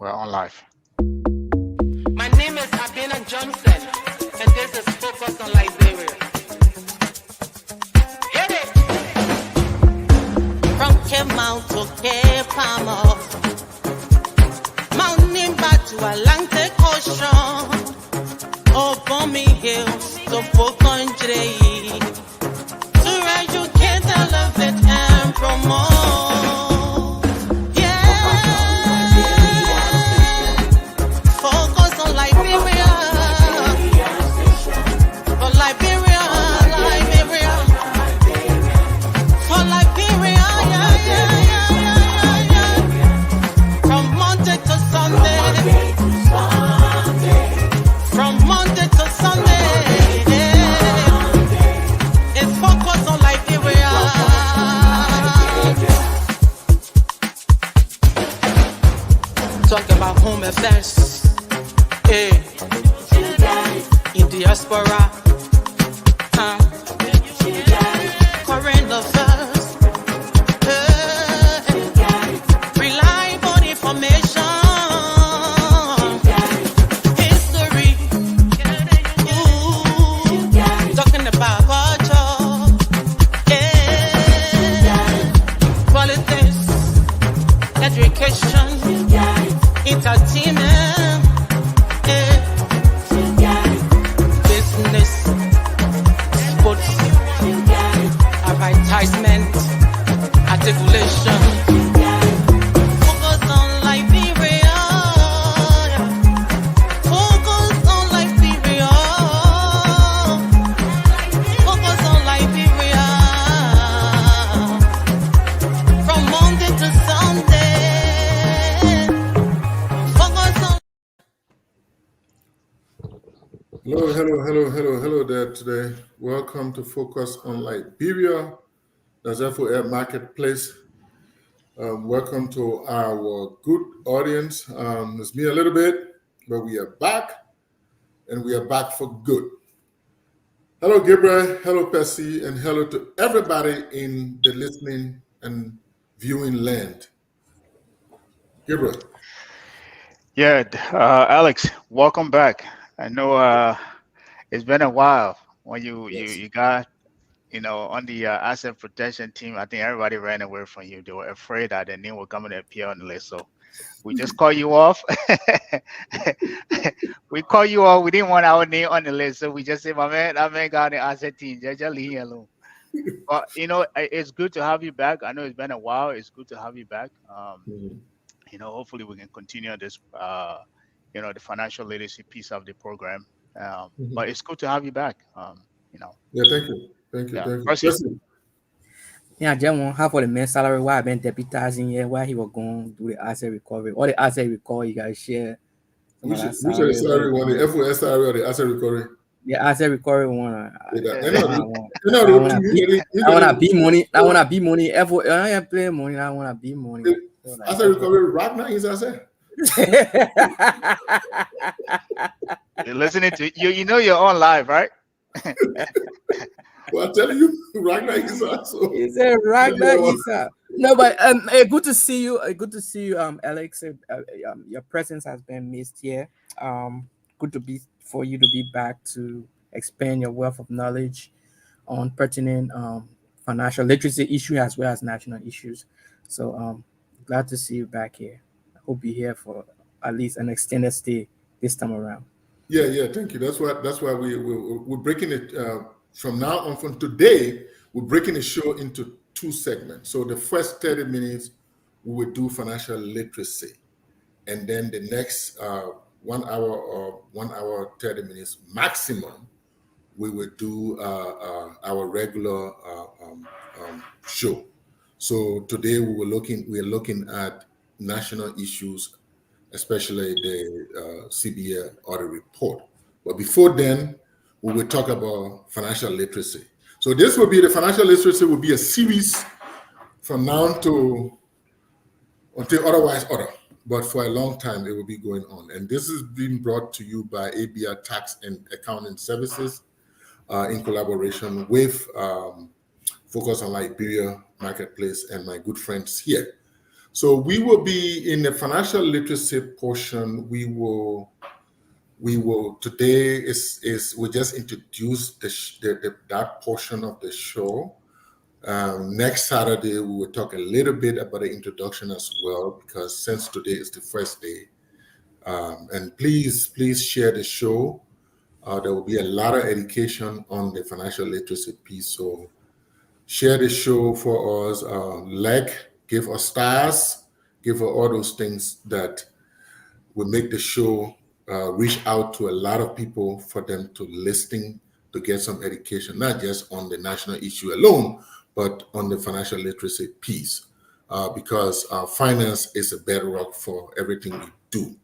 We're on live. My name is Abina Johnson, and this is Focus on Liberia. Hit it! From Cape Mount to Cape Palmer, mountain back to Atlantic Ocean, Obomi Hills to Pocondre, to educate, elevate, and promote. Talk about home affairs, hey, in diaspora, current affairs, hey, reliable information, history, talking about culture, hey, politics, education, entertainment, business, sports, advertisement, articulation. Focus on Liberia. Focus on Liberia. Focus on Liberia. From Monday to Sunday. Hello there today. Welcome to Focus on Liberia, the Zephyr Air Marketplace. Welcome to our good audience. It's me a little bit, but we are back, and we are back for good. Hello, Gabriel. Hello, Percy, and hello to everybody in the listening and viewing land. Gabriel. Yeah, Alex, welcome back. I know it's been a while when you got on the asset protection team. I think everybody ran away from you. They were afraid that the name was coming to appear on the list. So we just call you off. We call you off. We didn't want our name on the list, so we just say, that man got the asset team. Just leave him alone. But it's good to have you back. I know it's been a while. It's good to have you back. Hopefully we can continue this. The financial literacy piece of the program. But it's good to have you back. Yeah, thank you. Thank you. Yeah, Jim won't have for the main salary why I've been deputizing here, why he was going to do the asset recovery. All the asset recovery you guys share. Which is the salary one, the FOS salary or the asset recovery? The asset recovery one. I want to be money. I want to be money. I play money. I want to be money. Asset recovery right now is asset. You're listening to you. You're on live, right? Well, I'm telling you, Ragnar Isa. So. He said Ragnar Isa. No, but good to see you. Good to see you, Alex. Your presence has been missed here. Good for you to be back to expand your wealth of knowledge on pertinent financial literacy issues as well as national issues. So glad to see you back here. I hope you're here for at least an extended stay this time around. Yeah. Thank you. That's why we're breaking it from now on. From today, we're breaking the show into two segments. So the first 30 minutes we will do financial literacy, and then the next 1 hour or 1 hour 30 minutes maximum, we will do our regular show. So today we are looking at national issues, especially the Cbl Audit report. But before then, we will talk about financial literacy. So this will be the financial literacy will be a series from now until otherwise order. But for a long time, it will be going on. And this is being brought to you by ABR Tax and Accounting Services in collaboration with Focus on Liberia Marketplace and my good friends here. So we will be in the financial literacy portion. We will today is we just introduce that portion of the show. Next Saturday we will talk a little bit about the introduction as well, because since today is the first day. And please share the show. There will be a lot of education on the financial literacy piece. So share the show for us. Give us stars, give us all those things that will make the show reach out to a lot of people, for them to listen, to get some education, not just on the national issue alone, but on the financial literacy piece, because finance is a bedrock for everything we do.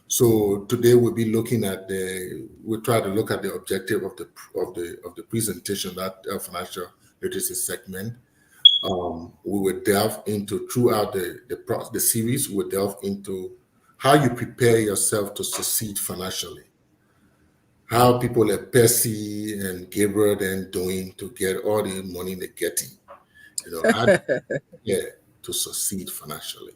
So today we'll try to look at the objective of the presentation, that financial literacy segment. We will delve into, throughout the series, we'll delve into how you prepare yourself to succeed financially. How people like Percy and Gabriel then doing to get all the money they're getting. How to succeed financially.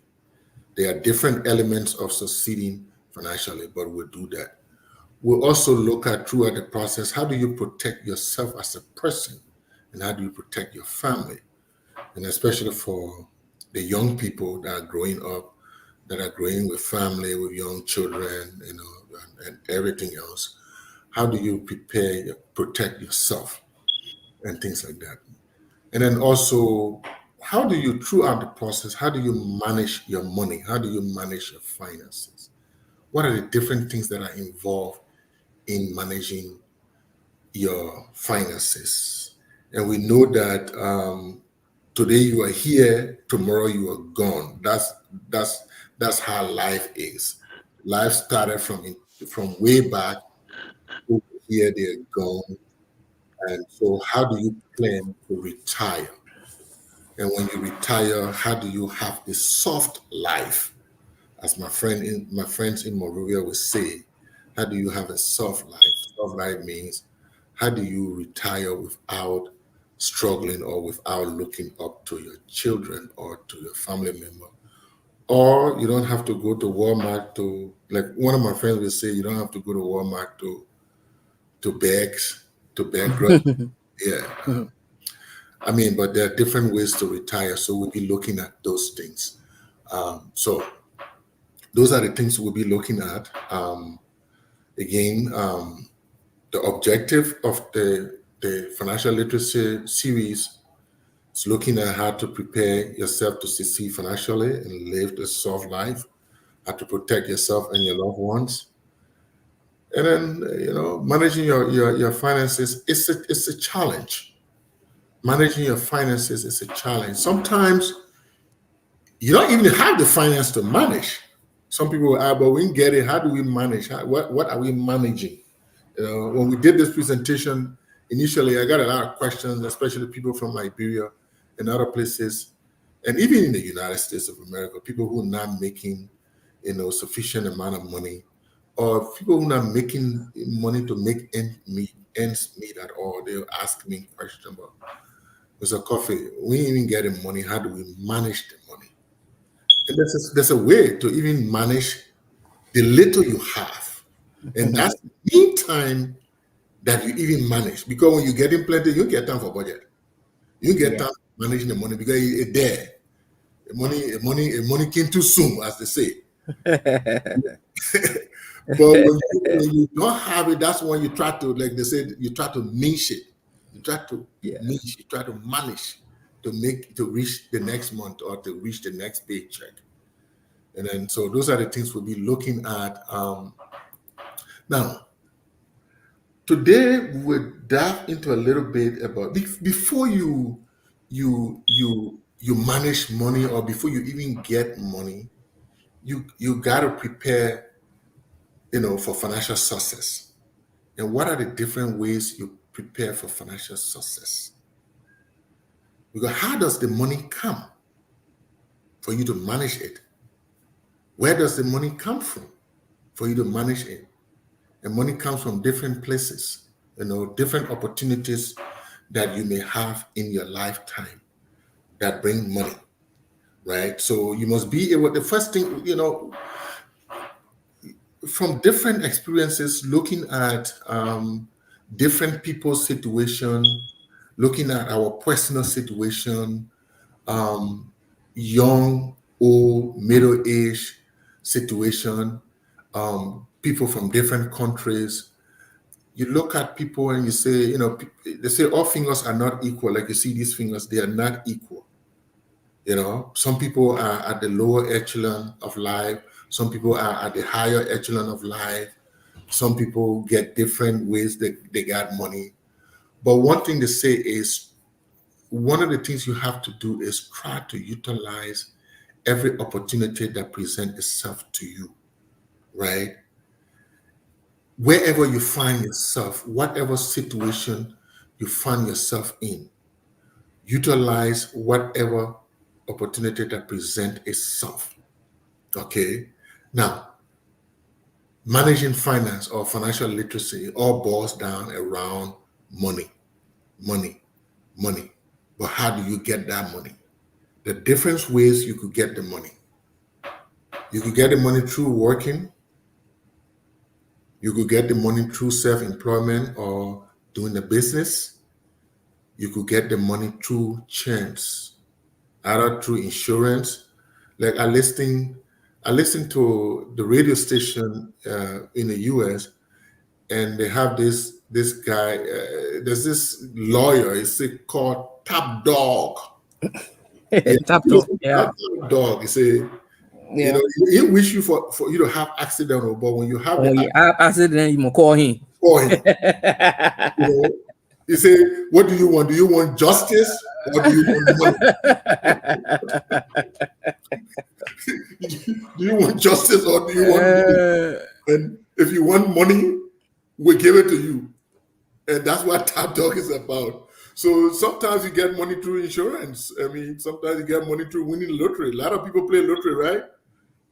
There are different elements of succeeding financially, but we'll do that. We'll also look at, throughout the process, how do you protect yourself as a person, and how do you protect your family, and especially for the young people that are growing up, that are growing with family, with young children, and everything else. How do you protect yourself, and things like that? And then also, how do you, throughout the process, how do you manage your money? How do you manage your finances? What are the different things that are involved in managing your finances? And we know that today you are here, tomorrow you are gone. That's how life is. Life started from way back. Over here, they're gone. And so, how do you plan to retire? And when you retire, how do you have a soft life? As my friends in Morovia would say, how do you have a soft life? Soft life means, how do you retire without struggling, or without looking up to your children or to your family member? Or you don't have to go to Walmart to, like one of my friends would say, you don't have to go to Walmart to beg groceries. Yeah. I mean, but there are different ways to retire. So we'll be looking at those things. So those are the things we'll be looking at. Again, the objective of the financial literacy series is looking at how to prepare yourself to succeed financially and live a soft life, how to protect yourself and your loved ones. And then, managing your finances, it's a challenge. Managing your finances is a challenge. Sometimes you don't even have the finance to manage. Some people will ask, but we get it. How do we manage? What are we managing? When we did this presentation, initially I got a lot of questions, especially people from Liberia and other places, and even in the United States of America, people who are not making, sufficient amount of money, or people who are not making money to make ends meet at all. They'll ask me questions about, Mr. Coffee, we ain't even getting money. How do we manage the money? And there's a way to even manage the little you have. And that's the meantime that you even manage. Because when you get in plenty, you get time for budget. You get time managing the money because it's there. The money came too soon, as they say. But when you don't have it, that's when you try to, like they said, you try to niche it. You try to niche, you try to manage to reach the next month or to reach the next paycheck. And then, so those are the things we'll be looking at. Now, today we'll dive into a little bit about, before you manage money, or before you even get money, you got to prepare, for financial success. And what are the different ways you prepare for financial success? Because how does the money come for you to manage it? Where does the money come from for you to manage it? And money comes from different places, different opportunities that you may have in your lifetime that bring money. right? So you must be able. The first thing, from different experiences, looking at different people's situation, looking at our personal situation, young, old, middle-aged situation, people from different countries. You look at people and you say, they say all fingers are not equal. Like you see these fingers, they are not equal. Some people are at the lower echelon of life. Some people are at the higher echelon of life. Some people get different ways that they got money. But one thing to say is, one of the things you have to do is try to utilize every opportunity that presents itself to you, right? Wherever you find yourself, whatever situation you find yourself in, utilize whatever opportunity that presents itself. Okay. Now, managing finance or financial literacy all boils down around money, money, money. But how do you get that money? The different ways you could get the money. You could get the money through working. You could get the money through self-employment or doing a business. You could get the money through chance, either through insurance. Like I listened to the radio station in the U.S. and they have this guy. There's this lawyer. It's called Top Dog. Top dog. Yeah. Top Dog. He say, Yeah. he wish you for you to have accident, but when you have the Accident, you must call him. You say, what do you want? Do you want justice or do you want money? Do you want justice or do you want money? And if you want money, we give it to you. And that's what Top Dog is about. So sometimes you get money through insurance. I mean, sometimes you get money through winning the lottery. A lot of people play lottery, right?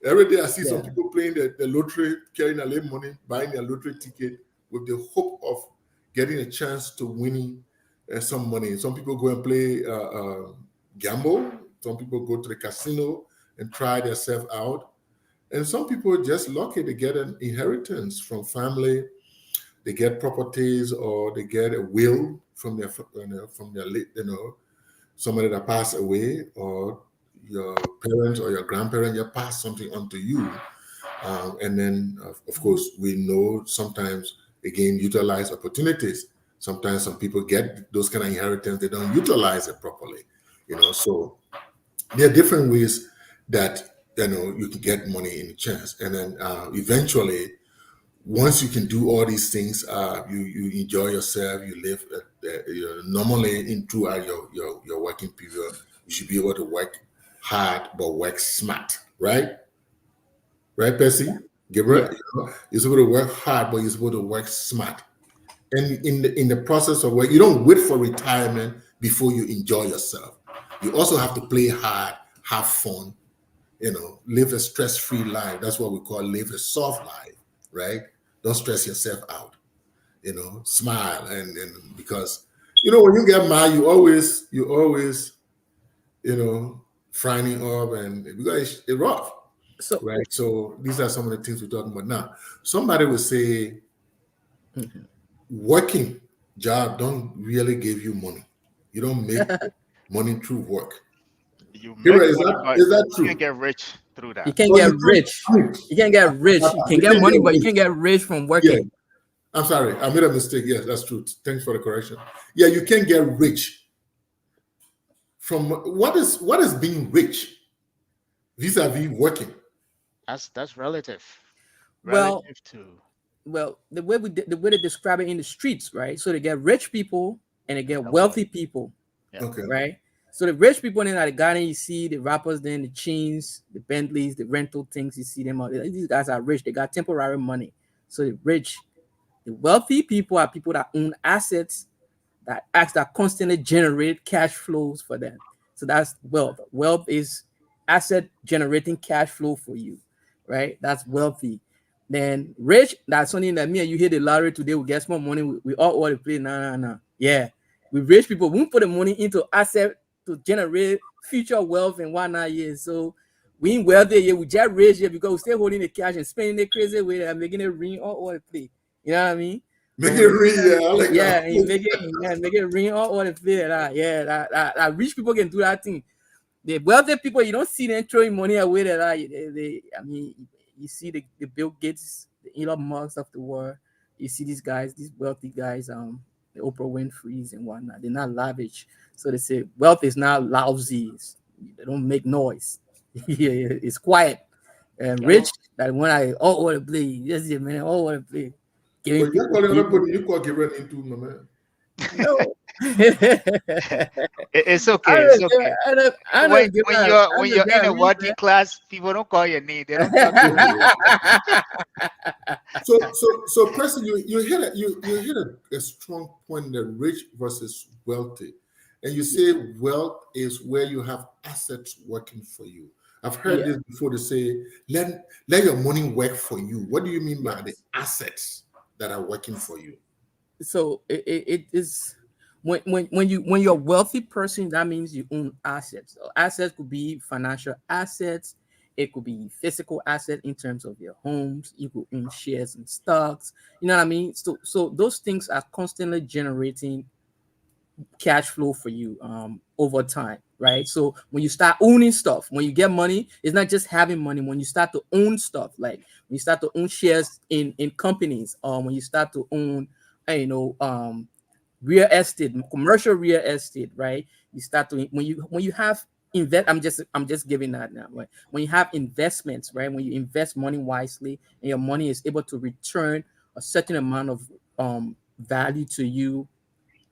Every day I see some people playing the lottery, carrying a little money, buying a lottery ticket with the hope of getting a chance to winning some money. Some people go and play gamble. Some people go to the casino and try themselves out. And some people are just lucky to get an inheritance from family. They get properties or they get a will from their late, somebody that passed away, or your parents or your grandparents, you pass something on to you. And then, of course, we know sometimes, again, utilize opportunities. Sometimes some people get those kind of inheritance, they don't utilize it properly. So there are different ways that, you can get money in a chance. And then eventually, once you can do all these things, you enjoy yourself, you live normally throughout your working period, you should be able to work hard but work smart, right? Right, Percy? Gabriel, you're supposed to work hard, but you're supposed to work smart. And in the process of work, you don't wait for retirement before you enjoy yourself. You also have to play hard, have fun, live a stress-free life. That's what we call live a soft life, right? Don't stress yourself out. Smile and because when you get mad, you always frowning up and because it's rough. So, right. So these are some of the things we're talking about now. Somebody will say, working job don't really give you money. You don't make money through work. You make Is money, that true? You can't get rich through that. You can't get rich. You can't get rich. You can get money, but you can't get rich from working. Yeah. I'm sorry, I made a mistake. Yes, that's true. Thanks for the correction. Yeah, you can't get rich from what is being rich vis-a-vis working. That's relative. Well, the way they describe it in the streets, right? So they get rich people and they get wealthy people. Yeah. Okay. Right. So the rich people then are the guys you see, the rappers, then the chains, the Bentleys, the rental things. You see them out. These guys are rich. They got temporary money. So the rich, the wealthy people are people that own assets that constantly generate cash flows for them. So that's wealth. Wealth is asset generating cash flow for you, right? That's wealthy. Then rich, that's something that me and you hit the lottery today, we get more money. We all want to play. Nah. Yeah. We rich people, we put the money into asset to generate future wealth and whatnot. Yeah, so we ain't wealthy. Yeah, we just rich here because we still holding the cash and spending it crazy way and making it ring all the play. You know what I mean? Make it real, yeah. I like Yeah, that. and make it ring all the play. Yeah, that rich people can do that thing. The wealthy people, you don't see them throwing money away. I mean, you see the Bill Gates, the Elon Musk of the world. You see these guys, these wealthy guys, the Oprah Winfrey's and whatnot. They're not lavish, so they say wealth is not lousy. They don't make noise. Yeah, it's quiet and rich. That when I all over the place, yes, yeah, man, all over the place. Giving But you're people, calling everybody, you call Gabriel into, my man. no. It's okay. It's okay. I When don't give when a, you're I when don't you're in get a a working class, people don't call your name. They don't talk to you. So Preston, you hit a strong point, the rich versus wealthy. And you say wealth is where you have assets working for you. I've heard Yeah. this before. To say let your money work for you. What do you mean by the assets that are working for you? So it is when you're a wealthy person, that means you own assets. So assets could be financial assets, it could be physical asset in terms of your homes, you could own shares and stocks, you know what I mean? So those things are constantly generating cash flow for you over time, right? So when you start owning stuff, when you get money, it's not just having money. When you start to own stuff, like when you start to own shares in companies, or when you start to own real estate, commercial real estate, right? You start to when you have invest. I'm just giving that now. Right? When you have investments, right? When you invest money wisely and your money is able to return a certain amount of value to you,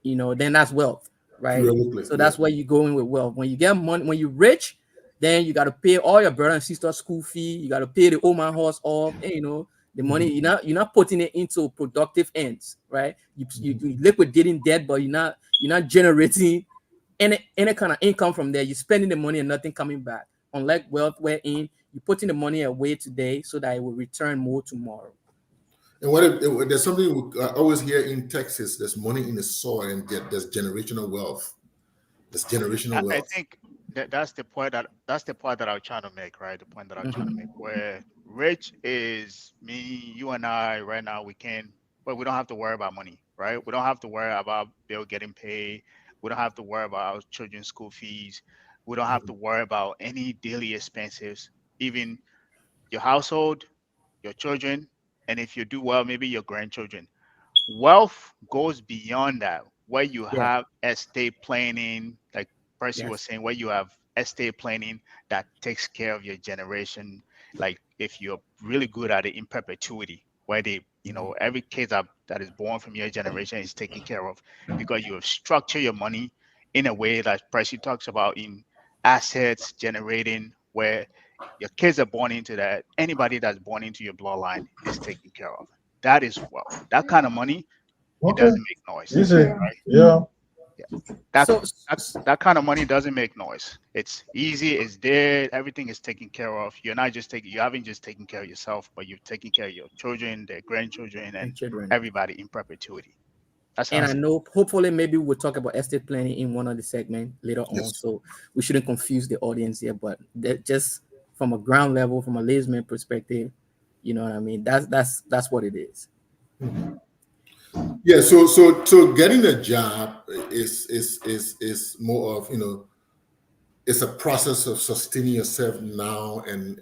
then that's wealth, right? Periodically, So yeah. that's where you go in with wealth. When you get money, when you're rich, then you got to pay all your brother and sister school fee. You got to pay the old man horse off, and the money. You're not putting it into productive ends, right? You liquidating debt, but you're not generating any kind of income from there. You're spending the money and nothing coming back. Unlike wealth, wherein you're putting the money away today so that it will return more tomorrow. And what if there's something I always hear in Texas? There's money in the soil, and there's generational wealth. There's generational I wealth. think that's the point that I'm trying to make, right? The point that I'm trying to make, where rich is me, you and I right now, but we don't have to worry about money, right? We don't have to worry about bill getting paid. We don't have to worry about our children's school fees. We don't have to worry about any daily expenses, even your household, your children, and if you do well, maybe your grandchildren. Wealth goes beyond that, where you Yeah. have estate planning, like Percy was Yes. saying, where you have estate planning that takes care of your generation. Like if you're really good at it in perpetuity, where every kid that is born from your generation is taken care of because you have structured your money in a way that Percy talks about in assets generating, where your kids are born into that. Anybody that's born into your bloodline is taken care of. That is wealth. That kind of money, it Okay. doesn't make noise, Easy. right? Yeah. Yeah. That So that kind of money doesn't make noise. It's easy, it's there, everything is taken care of. You haven't just taken care of yourself, but you've taken care of your children, their grandchildren, and and children. everybody in perpetuity. That's how And I I see know hopefully maybe we'll talk about estate planning in one of the segments later on. Yes. So we shouldn't confuse the audience here, but just from a ground level, from a layman perspective, you know what I mean? That's what it is. Yeah. So getting a job is more of it's a process of sustaining yourself now and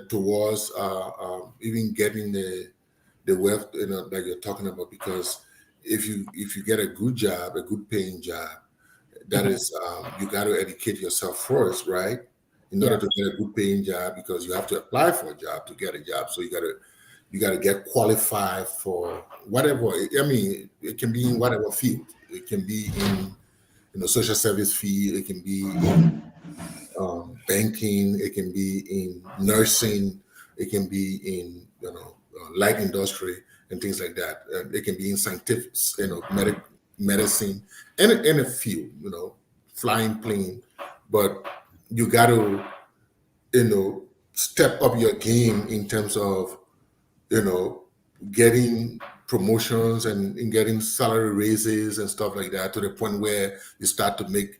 towards even getting the wealth that you're talking about, because if you get a good job, a good paying job, that is you got to educate yourself first, right? In order Yeah. to get a good paying job, because you have to apply for a job to get a job. So you got to get qualified for whatever. I mean, it can be in whatever field. It can be in social service field. It can be in banking. It can be in nursing. It can be in light industry and things like that. It can be in scientific, medicine, and in a field, flying plane. But you got to step up your game in terms of getting promotions and in getting salary raises and stuff like that, to the point where you start to make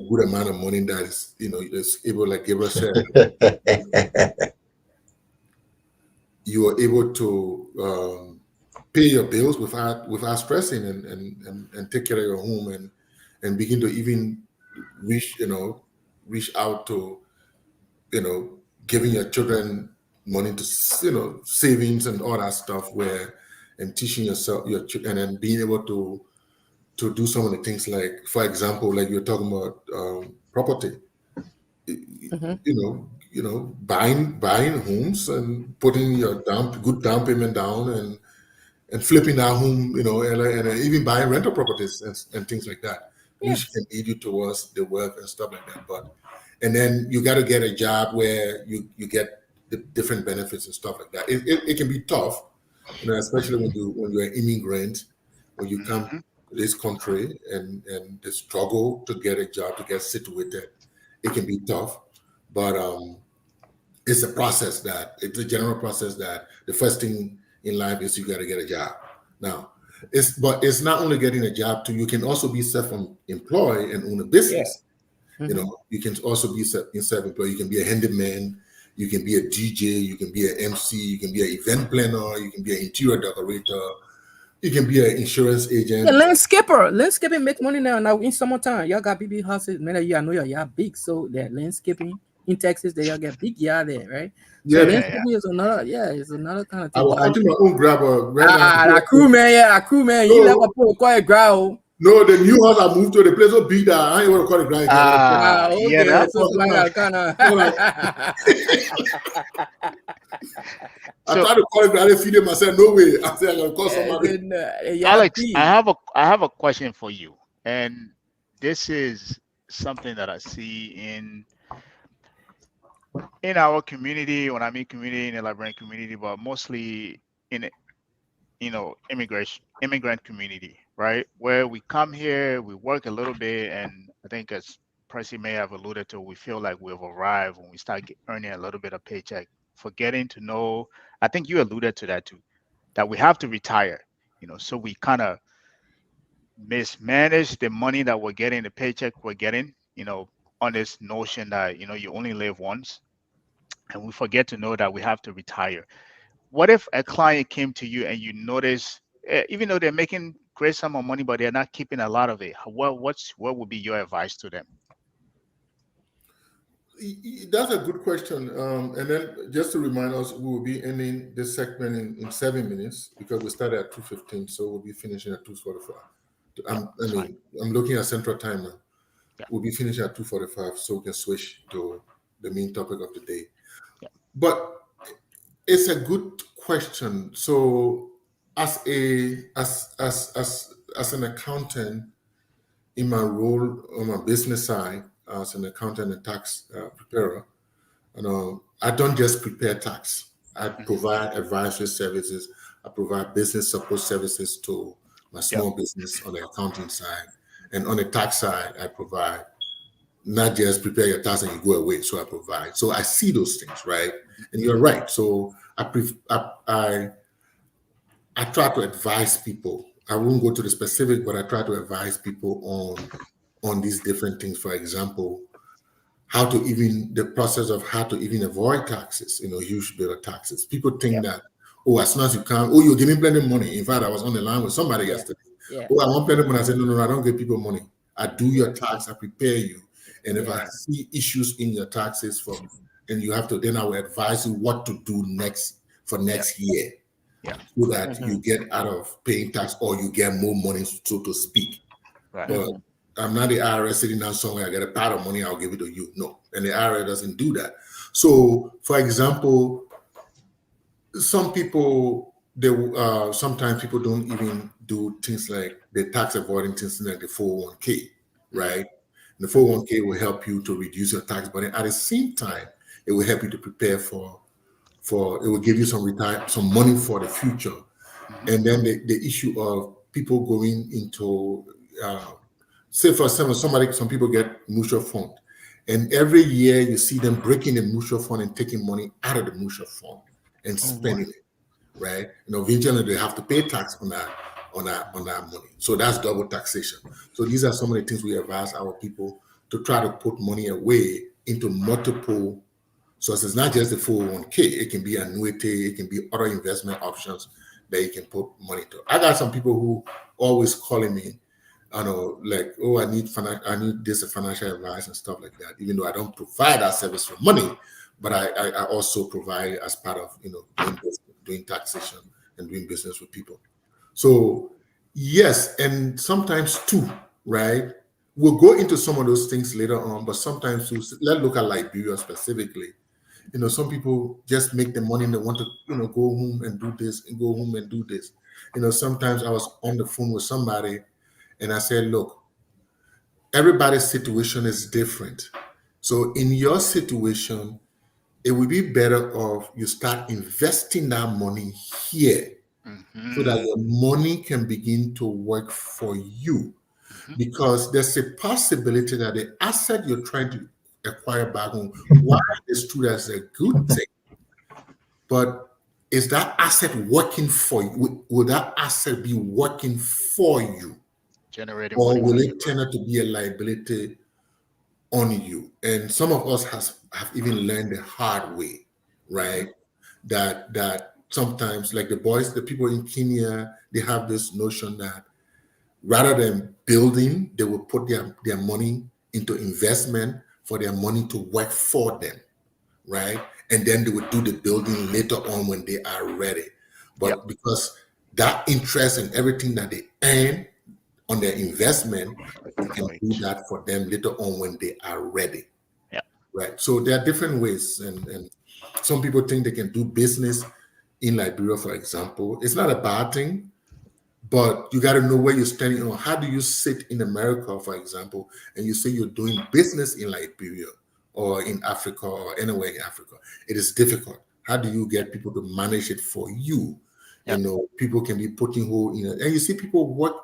good amount of money that is is able, like Gabriel said, you are able to pay your bills without stressing, and take care of your home, and begin to even reach out to giving your children money to savings and all that stuff, and teaching yourself and then being able to do some of the things, like, for example, like you're talking about property, buying homes and putting your good down payment down, and flipping that home, and even buying rental properties and things like that, which can lead you towards the wealth and stuff like that. And then you got to get a job where you get the different benefits and stuff like that. It can be tough, especially when you're an immigrant, when you come to this country and the struggle to get a job, to get situated. It can be tough, but it's a general process that the first thing in life is you got to get a job. Now, it's not only getting a job too. You can also be self-employed and own a business. You can also be self-employed. You can be a handyman. You can be a DJ. You can be an MC. You can be an event planner. You can be an interior decorator. You can be an insurance agent. Yeah, landscaping make money now in summertime. Y'all got big houses. Many of you, I know y'all big, so that landscaping in Texas, they y'all get big yard there, right? So landscaping is another kind of thing. I think my own grabber. A crew man. You never put quite ground. No, the new house I moved to, the place so big that I ain't want to call it grind. Okay, that's kind of. I tried to call it grind, I feed it myself. No way. I said I'm gonna call somebody. Alex, I have a question for you, and this is something that I see in our community, when I mean community, in the Liberian community, but mostly in immigrant community, right? Where we come here, we work a little bit, and I think, as Percy may have alluded to, we feel like we've arrived when we start earning a little bit of paycheck, forgetting to know, I think you alluded to that too, that we have to retire, so we kind of mismanage the money that we're getting, the paycheck we're getting, on this notion that, you only live once, and we forget to know that we have to retire. What if a client came to you and you notice, even though they're making great sum of money, but they're not keeping a lot of it? What would be your advice to them? That's a good question. And then just to remind us, we will be ending this segment in 7 minutes, because we started at 2:15, so we'll be finishing at 2:45. I'm looking at Central Time now. Yeah. We'll be finishing at 2:45, so we can switch to the main topic of the day. Yeah. But it's a good question. So, as an accountant, in my role on my business side, as an accountant and tax preparer, I don't just prepare tax. I provide advisory services. I provide business support services to my small business on the accounting side, and on the tax side, I provide not just prepare your tax and you go away. So I provide. So I see those things, right? And you're right. So I try to advise people. I won't go to the specific, but I try to advise people on these different things. For example, the process of how to even avoid taxes, huge bill of taxes. People think that, as soon as you can, you're giving plenty of money. In fact, I was on the line with somebody yesterday. I want plenty of money. I said, no, I don't give people money. I do your tax, I prepare you. And if I see issues in your taxes and you have to, then I will advise you what to do next year. Yeah. So that you get out of paying tax, or you get more money, so to speak. Right. But I'm not the IRS sitting down somewhere, I get a pot of money, I'll give it to you. No. And the IRS doesn't do that. So, for example, some people, sometimes people don't even do things like the tax avoiding things like the 401k, right? And the 401k will help you to reduce your tax burden. At the same time, it will help you to prepare for it will give you some money for the future. And then the issue of people going into, say for example, some people get mutual fund, and every year you see them breaking the mutual fund and taking money out of the mutual fund and spending it. right? Eventually they have to pay tax on that money. So that's double taxation. So these are some of the things we advise our people to try to put money away into multiple sources, not just the 401k. It can be annuity, it can be other investment options that you can put money to. I got some people who always calling me, like, oh, I need this financial advice and stuff like that. Even though I don't provide that service for money, but I also provide as part of doing taxation and doing business with people. So yes, and sometimes too, right? We'll go into some of those things later on, but sometimes too, let's look at Liberia specifically. Some people just make the money and they want to, go home and do this and go home and do this. Sometimes I was on the phone with somebody and I said, look, everybody's situation is different. So in your situation, it would be better off you start investing that money here so that your money can begin to work for you. Because there's a possibility that the asset you're trying to acquire back home, while it's true that's a good thing, but is that asset working for you? Will that asset be working for you? Generating Or money will for you. it turn out to be a liability on you? And some of us have even learned the hard way, right? That sometimes, like the people in Kenya, they have this notion that rather than building, they will put their money into investment for their money to work for them, right? And then they would do the building later on when they are ready. Yep. But because that interest and everything that they earn on their investment, they can do that for them later on when they are ready. Yeah. Right. So there are different ways, and some people think they can do business in Liberia, for example. It's not a bad thing, but you got to know where you're standing on. How do you sit in America, for example, and you say you're doing business in Liberia or in Africa or anywhere in Africa? It is difficult. How do you get people to manage it for you? Yep. People can be putting whole, and you see people work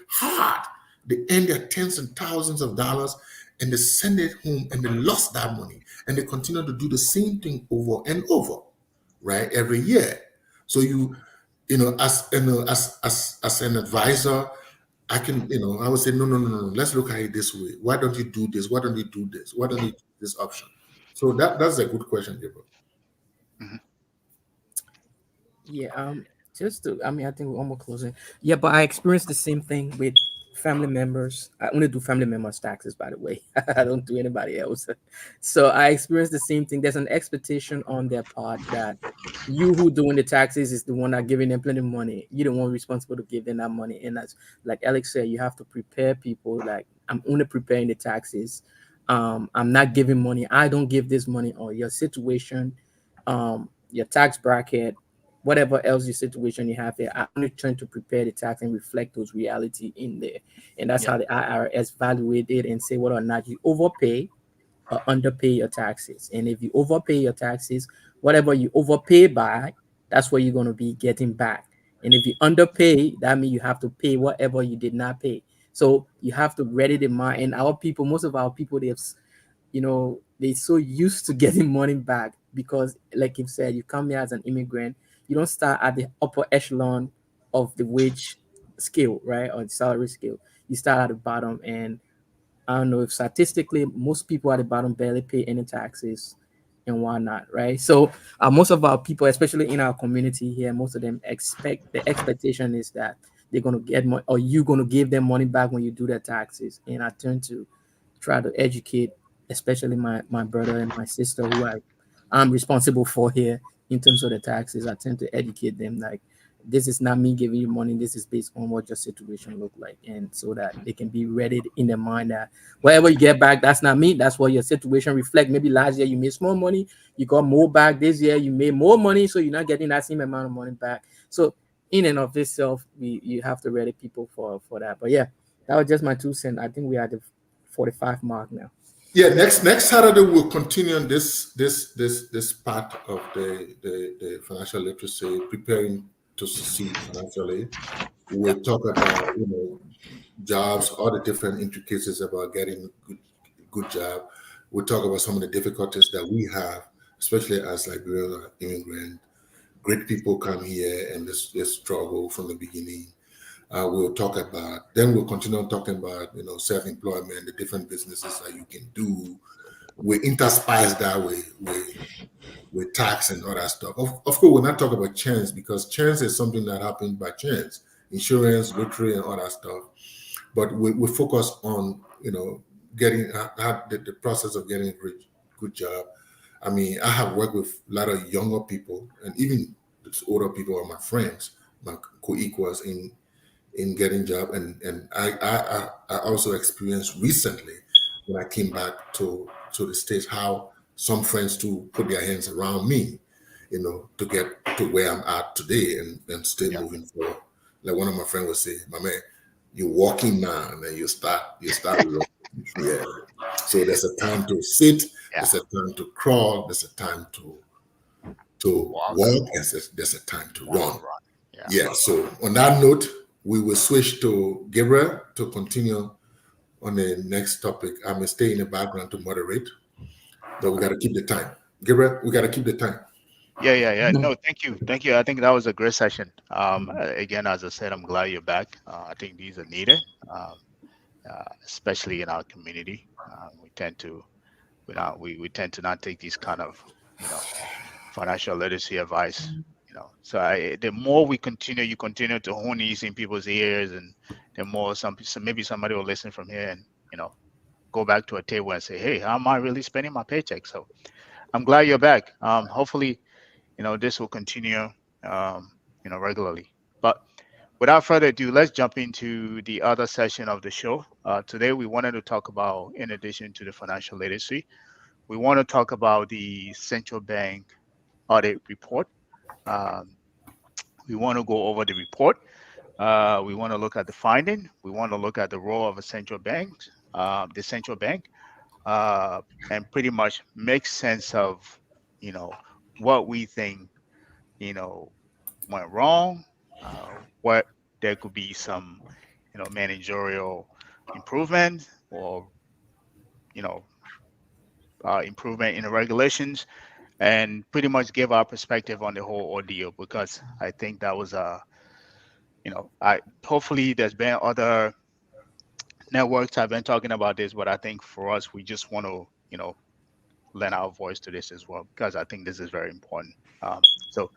hard. They earn their tens and thousands of dollars and they send it home and they lost that money. And they continue to do the same thing over and over, right? Every year. So as an advisor, I can, I would say, no, let's look at it this way. Why don't you do this? Why don't you do this? Why don't you do this option? So that's a good question, Gabriel. Yeah, I think we're almost closing. Yeah, but I experienced the same thing with family members. I only do family members' taxes, by the way. I don't do anybody else. So I experienced the same thing. There's an expectation on their part that you who doing the taxes is the one that giving them plenty of money. You're the one responsible to give them that money. And that's like Alex said, you have to prepare people. Like, I'm only preparing the taxes. I'm not giving money. I don't give this money, or your situation, your tax bracket, whatever else your situation you have there. I'm only trying to prepare the tax and reflect those reality in there. And that's how the IRS evaluate it and say whether or not you overpay or underpay your taxes. And if you overpay your taxes, whatever you overpay by, that's what you're going to be getting back. And if you underpay, that means you have to pay whatever you did not pay. So you have to ready the mind. And our people, most of our people, they're so used to getting money back because, like you said, you come here as an immigrant, you don't start at the upper echelon of the wage scale, right, or the salary scale. You start at the bottom, and I don't know if statistically most people at the bottom barely pay any taxes and whatnot, right? So most of our people, especially in our community here, most of them the expectation is that they're going to get money, or you're going to give them money back when you do their taxes. And I tend to try to educate, especially my brother and my sister, who I'm responsible for here in terms of the taxes. I tend to educate them like, this is not me giving you money. This is based on what your situation look like, and so that they can be ready in their mind that whatever you get back, that's not me. That's what your situation reflect. Maybe last year you made small money, you got more back. This year you made more money, so you're not getting that same amount of money back. So in and of itself, you have to ready people for that. But yeah, that was just my 2 cents. I think we are at the 45 mark now. Yeah, next Saturday we'll continue on this part of the financial literacy, preparing to succeed financially. We'll talk about jobs, all the different intricacies about getting good job. We'll talk about some of the difficulties that we have, especially as Liberian immigrant great people come here and they struggle from the beginning. We'll talk about, then we'll continue talking about, self-employment, the different businesses that you can do. We interspice that with tax and all that stuff. Of course, we're not talking about chance, because chance is something that happened by chance, insurance, lottery, and all that stuff. But we focus on, getting the process of getting a good job. I mean, I have worked with a lot of younger people, and even older people are my friends, my co-equals in getting job. And I also experienced recently when I came back to the States how some friends to put their hands around me, to get to where I'm at today and still moving forward. Like one of my friends would say, "My man, you're walking now, and then you start running." Yeah. So there's a time to sit, there's a time to crawl, there's a time to walk, and there's a time to run. Yeah. So on that note, we will switch to Gabriel to continue on the next topic. I may stay in the background to moderate, but we got to keep the time. Gabriel, we got to keep the time. Yeah. No, thank you. I think that was a great session. Again, as I said, I'm glad you're back. I think these are needed, especially in our community. We tend to not take these kind of, financial literacy advice. So the more you continue to hone these in people's ears, and the more maybe somebody will listen from here and go back to a table and say, hey, how am I really spending my paycheck? So I'm glad you're back. Hopefully, this will continue, regularly. But without further ado, let's jump into the other session of the show. Today, we wanted to talk about, in addition to the financial literacy, we want to talk about the central bank audit report. We want to go over the report. We want to look at the finding. We want to look at the role of a central bank, the central bank, and pretty much make sense of, what we think, went wrong, what there could be some, managerial improvement, or, improvement in the regulations, and pretty much give our perspective on the whole ordeal, because I think that was I hopefully there's been other networks have been talking about this, but I think for us, we just want to, lend our voice to this as well, because I think this is very important. So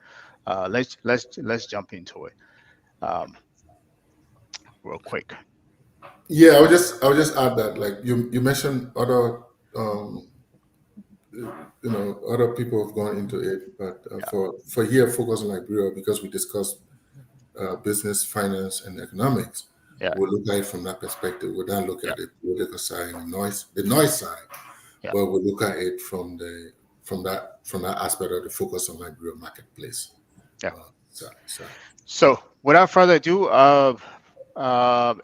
let's jump into it real quick. Yeah, I would just add that, like you mentioned other other people have gone into it, but for here focus on Liberia, because we discussed business, finance, and economics. Yeah. We'll look at it from that perspective. We'll then look at the political side and the noise side, but we'll look at it from that aspect of the focus on Liberia marketplace. Yeah. So without further ado,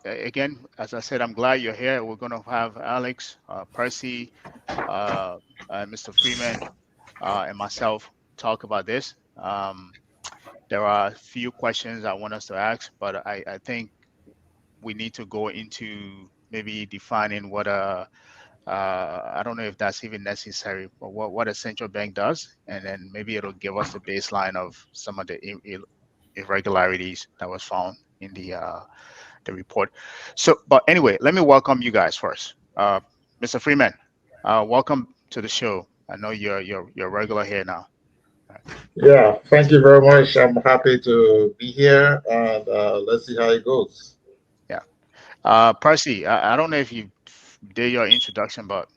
again, as I said, I'm glad you're here. We're going to have Alex, Percy, Mr. Freeman, and myself talk about this. There are a few questions I want us to ask, but I think we need to go into maybe defining what I don't know if that's even necessary, but what a central bank does, and then maybe it'll give us a baseline of some of the irregularities that was found in the report. So, but anyway, let me welcome you guys first. Mr. Freeman, welcome to the show. I know you're regular here now. Yeah, thank you very much. I'm happy to be here, and let's see how it goes. Yeah. Percy, I don't know if you did your introduction, but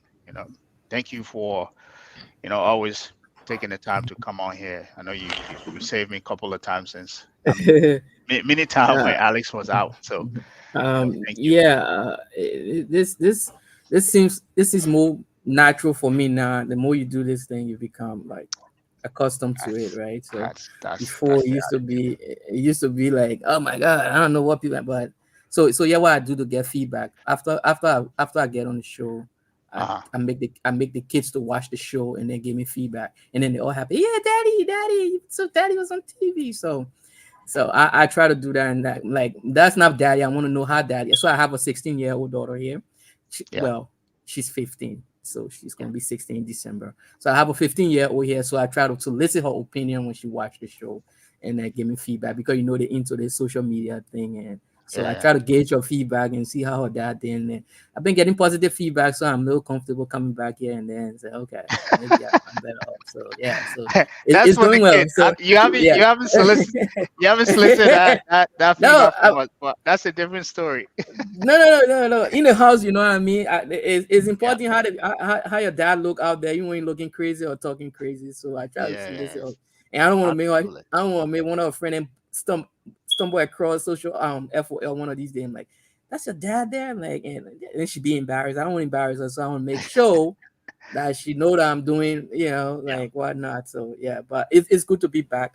thank you for always taking the time to come on here. I know you saved me a couple of times since many times when Alex was out. So thank you. Yeah, this is more natural for me now. The more you do this thing, you become like accustomed to it, right? So before it used to be like, oh my god, I don't know what people, but so yeah, what I do to get feedback after I get on the show, I make the kids to watch the show and then give me feedback, and then they all happy. Yeah, daddy, so daddy was on TV. So I try to do that, and that, like, that's not daddy. I want to know how daddy. So I have a 16-year-old daughter here. Well, she's 15, so she's gonna be 16 in December. So I have a 15-year-old here. So I try to solicit her opinion when she watched the show. and give me feedback because they're into the social media thing, and so I Yeah. try to gauge your feedback and see how that did. And I've been getting positive feedback, so I'm real comfortable coming back here and then say, okay, maybe I'm better off. So yeah, so That's it's for the going well. kid. So You haven't yeah. solicited that No, feedback from us, but that's a different story. no. In the house, you know what I mean. It's Yeah. important how your dad look out there. You ain't looking crazy or talking crazy. So I try to see this, Yeah. and I don't want to make Absolutely. I don't want to make one of a friend and stumble across social FOL one of these days. I'm like, that's your dad there. I'm like, and then she be embarrassed. I don't want to embarrass her, so I want to make sure that she know that I'm doing, Yeah. like whatnot. So yeah, but it's good to be back.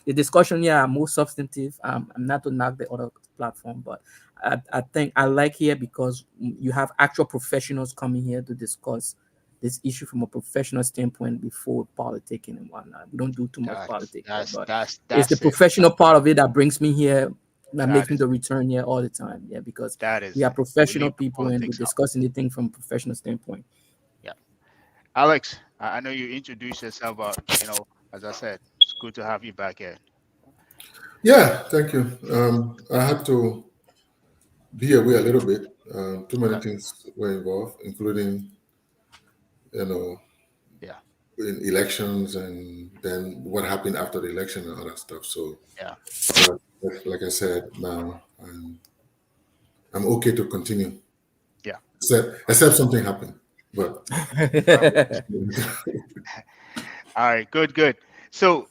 The discussion, yeah, more substantive. I'm not to knock the other platform, but I think I like here because you have actual professionals coming here to discuss this issue from a professional standpoint before politicking and whatnot. We don't do too much That's politics here, that's but that's it's the that's it. professional part of it that brings me here, that That makes me is to return here all the time. Yeah, because that we is are it. We professional leave the people and we're politics out. discussing the thing from a professional standpoint. Yeah. Alex, I know you introduced yourself, but as I said, it's good to have you back here. Yeah, thank you. I had to be away a little bit. Too many Okay. things were involved, including, you know, Yeah. in elections and then what happened after the election and all that stuff. So, Yeah. but like I said, now I'm okay to continue, Yeah. except something happened. But Well, all right. Good. Good. So,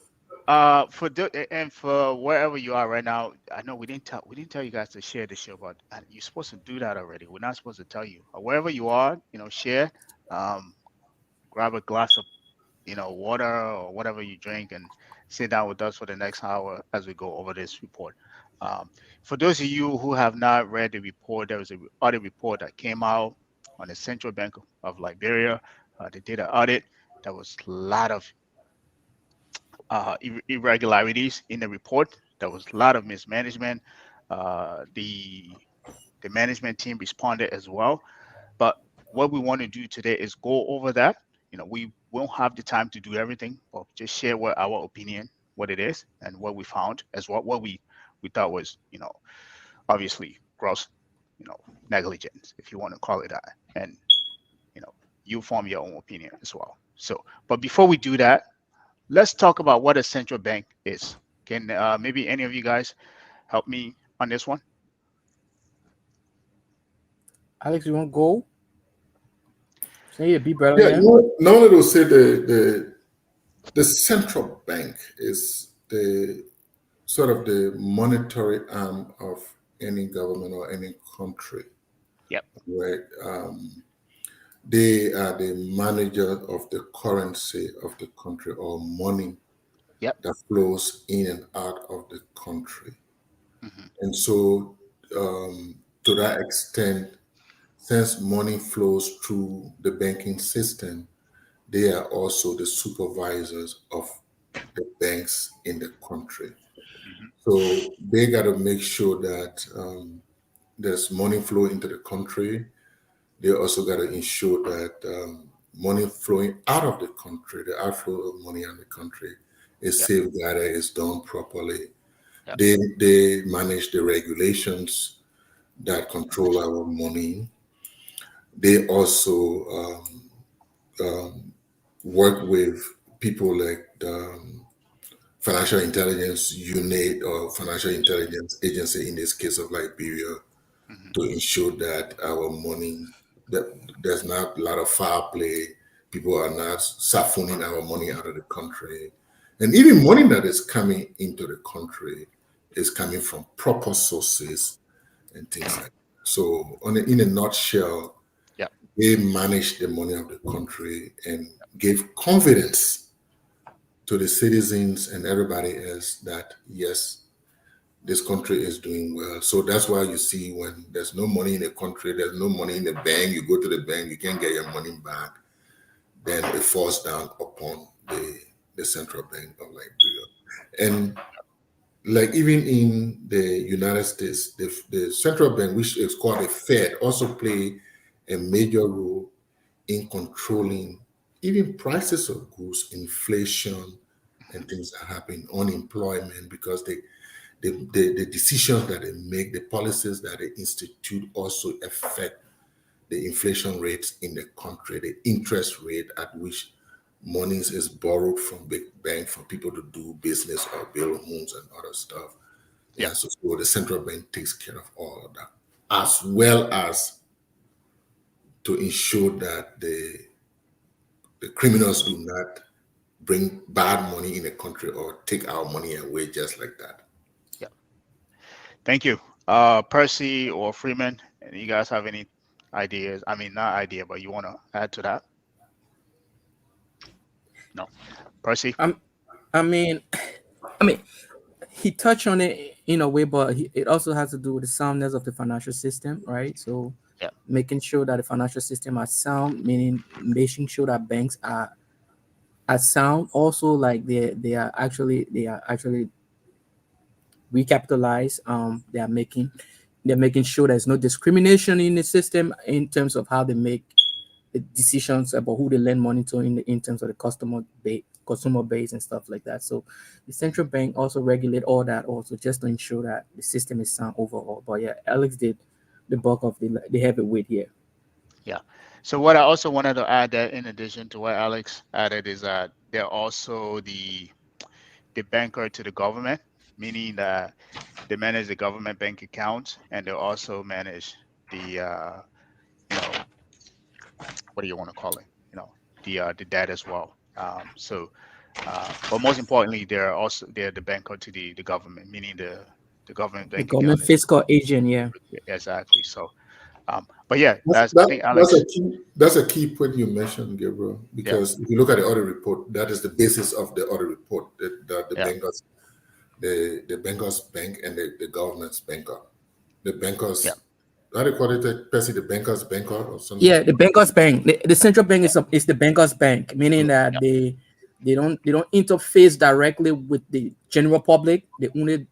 and for wherever you are right now, I know we didn't tell you guys to share the show, but you're supposed to do that already. We're not supposed to tell you. Wherever you are, share. Um, Grab a glass of water or whatever you drink and sit down with us for the next hour as we go over this report. Um, for those of you who have not read the report, there was a audit report that came out on the Central Bank of Liberia. They did an audit. There was a lot of irregularities in the report. There was a lot of mismanagement. The management team responded as well. But what we want to do today is go over that. We won't have the time to do everything, but just share what our opinion, what it is, and what we found as well. What we thought was, obviously gross, you know, negligence, if you want to call it that, and you know, you form your own opinion as well. So, but before we do that, let's talk about what a central bank is. Can maybe any of you guys help me on this one? Alex, you want to go? Say it, be better, yeah, yeah. normally they'll say the central bank is the sort of the monetary arm of any government or any country, Yep. right? They are the manager of the currency of the country or money Yep. that flows in and out of the country. Hmm. And so, to that extent, since money flows through the banking system, they are also the supervisors of the banks in the country. Hmm. So they got to make sure that there's money flow into the country. They also got to ensure that money flowing out of the country, the outflow of money out of the country, is Yep. safeguarded, is done properly. Yep. They manage the regulations that control our money. They also work with people like financial intelligence unit or financial intelligence agency in this case of Liberia Hmm. to ensure that our money, that there's not a lot of foul play, people are not siphoning our money out of the country, and even money that is coming into the country is coming from proper sources and things like that. So in a nutshell, Yep. they manage the money of the country and give confidence to the citizens and everybody else that yes, this country is doing well. So that's why you see when there's no money in the country, there's no money in the bank, you go to the bank, you can't get your money back, then it falls down upon the central bank of Liberia. And like even in the United States, the central bank, which is called the Fed, also play a major role in controlling even prices of goods, inflation, and things are happening, unemployment, because the decisions that they make, the policies that they institute also affect the inflation rates in the country, the interest rate at which monies is borrowed from big bank for people to do business or build homes and other stuff. Yeah. And so the central bank takes care of all of that, as well as to ensure that the criminals do not bring bad money in the country or take our money away just like that. Yeah. Thank you. Percy or Freeman, and you guys have any ideas? I mean, not idea, but you want to add to that? No. Percy? I mean, he touched on it in a way, but it also has to do with the soundness of the financial system, right? So Yeah. making sure that the financial system are sound, meaning making sure that banks are sound. Also, like they are actually recapitalized. They're making sure there's no discrimination in the system in terms of how they make the decisions about who they lend money to in terms of the consumer base and stuff like that. So the central bank also regulate all that also just to ensure that the system is sound overall. But yeah, Alex did the bulk of the heavy weight here. Yeah. So what I also wanted to add that in addition to what Alex added is that they're also the banker to the government, meaning that they manage the government bank accounts and they also manage the what do you want to call it? The debt as well. But most importantly, they're the banker to the government, meaning the government The bank government account. fiscal agent, yeah. Exactly. So, but yeah, I think that's Alex. that's a key point you mentioned, Gabriel, because if you look at the audit report, that is the basis of the audit report. The bankers, the bankers bank and the government's banker, the bankers. Yeah. How do you call it, Percy? The bankers banker or something? Yeah, the bankers bank. The central bank is the bankers bank, meaning that they don't interface directly with the general public. They only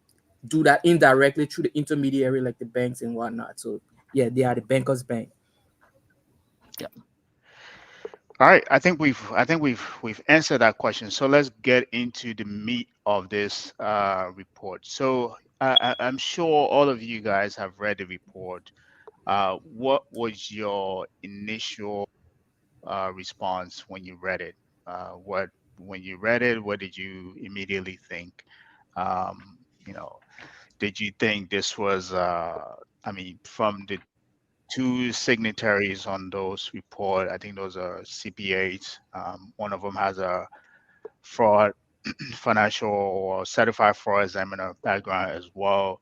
do that indirectly through the intermediary like the banks and whatnot. So yeah, they are the bankers bank. Yeah. All right. I think we've answered that question. So let's get into the meat of this report. So I'm sure all of you guys have read the report. What was your initial response when you read it? When you read it, what did you immediately think? Um, did you think this was? I mean, from the two signatories on those report, I think those are CPAs. One of them has a fraud, financial or certified fraud examiner background as well.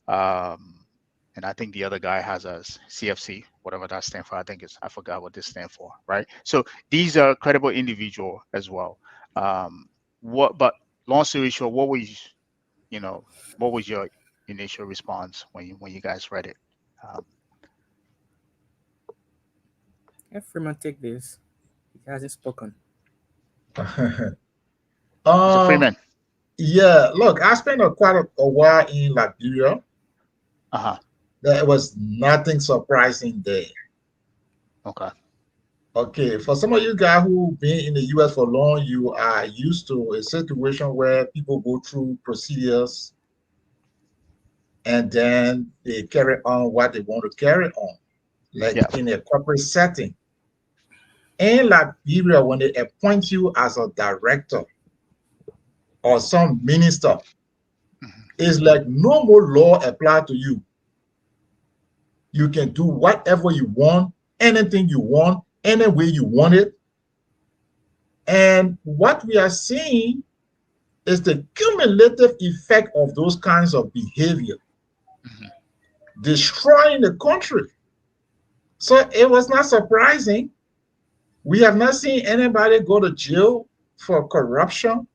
And I think the other guy has a CFC, whatever that stands for. I forgot what this stands for, right? So these are credible individual as well. But long story short, what was your initial response when you guys read it? Freeman, take this. He hasn't spoken. Mr. Um, Freeman. yeah, look, I spent quite a while in Liberia. There was nothing surprising there. Okay. Okay, for some of you guys who've been in the US for long, you are used to a situation where people go through procedures and then they carry on what they want to carry on, like in a corporate setting. In Liberia, when they appoint you as a director or some minister, it's like no more law apply to you. You can do whatever you want, anything you want, any way you want it. And what we are seeing is the cumulative effect of those kinds of behavior, destroying the country. So it was not surprising. We have not seen anybody go to jail for corruption.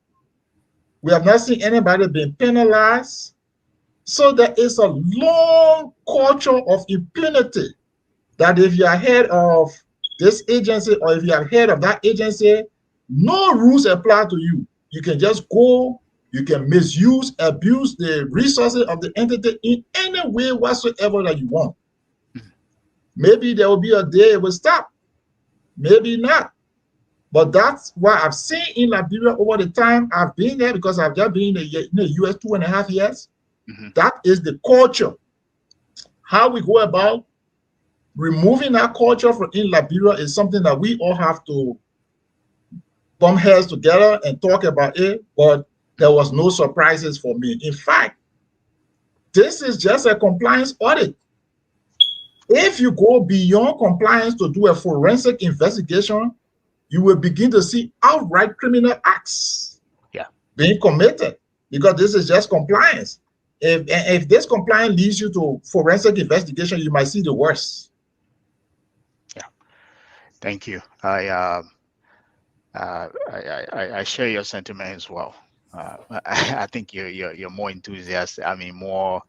We have not seen anybody being penalized. So there is a long culture of impunity that if you are head of this agency or if you are head of that agency, no rules apply to you. You can just go, you can misuse, abuse the resources of the entity in any way whatsoever that you want. Maybe there will be a day it will stop. Maybe not. But that's what I've seen in Liberia over the time I've been there, because I've just been in the US 2.5 years. That is the culture. How we go about removing that culture from in Liberia is something that we all have to bump heads together and talk about it. But there was no surprises for me. In fact, this is just a compliance audit. If you go beyond compliance to do a forensic investigation, you will begin to see outright criminal acts being committed, because this is just compliance. If this compliance leads you to forensic investigation, you might see the worst. Yeah, thank you. I share your sentiment as well. I think you're more enthusiastic. I mean, more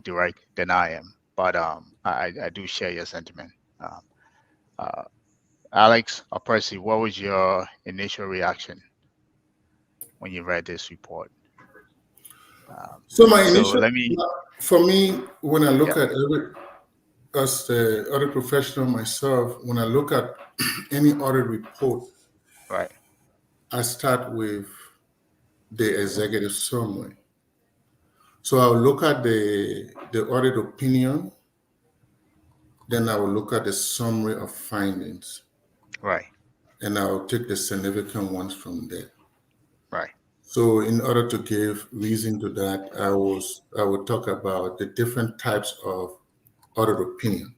direct than I am. But I do share your sentiment. Alex or Percy, what was your initial reaction when you read this report? So my initial, let me. for me, when I look at as the audit professional myself, when I look at any audit report, Right. I start with the executive summary. So I'll look at the audit opinion, then I will look at the summary of findings. Right. And I'll take the significant ones from there. Right. So in order to give reason to that, I will talk about the different types of audit opinion.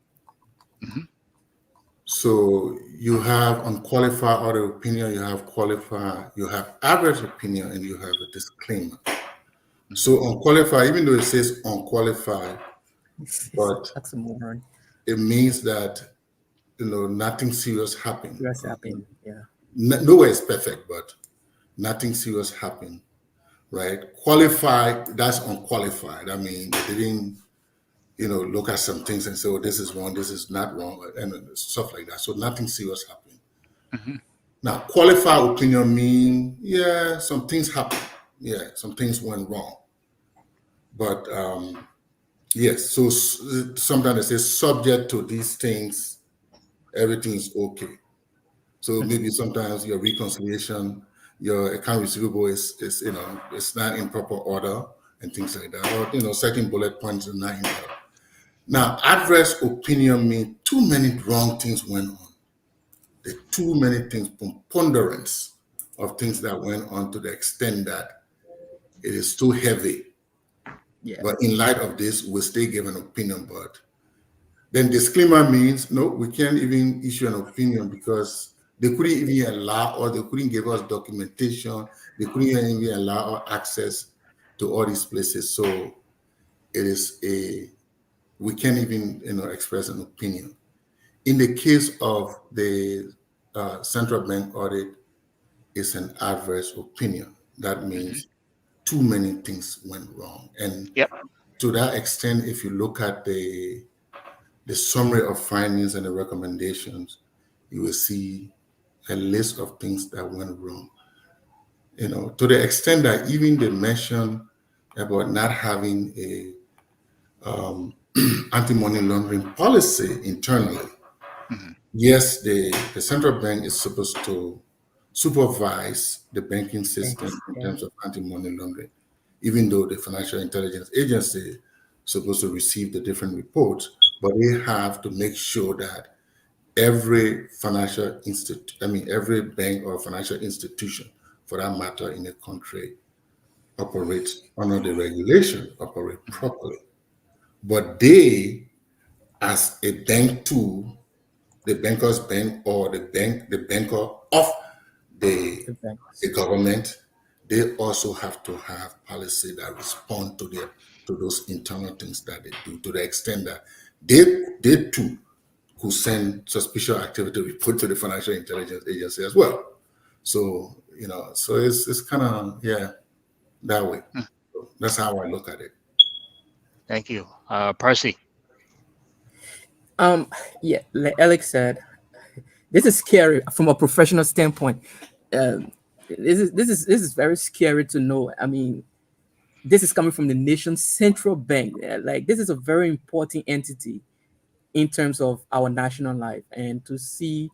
So you have unqualified audit opinion, you have qualified, you have average opinion, and you have a disclaimer. So unqualified, even though it says unqualified, but it means that nothing serious happened. Nowhere is perfect, but nothing serious happened, right? Qualified, that's unqualified. I mean, they didn't, look at some things and say, oh, this is wrong, this is not wrong, and stuff like that. So nothing serious happened. Now, qualified opinion mean, yeah, some things happened. Yeah, some things went wrong. But yes, so sometimes they say subject to these things, everything is okay. So maybe sometimes your reconciliation, your account receivable is it's not in proper order and things like that, or certain bullet points are not in order. Now, adverse opinion means too many wrong things went on. There are too many things, preponderance of things that went on to the extent that it is too heavy. Yeah. But in light of this, we'll still give an opinion. But then disclaimer means no, we can't even issue an opinion because they couldn't even allow, or they couldn't give us documentation. They couldn't even allow us access to all these places. So it is we can't even express an opinion. In the case of the central bank audit, it's an adverse opinion. That means too many things went wrong. And to that extent, if you look at the summary of findings and the recommendations, you will see a list of things that went wrong. To the extent that even they mention about not having a anti-money laundering policy internally. Yes, the central bank is supposed to supervise the banking system in terms of anti-money laundering, even though the Financial Intelligence Agency is supposed to receive the different reports, but they have to make sure that every financial every bank or financial institution, for that matter, in a country, operates under the regulation, operate properly. But they, as a bank too, the banker's bank or the banker of the government, they also have to have policy that respond to those internal things that they do, to the extent that they too could send suspicious activity report to the Financial Intelligence Agency as well. So so it's kind of that way. So that's how I look at it. Thank you, Percy. Yeah, like Alex said, this is scary from a professional standpoint. This is very scary to know. I mean, this is coming from the nation's central bank. Like, this is a very important entity in terms of our national life, and to see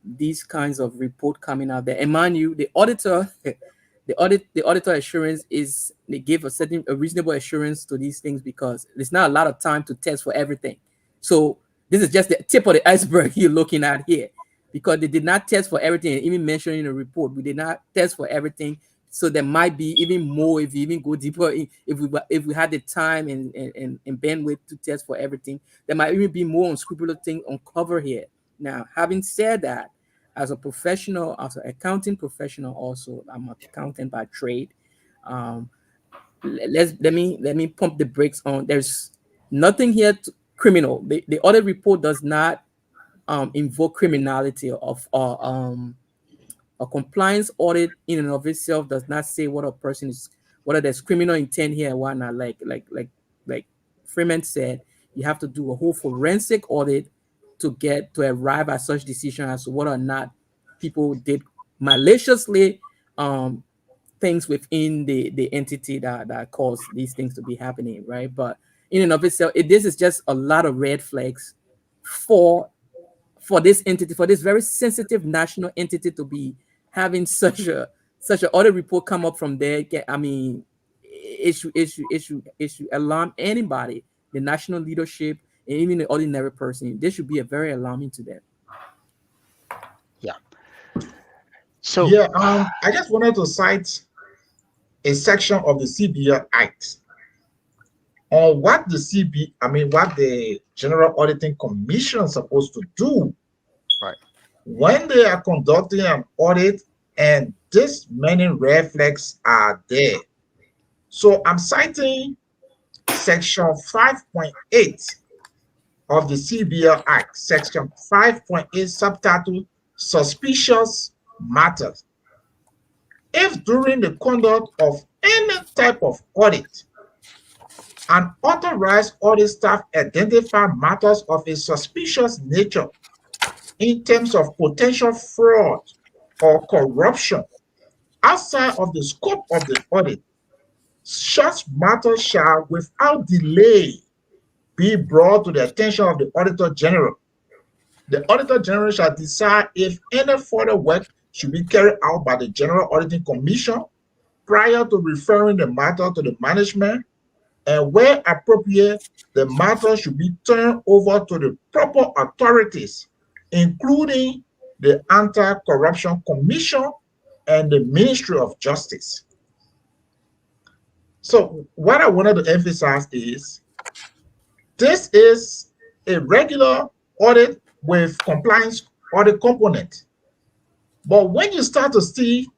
these kinds of report coming out there. And mind you, the auditor, the auditor assurance is they give a reasonable assurance to these things because there's not a lot of time to test for everything. So this is just the tip of the iceberg you're looking at here, because they did not test for everything. And even mentioned in the report, we did not test for everything. So there might be even more if you even go deeper. If we had the time and bandwidth to test for everything, there might even be more unscrupulous things uncover here. Now, having said that, as a professional, as an accounting professional, also I'm an accountant by trade. Um, let me pump the brakes on. There's nothing here criminal. The audit report does not invoke criminality of a compliance audit in and of itself does not say what a person is, whether there's criminal intent here and whatnot. Like Freeman said, you have to do a whole forensic audit to arrive at such decision as to whether or not people did maliciously um things within the entity that caused these things to be happening, right? But in and of itself, this is just a lot of red flags for this entity, for this very sensitive national entity to be having such an audit report come up from there. I mean, issue alarm anybody, the national leadership, and even the ordinary person. This should be a very alarming to them. Yeah. So Yeah, I just wanted to cite a section of the Cbl Act on what what the General Auditing Commission is supposed to do right. when they are conducting an audit and this many red flags are there. So I'm citing section 5.8 of the Cbl Act, section 5.8, subtitle Suspicious Matters. If during the conduct of any type of audit, an authorized audit staff identify matters of a suspicious nature in terms of potential fraud or corruption outside of the scope of the audit, such matters shall without delay be brought to the attention of the Auditor General. The Auditor General shall decide if any further work should be carried out by the General Auditing Commission prior to referring the matter to the management, and where appropriate, the matter should be turned over to the proper authorities, including the Anti-Corruption Commission and the Ministry of Justice. So what I wanted to emphasize is this is a regular audit with compliance audit component. But when you start to see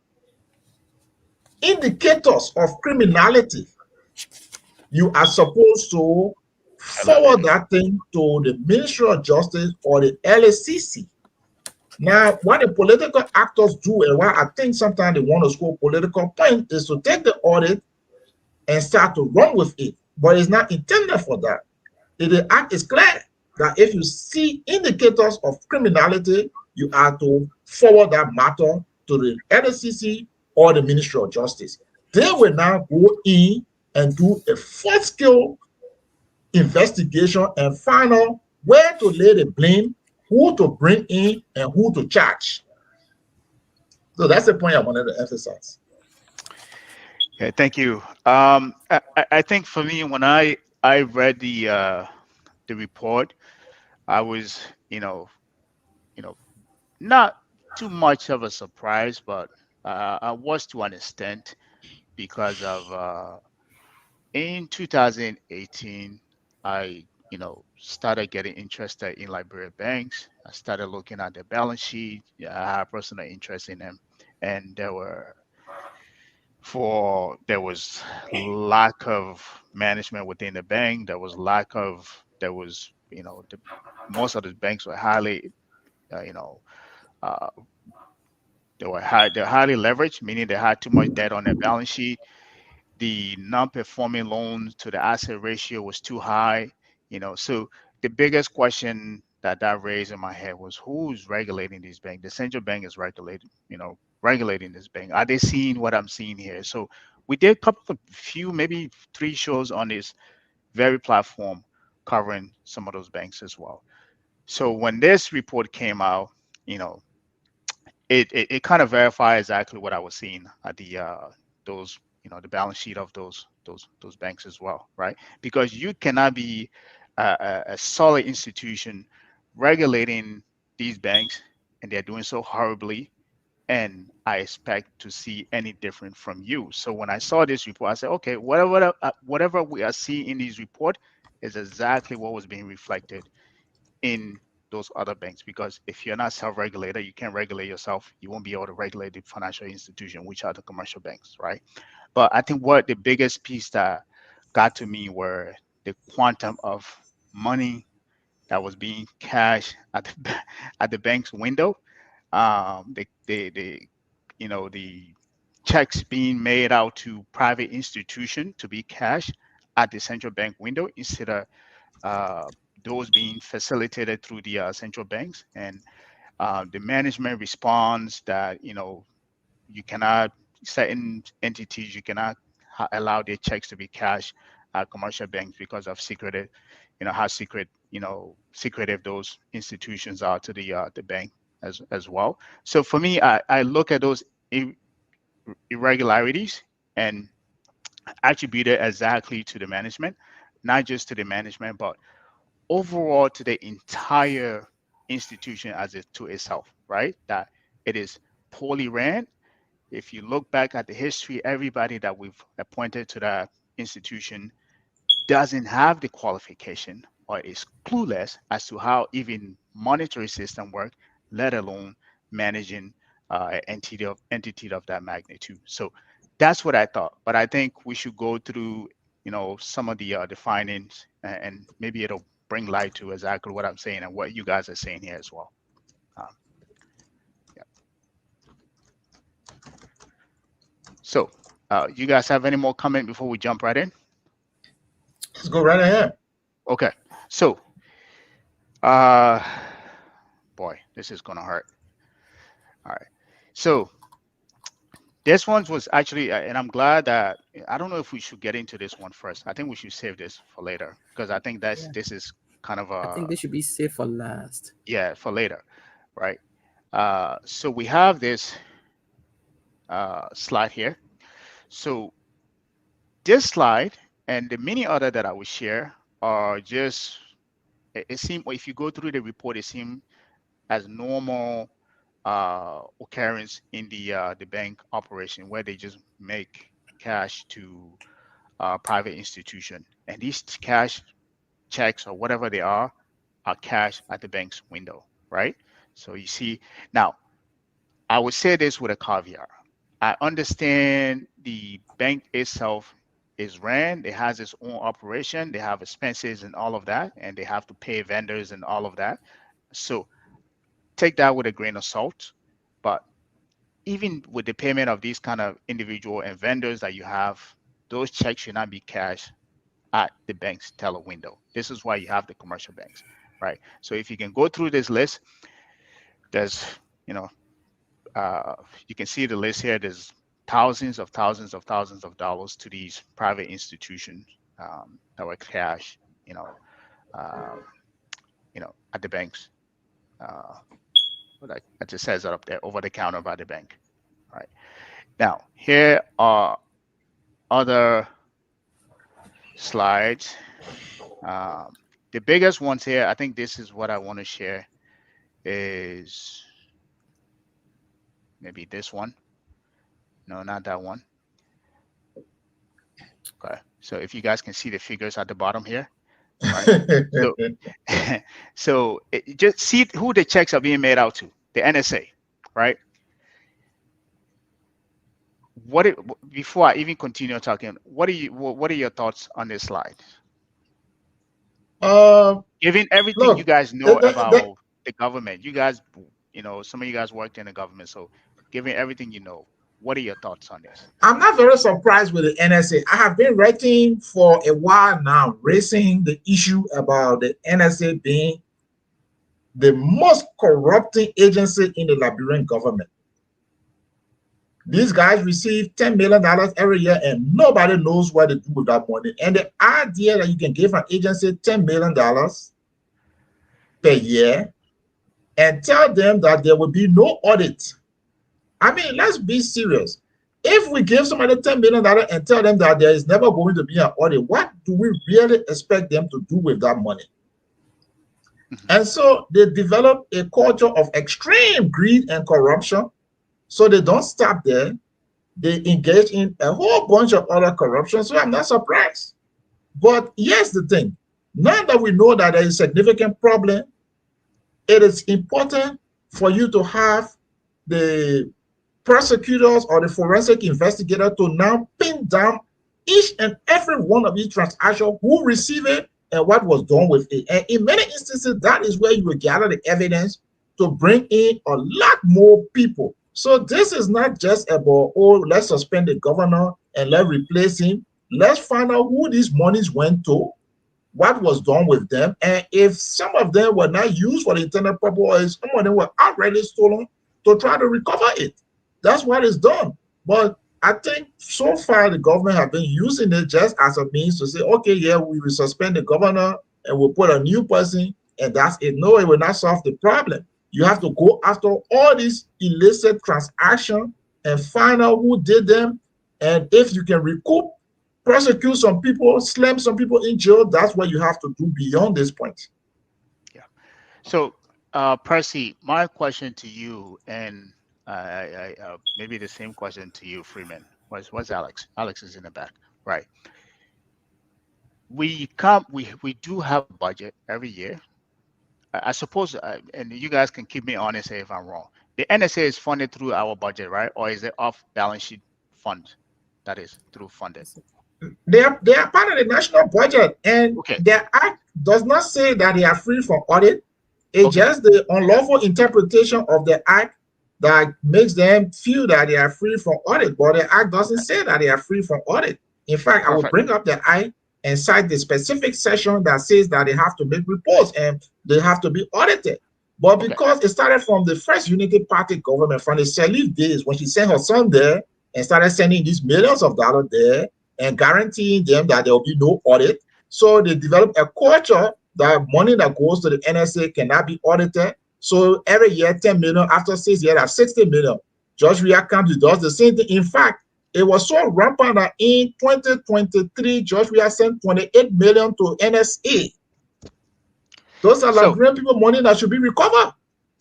indicators of criminality, you are supposed to forward that thing to the Ministry of Justice or the LACC. Now, what the political actors do, and why I think sometimes they want to score political points, is to take the audit and start to run with it. But it's not intended for that. The act is clear that if you see indicators of criminality, you are to forward that matter to the LACC or the Ministry of Justice. They will now go in and do a full-scale investigation and find out where to lay the blame, who to bring in, and who to charge. So that's the point I wanted to emphasize. Yeah, thank you. I think for me, when I read the report, I was not too much of a surprise, but I was to an extent because of in 2018, I started getting interested in Liberia banks. I started looking at their balance sheet. Yeah, I had personal interest in them, and there was lack of management within the bank. There was most of the banks were highly uh, you know uh, they're highly leveraged, meaning they had too much debt on their balance sheet. The non-performing loans to the asset ratio was too high. So the biggest question that raised in my head was, who's regulating these banks? The central bank is regulating this bank. Are they seeing what I'm seeing here? So we did a couple of few, maybe 3 shows on this very platform covering some of those banks as well. So when this report came out, you know it kind of verifies exactly what I was seeing at the those the balance sheet of those banks as well, right? Because you cannot be a solid institution regulating these banks, and they're doing so horribly, and I expect to see any different from you. So when I saw this report, I said, okay, whatever we are seeing in these report is exactly what was being reflected in those other banks. Because if you're not self-regulated, you can't regulate yourself. You won't be able to regulate the financial institution, which are the commercial banks, right? But I think what the biggest piece that got to me were the quantum of money that was being cashed at the at the bank's window. The checks being made out to private institution to be cashed at the central bank window instead of uh, those being facilitated through the central banks. And the management responds that you cannot, certain entities, you cannot allow their checks to be cashed at commercial banks because of secretive, how secretive those institutions are to the bank as well. So for me, I look at those irregularities and attribute it exactly to the management, not just to the management, but overall to the entire institution as it to itself, right? That it is poorly ran. If you look back at the history, everybody that we've appointed to that institution doesn't have the qualification or is clueless as to how even monetary system work, let alone managing an entity of that magnitude. So that's what I thought. But I think we should go through, some of the findings, and maybe it'll bring light to exactly what I'm saying and what you guys are saying here as well. Um, yeah. So, you guys have any more comment before we jump right in? Let's go right ahead. Okay. So, boy, this is gonna hurt. All right. So this one was actually, and I'm glad that I don't know if we should get into this one first. I think we should save this for later because I think this is kind of I think they should be safe for last. Yeah, for later, right? So we have this slide here. So this slide and the many other that I will share are just, it seems, if you go through the report, it seems as normal occurrence in the bank operation where they just make cash to private institution, and these cash checks or whatever they are cash at the bank's window, right? So you see, now I would say this with a caveat. I understand the bank itself is ran, it has its own operation, they have expenses and all of that, and they have to pay vendors and all of that. So take that with a grain of salt. But even with the payment of these kind of individual and vendors that you have, those checks should not be cashed at the bank's teller window. This is why you have the commercial banks, right? So if you can go through this list, there's, you can see the list here. There's thousands of dollars to these private institutions that were cashed, at the banks. Like it just says it up there, over the counter by the bank. All right. Now here are other slides. The biggest ones here, I think this is what I want to share, is maybe this one. No, not that one. Okay. So if you guys can see the figures at the bottom here, right? So just see who the checks are being made out to. The NSA, right? Before I even continue talking, what are your thoughts on this slide? Given everything Look, you guys know about the government, you guys, some of you guys worked in the government, so given everything you know, what are your thoughts on this? I'm not very surprised with the NSA. I have been writing for a while now, raising the issue about the NSA being the most corrupting agency in the Liberian government. These guys receive $10 million every year and nobody knows what to do with that money. And the idea that you can give an agency $10 million per year and tell them that there will be no audit I mean, let's be serious. If we give somebody $10 million and tell them that there is never going to be an audit, what do we really expect them to do with that money? Mhm. And so they develop a culture of extreme greed and corruption. So they don't stop there. They engage in a whole bunch of other corruption. So I'm not surprised. But here's the thing. Now that we know that there is a significant problem, it is important for you to have the prosecutors or the forensic investigator to now pin down each and every one of these transactions, who received it and what was done with it. And in many instances, that is where you will gather the evidence to bring in a lot more people. So this is not just about, oh, let's suspend the governor and let's replace him. Let's find out who these monies went to, what was done with them, and if some of them were not used for the intended purpose, or if some of them were already stolen, to try to recover it. That's what is done. But I think so far the government have been using it just as a means to say, okay, yeah, we will suspend the governor and we'll put a new person, and that's it. No, it will not solve the problem. You have to go after all these illicit transactions and find out who did them, and if you can recoup, prosecute some people, slam some people in jail. That's what you have to do beyond this point. Yeah. So, Percy, my question to you, and maybe the same question to you, Freeman, was Alex. Alex is in the back, right? We do have a budget every year. I suppose, and you guys can keep me honest if I'm wrong. The NSA is funded through our budget, right? Or is it off balance sheet fund that is through funded? They are part of the national budget, and Okay. their act does not say that they are free from audit. It's Okay. just the unlawful interpretation of the act that makes them feel that they are free from audit. But the act doesn't say that they are free from audit. In fact, I will Perfect. bring up the act and cite the specific section that says that they have to make reports and they have to be audited. But Okay. because it started from the first Unity Party government, from the Sirleaf days, when she sent her son there and started sending these millions of dollars there and guaranteeing them that there will be no audit. So they developed a culture that money that goes to the NSA cannot be audited. So every year, 10 million, after 6 years, that's 60 million. George Weah comes, does the same thing. In fact, it was so rampant that in 2023, George Weah sent 28 million to NSA. Those are So Liberian people money that should be recovered.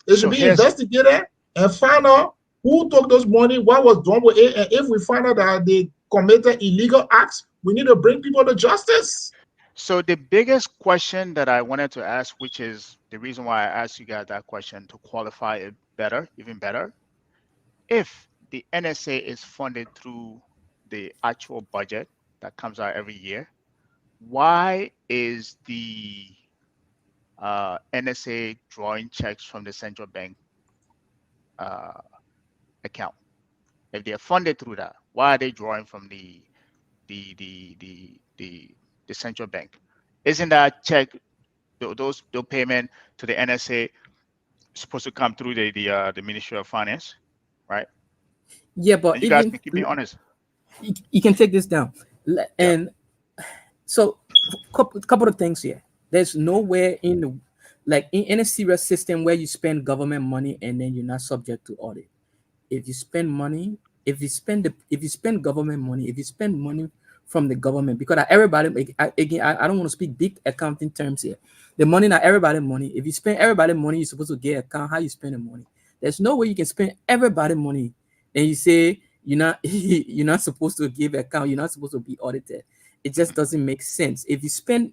It should so be here's investigated and find out who took those money, what was done with it, and if we find out that they committed illegal acts, we need to bring people to justice. so the biggest question that I wanted to ask, which is the reason why I asked you guys that question to qualify it better, even better, if the NSA is funded through the actual budget that comes out every year, why is the NSA drawing checks from the central bank uh, account? If they're funded through that, why are they drawing from the the the the, the central bank? Isn't that check those payment to the NSA supposed to come through the Ministry of Finance, right? Yeah, but And you guys even can keep me honest. you can take this down. Yeah. And so, couple of things here. There's nowhere in the, like in a serious system where you spend government money and then you're not subject to audit. If you spend money, if you spend government money, if you spend money from the government, because everybody, again, I don't want to speak big accounting terms here. The money, not everybody money. If you spend everybody money, you're supposed to get account how you spend the money. There's no way you can spend everybody money and you say you're not you're not supposed to give account, you're not supposed to be audited. It just doesn't make sense. If you spend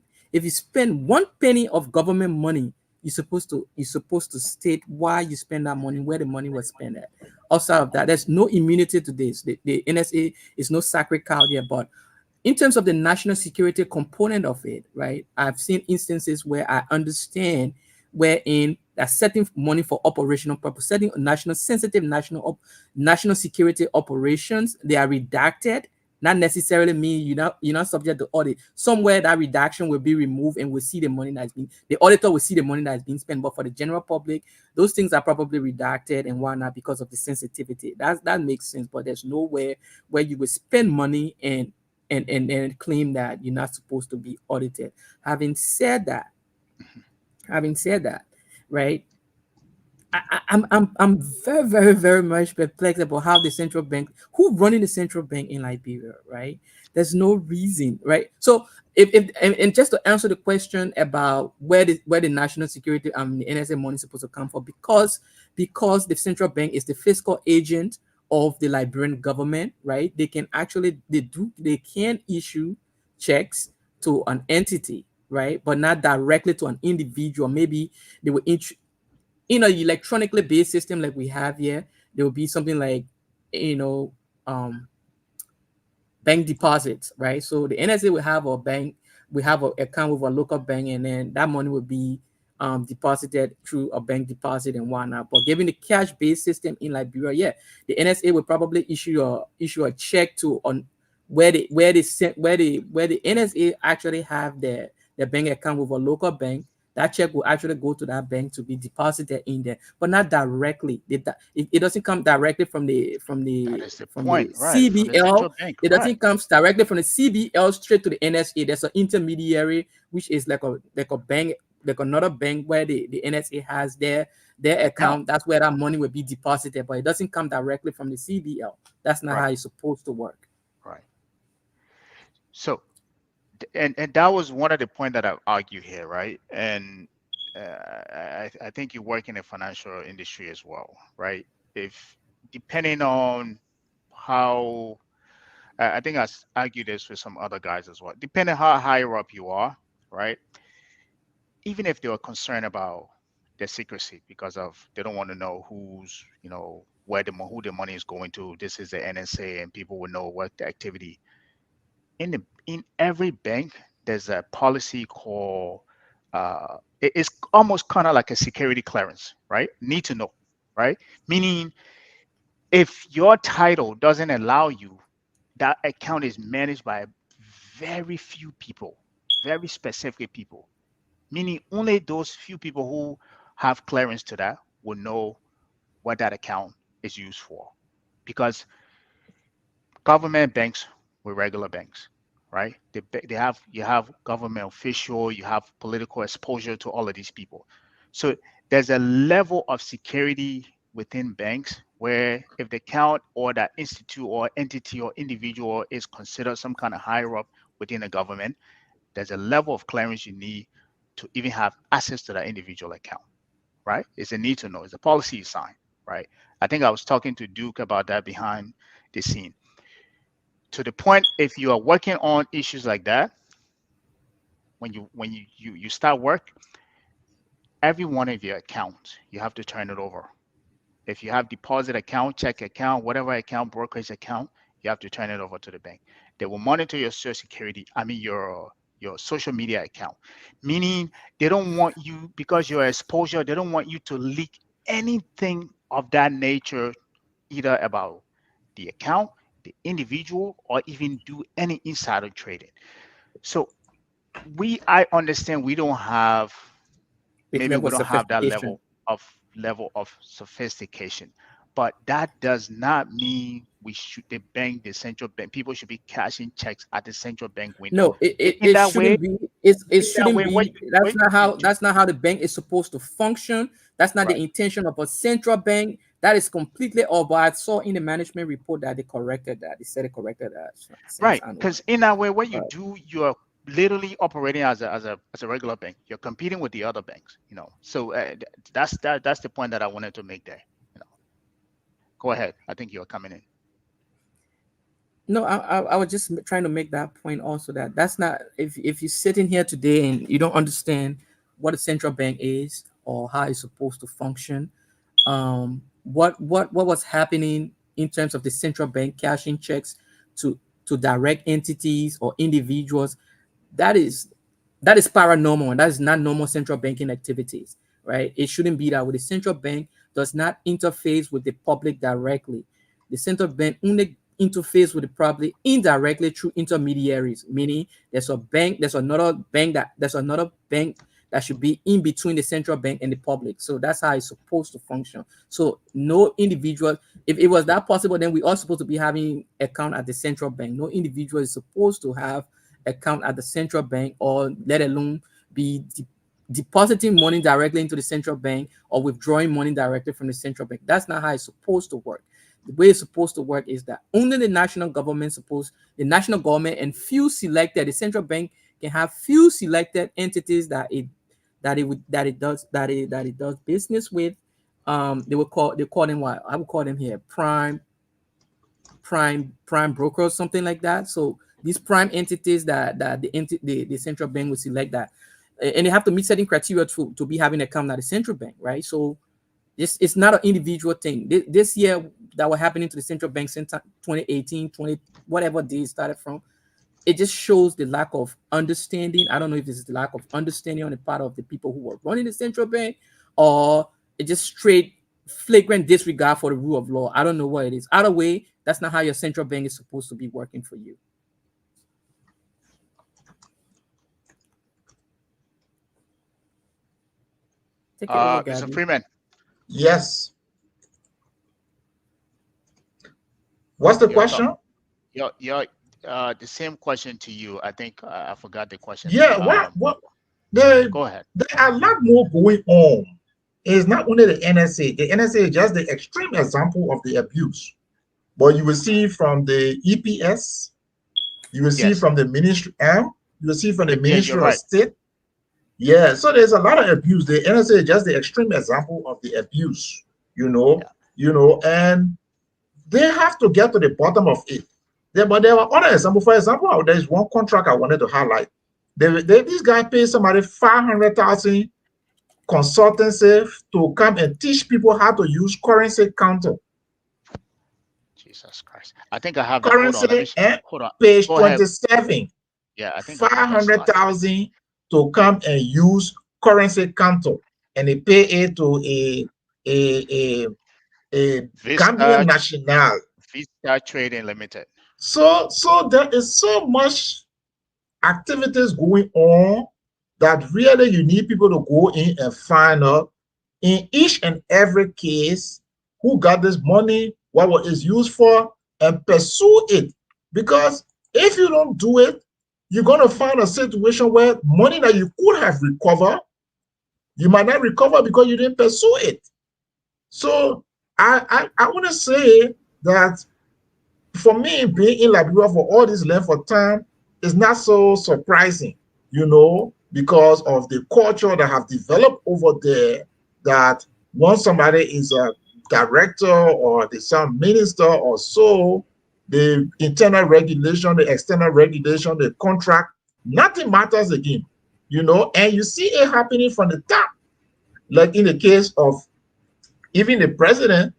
one penny of government money, you're supposed to state why you spend that money, where the money was spent at. Outside of that, there's no immunity to this. The NSA is no sacred cow there. But in terms of the national security component of it, right? I've seen instances where I understand wherein they're setting money for operational purpose, setting national sensitive national security operations. They are redacted. Not necessarily mean you're not subject to audit. Somewhere that redaction will be removed and we'll see the money that's being the auditor will see the money that's being spent. But for the general public, those things are probably redacted and whatnot because of the sensitivity. That makes sense. But there's nowhere where you would spend money and claim that you're not supposed to be audited. Having said that, having said that, right? I'm very, very, very much perplexed about how the central bank, who running the central bank in Liberia, right? There's no reason, right? So if and just to answer the question about where the national security and the NSA money is supposed to come from, because the central bank is the fiscal agent of the Liberian government, right? They can issue checks to an entity, right? But not directly to an individual. Maybe they will in an electronically based system like we have here, there will be something like, you know, um, bank deposits, right? So the NSA will have a bank, we have an account with a local bank, and then that money will be deposited through a bank deposit and whatnot. But given the cash-based system in Liberia, yeah, the NSA will probably issue a check to on where the NSA actually have their bank account with a local bank. That check will actually go to that bank to be deposited in there, but not directly. It doesn't come directly from the from That the is the from point, the right? From the central CBL. bank, It right? doesn't come directly from the CBL straight to the NSA. There's an intermediary, which is like a bank, like another bank where the NSA has their Account, account. That's where that money will be deposited, but it doesn't come directly from the CBL. That's not right? how it's supposed to work. Right. So, and that was one of the point that I argue here, right? And I think you work in the financial industry as well, right? If depending on how I think argued this with some other guys as well. Depending how higher up you are, right? Even if they were concerned about their secrecy because of they don't want to know who's where who the money is going to. This is the NSA, and people will know what the activity in every bank. There's a policy called it's almost kind of like a security clearance, right? Need to know, right? Meaning if your title doesn't allow you, that account is managed by very few people, very specific people, meaning only those few people who have clearance to that will know what that account is used for. Because government banks were regular banks, right? They have you have government official, you have political exposure to all of these people. So there's a level of security within banks where if the account or that institute or entity or individual is considered some kind of higher up within the government, there's a level of clearance you need to even have access to that individual account, right? It's a need to know. It's a policy you sign, right? I think I was talking to Duke about that behind the scene. To the point, if you are working on issues like that, when you start work, every one of your accounts, you have to turn it over. If you have deposit account, check account, whatever account, brokerage account, you have to turn it over to the bank. They will monitor your social security, your social media account. Meaning they don't want you, because your exposure, they don't want you to leak anything of that nature, either about the account, the individual, or even do any insider trading. So I understand With maybe level we of don't have that sophistication. level of sophistication, but that does not mean the bank, the central bank, people should be cashing checks at the central bank window. No, it, it, In it that way, shouldn't be. It in that shouldn't way, be. That's not what you how. do, That's not how the bank is supposed to function. That's not the right, intention of a central bank. That is completely off. But I saw in the management report that they corrected that. They said they corrected that since right, January. because in that way, what you But do, you're literally operating as a regular bank. You're competing with the other banks. So that's the point that I wanted to make there. You know, go ahead. I think you're coming in. no, I was just trying to make that point also, that that's not, if you're sitting here today and you don't understand what a central bank is or how it's supposed to function, what was happening in terms of the central bank cashing checks to direct entities or individuals, that is that is paranormal, and that is not normal central banking activities, right? It shouldn't be that way. The central bank does not interface with the public directly. The central bank only interface with the public indirectly through intermediaries, meaning there's another bank that should be in between the central bank and the public. So that's how it's supposed to function. So no individual, if it was that possible, then we are supposed to be having account at the central bank. No individual is supposed to have account at the central bank, or let alone be depositing money directly into the central bank or withdrawing money directly from the central bank. That's not how it's supposed to work. The way it's supposed to work is that only the national government and few selected, the central bank can have few selected entities that it does business with. They call them what? I would call them here prime broker or something like that. So these prime entities that the central bank would select that, and they have to meet certain criteria to be having an account at the central bank, right? So it's not an individual thing. This year that was happening to the central bank since 2018, whatever day it started from, it just shows the lack of understanding. I don't know if this is the lack of understanding on the part of the people who were running the central bank, or it just straight flagrant disregard for the rule of law. I don't know what it is. Either way, that's not how your central bank is supposed to be working for you. Take it over, Mr. Gabby. Freeman. Yes. What's the question? The same question to you. I think I forgot the question. Yeah, Go ahead. There are a lot more going on. It's not only the NSA. The NSA is just the extreme example of the abuse. But you will see from the EPS, you will see from the Ministry you will see from the Ministry of State. Yeah, so there's a lot of abuse. The NSA is just the extreme example of the abuse, and they have to get to the bottom of it. But there were other examples. For example, there is one contract I wanted to highlight. This guy pays somebody $500,000 consultancy to come and teach people how to use currency counter. Jesus Christ! I think I have currency. Hold on. Page 27. Yeah, I think 500,000 to come and use currency counter, and they pay it to a Gambian national. Vista Trading Limited. So there is so much activities going on that really you need people to go in and find out in each and every case who got this money, what it's used for, and pursue it. Because if you don't do it, you're going to find a situation where money that you could have recovered, you might not recover because you didn't pursue it. So I want to say that for me, being in Liberia for all this length of time is not so surprising, because of the culture that have developed over there, that once somebody is a director or some minister or so, the internal regulation, the external regulation, the contract, nothing matters again, and you see it happening from the top, like in the case of even the president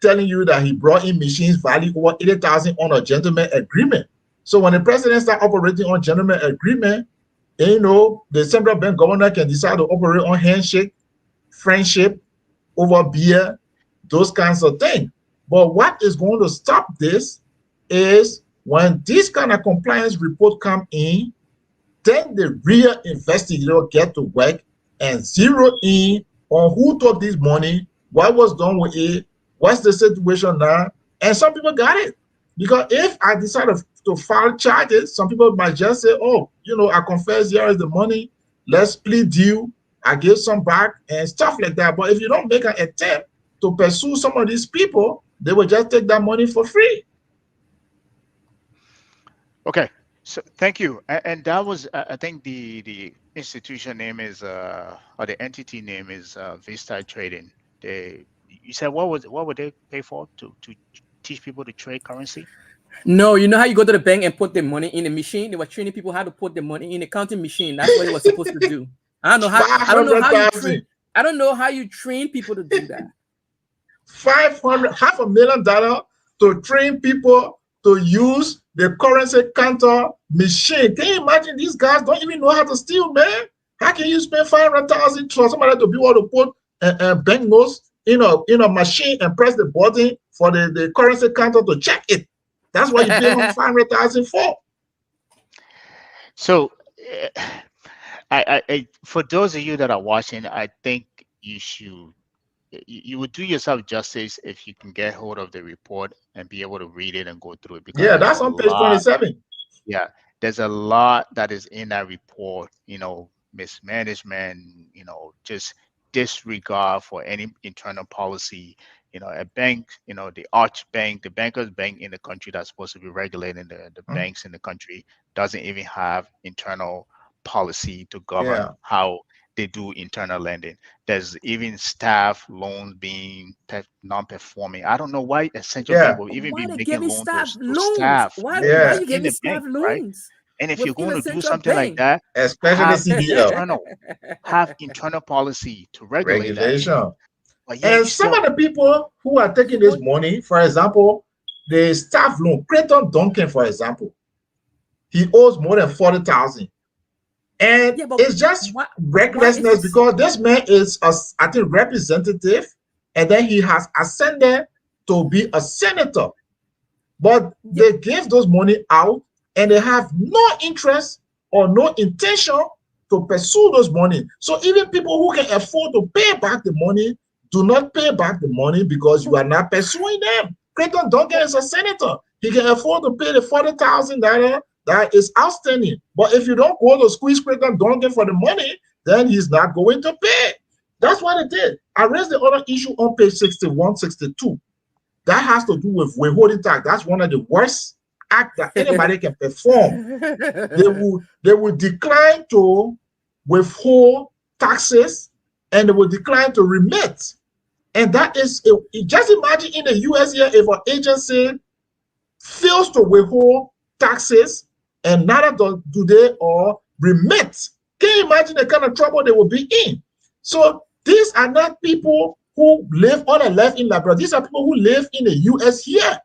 telling you that he brought in machines valued over 80,000 on a gentleman agreement. So when the president starts operating on gentleman agreement, the central bank governor can decide to operate on handshake, friendship, over beer, those kinds of things. But what is going to stop this is when this kind of compliance report come in, then the real investigator get to work and zero in on who took this money, what was done with it, what's the situation now, and some people got it. Because if I decide to file charges, some people might just say, oh, I confess here is the money, let's plead deal, I give some back and stuff like that. But if you don't make an attempt to pursue some of these people, they will just take that money for free. Okay, so thank you. And that was, I think the institution name is, or the entity name is Vista Trading. You said what would they pay for to teach people to trade currency? No, you know how you go to the bank and put the money in the machine? They were training people how to put the money in the counting machine. That's what they were supposed to do. I don't know how you train people to do that. $500,000 to train people to use the currency counter machine. Can you imagine? These guys don't even know how to steal, man. How can you spend $500,000 for somebody to be able to put banknotes in a machine and press the button for the currency counter to check it? That's what you pay them $500,000 for. So, I for those of you that are watching, I think you would do yourself justice if you can get hold of the report and be able to read it and go through it. Because that's on page 27. Yeah, there's a lot that is in that report. mismanagement, just disregard for any internal policy. A bank, the arch bank, the bankers bank in the country that's supposed to be regulating the banks in the country doesn't even have internal policy to govern Yeah. how they do internal lending. There's even staff loans being non-performing. I don't know why a central bank Yeah. will even Why be they making giving loans to, staff to loans? staff Why Yeah. loans you in giving the staff bank, right? loans And if you're within going a to do central something like bank? that, Especially have CBL internal policy to regulate that. regulation. But yet And you some still of the people who are taking You this want money, for example, the staff loan, Creighton Duncan, for example, he owes more than 40,000. And yeah, but it's just why is recklessness this? because this man is I think, representative, and then he has ascended to be a senator. But Yeah, they give those money out and they have no interest or no intention to pursue those money. So even people who can afford to pay back the money do not pay back the money because you are not pursuing them. Creighton Duncan is a senator. He can afford to pay the $40,000 that is outstanding. But if you don't go to squeeze Creighton Duncan for the money, then he's not going to pay. That's what it did. I raised the other issue on page 61, 62. That has to do with withholding tax. That's one of the worst acts that anybody can perform. They will decline to withhold taxes and they will decline to remit. And that is, just imagine in the US here, if an agency fails to withhold taxes and neither do they or remit, can you imagine the kind of trouble they will be in? So these are not people who live on the left in Liberia. These are people who live in the US here.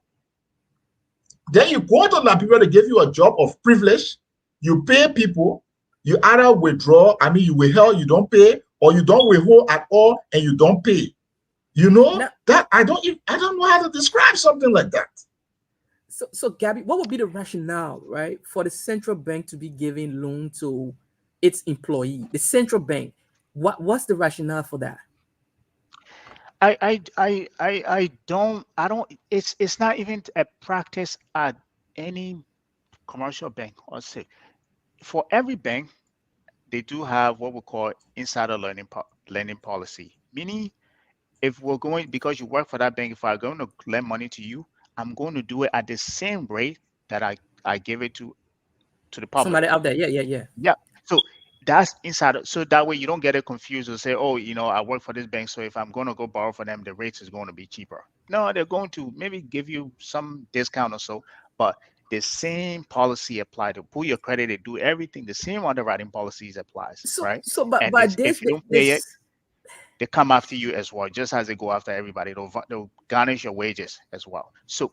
Then you go to Liberia to give you a job of privilege. You pay people. You either withdraw, you withhold, you don't pay, or you don't withhold at all and you don't pay. Now, That I don't know how to describe something like that. so Gabby, what would be the rationale, right, for the central bank to be giving loan to its employee? The central bank, what's the rationale for that? I don't it's not even a practice at any commercial bank or say for every bank they do have what we call insider lending policy, meaning if we're going because you work for that bank, if I'm going to lend money to you, I'm going to do it at the same rate that I give it to the public. Somebody out there, yeah. Yeah. So that's insider. So that way you don't get it confused or say, oh, I work for this bank, so if I'm going to go borrow for them, the rates is going to be cheaper. No, they're going to maybe give you some discount or so, but the same policy apply to pull your credit, they do everything. The same underwriting policies applies, right? But And if you don't pay it, they come after you as well, just as they go after everybody. They'll garnish your wages as well. So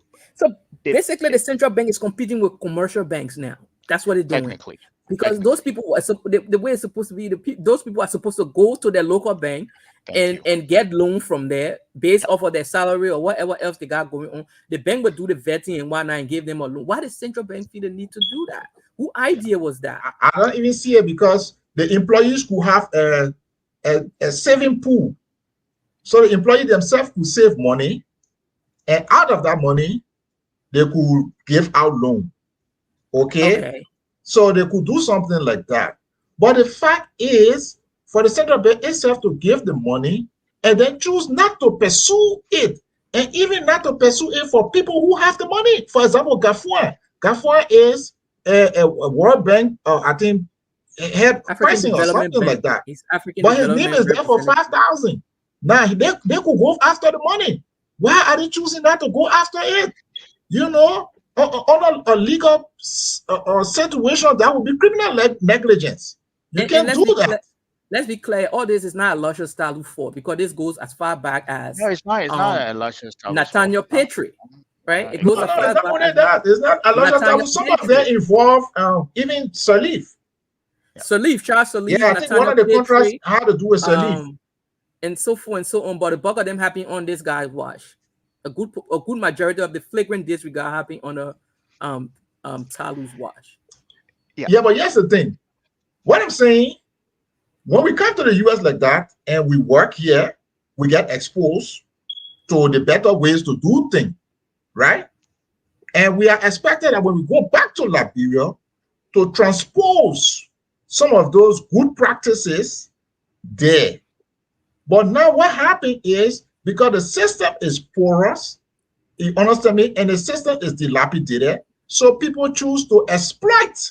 basically, the central bank is competing with commercial banks now. That's what they're doing. Technically, because those people are the way it's supposed to be. Those people are supposed to go to their local bank and get loan from there based off of their salary or whatever else they got going on. The bank would do the vetting and whatnot and give them a loan. Why does central bank feel the need to do that? Who idea was that? I don't even see it because the employees could have a saving pool. So the employee themselves could save money, and out of that money, they could give out loan. Okay. So they could do something like that. But the fact is, for the central bank itself to give the money and then choose not to pursue it, and even not to pursue it for people who have the money. For example, Gafuan. Gafuan is a World Bank, I think, head pricing or something like that. But his name is there for 5,000. Now they could go after the money. Why are they choosing not to go after it? On a legal situation, that would be criminal negligence. You can't do that. Let's be clear. All this is not a luscious style fault because this goes as far back as it's not a luscious style. Nathaniel Petrie, right? It goes as far back as that. It's not a luscious style. Some of them involve even Salif. Charles Salif. Yeah, I think one of the contracts had to do with Salif. And so forth and so on. But the bulk of them happening on this guy's watch. A good majority of the flagrant disregard happening on the Talu's watch. Yeah, but here's the thing. What I'm saying, when we come to the US like that and we work here, we get exposed to the better ways to do things, right? And we are expected that when we go back to Liberia to transpose some of those good practices there. But now what happened is, because the system is porous, you understand me, and the system is dilapidated, so people choose to exploit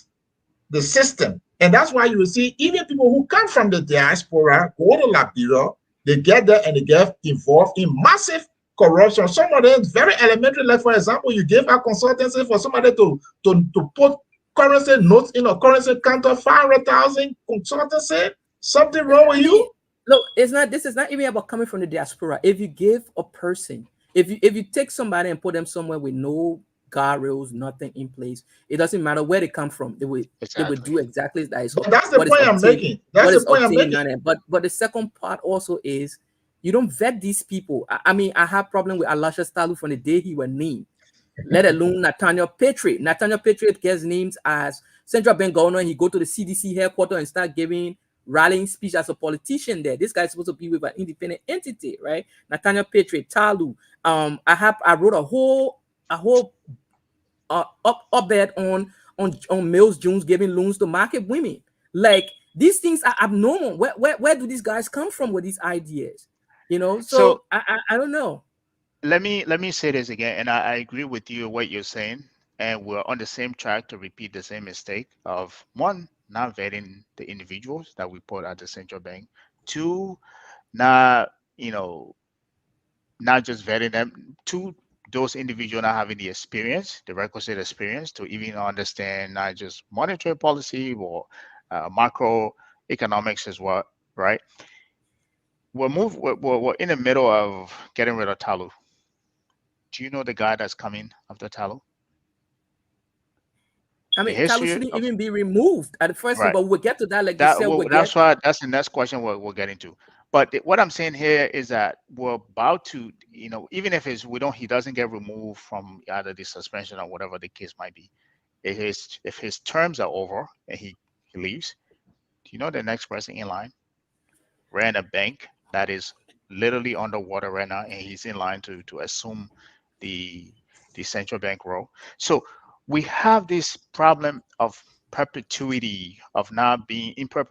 the system. And that's why you will see even people who come from the diaspora go to Liberia, they get there and they get involved in massive corruption. Some of them very elementary, like for example, you gave a consultancy for somebody to put currency notes in a currency counter, 500,000 consultancy. Something wrong with you? Look, it's not. This is not even about coming from the diaspora. If you give a person, if you take somebody and put them somewhere with no guardrails, nothing in place, it doesn't matter where they come from. They will do exactly that. But that's the point I'm making. That's the point I'm making. But the second part also is you don't vet these people. I mean, I have problem with Alasha Stalu from the day he was named, let alone Nathaniel Patriot. Nathaniel Patriot gets names as central bank governor, and he go to the CDC headquarters and start giving rallying speech as a politician there. This guy's supposed to be with an independent entity, right? Nathaniel Patriot, Talu. I wrote a whole op-ed on Mills Jones giving loans to market women. Like, these things are abnormal. Where do these guys come from with these ideas? You know, so I don't know. Let me say this again, and I agree with you what you're saying, and we're on the same track to repeat the same mistake of, one, not vetting the individuals that we put at the central bank. Two, not just vetting them. Two, those individuals not having the experience, the requisite experience to even understand not just monetary policy or macroeconomics as well, right? We're in the middle of getting rid of Talu. Do you know the guy that's coming after Talu? I mean, Talu shouldn't even be removed at the first Right. thing, but we'll get to that. Like you said, that's the next question we'll get into. But what I'm saying here is that we're about to, even if he doesn't get removed from either the suspension or whatever the case might be, if his terms are over and he leaves, do you know the next person in line? Ran a bank that is literally underwater right now, and he's in line to assume the central bank role. So we have this problem of perpetuity, of not being able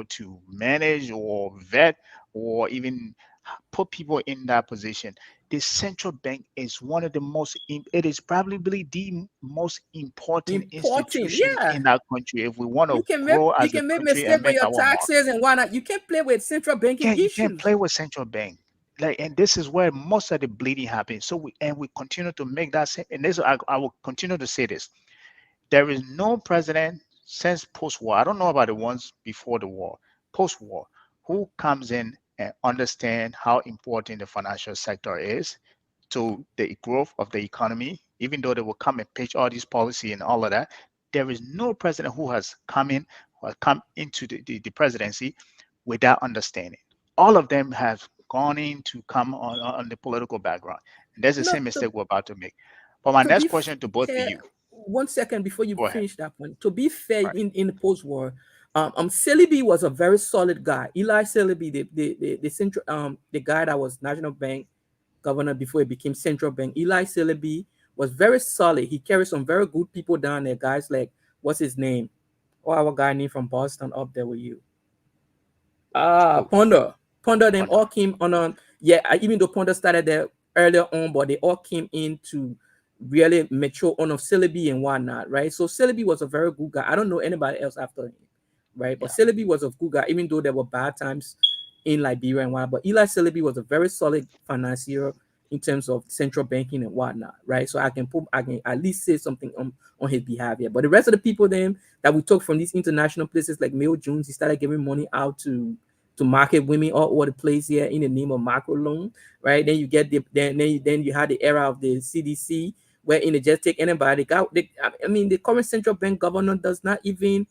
to manage or vet or even put people in that position. The central bank is one of the most, it is probably the most important institution in our country if we want to grow as a country. You can make mistakes with your taxes and why not. You can't play with central banking issues. You can't play with central bank. And this is where most of the bleeding happens. So we continue to make that, and this I will continue to say this. There is no president since post-war, I don't know about the ones before the war, post-war, who comes in and understand how important the financial sector is to the growth of the economy, even though they will come and pitch all these policy and all of that. There is no president who has come into the presidency without understanding. All of them have gone in to come on the political background. And that's the same mistake we're about to make. But my next question to both of you. 1 second before you finish that point. To be fair, right. in the post-war, Cbl was a very solid guy. Eli Cbl, the central the guy that was National Bank governor before he became central bank. Eli Cbl was very solid. He carried some very good people down there. Guys like, what's his name? Our guy named from Boston up there with you. Ponder, them all came on. Even though Ponder started there earlier on, but they all came in to really mature on of Cbl and whatnot, right? So Cbl was a very good guy. I don't know anybody else after him, right? But Cbl was a good guy, even though there were bad times in Liberia and whatnot. But Eli Cbl was a very solid financier in terms of central banking and whatnot, right? So I can at least say something on his behalf here. But the rest of the people then that we took from these international places like Mills Jones, he started giving money out to market women all over the place here in the name of macro loan, right? Then you get then you had the era of the CDC, where they just take anybody. The current central bank governor does not even.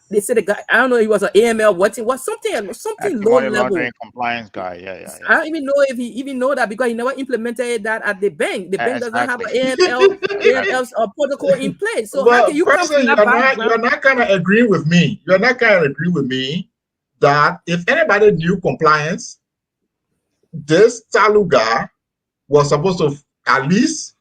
They said the guy, I don't know, he was an AML, something low level compliance guy. Yeah. I don't even know if he even know that, because he never implemented that at the bank. The bank doesn't have an AML protocol in place. So how can you come from that background? You're not kind of agreeing with me. You're not kind of agreeing with me that if anybody knew compliance, this Taluga was supposed to at least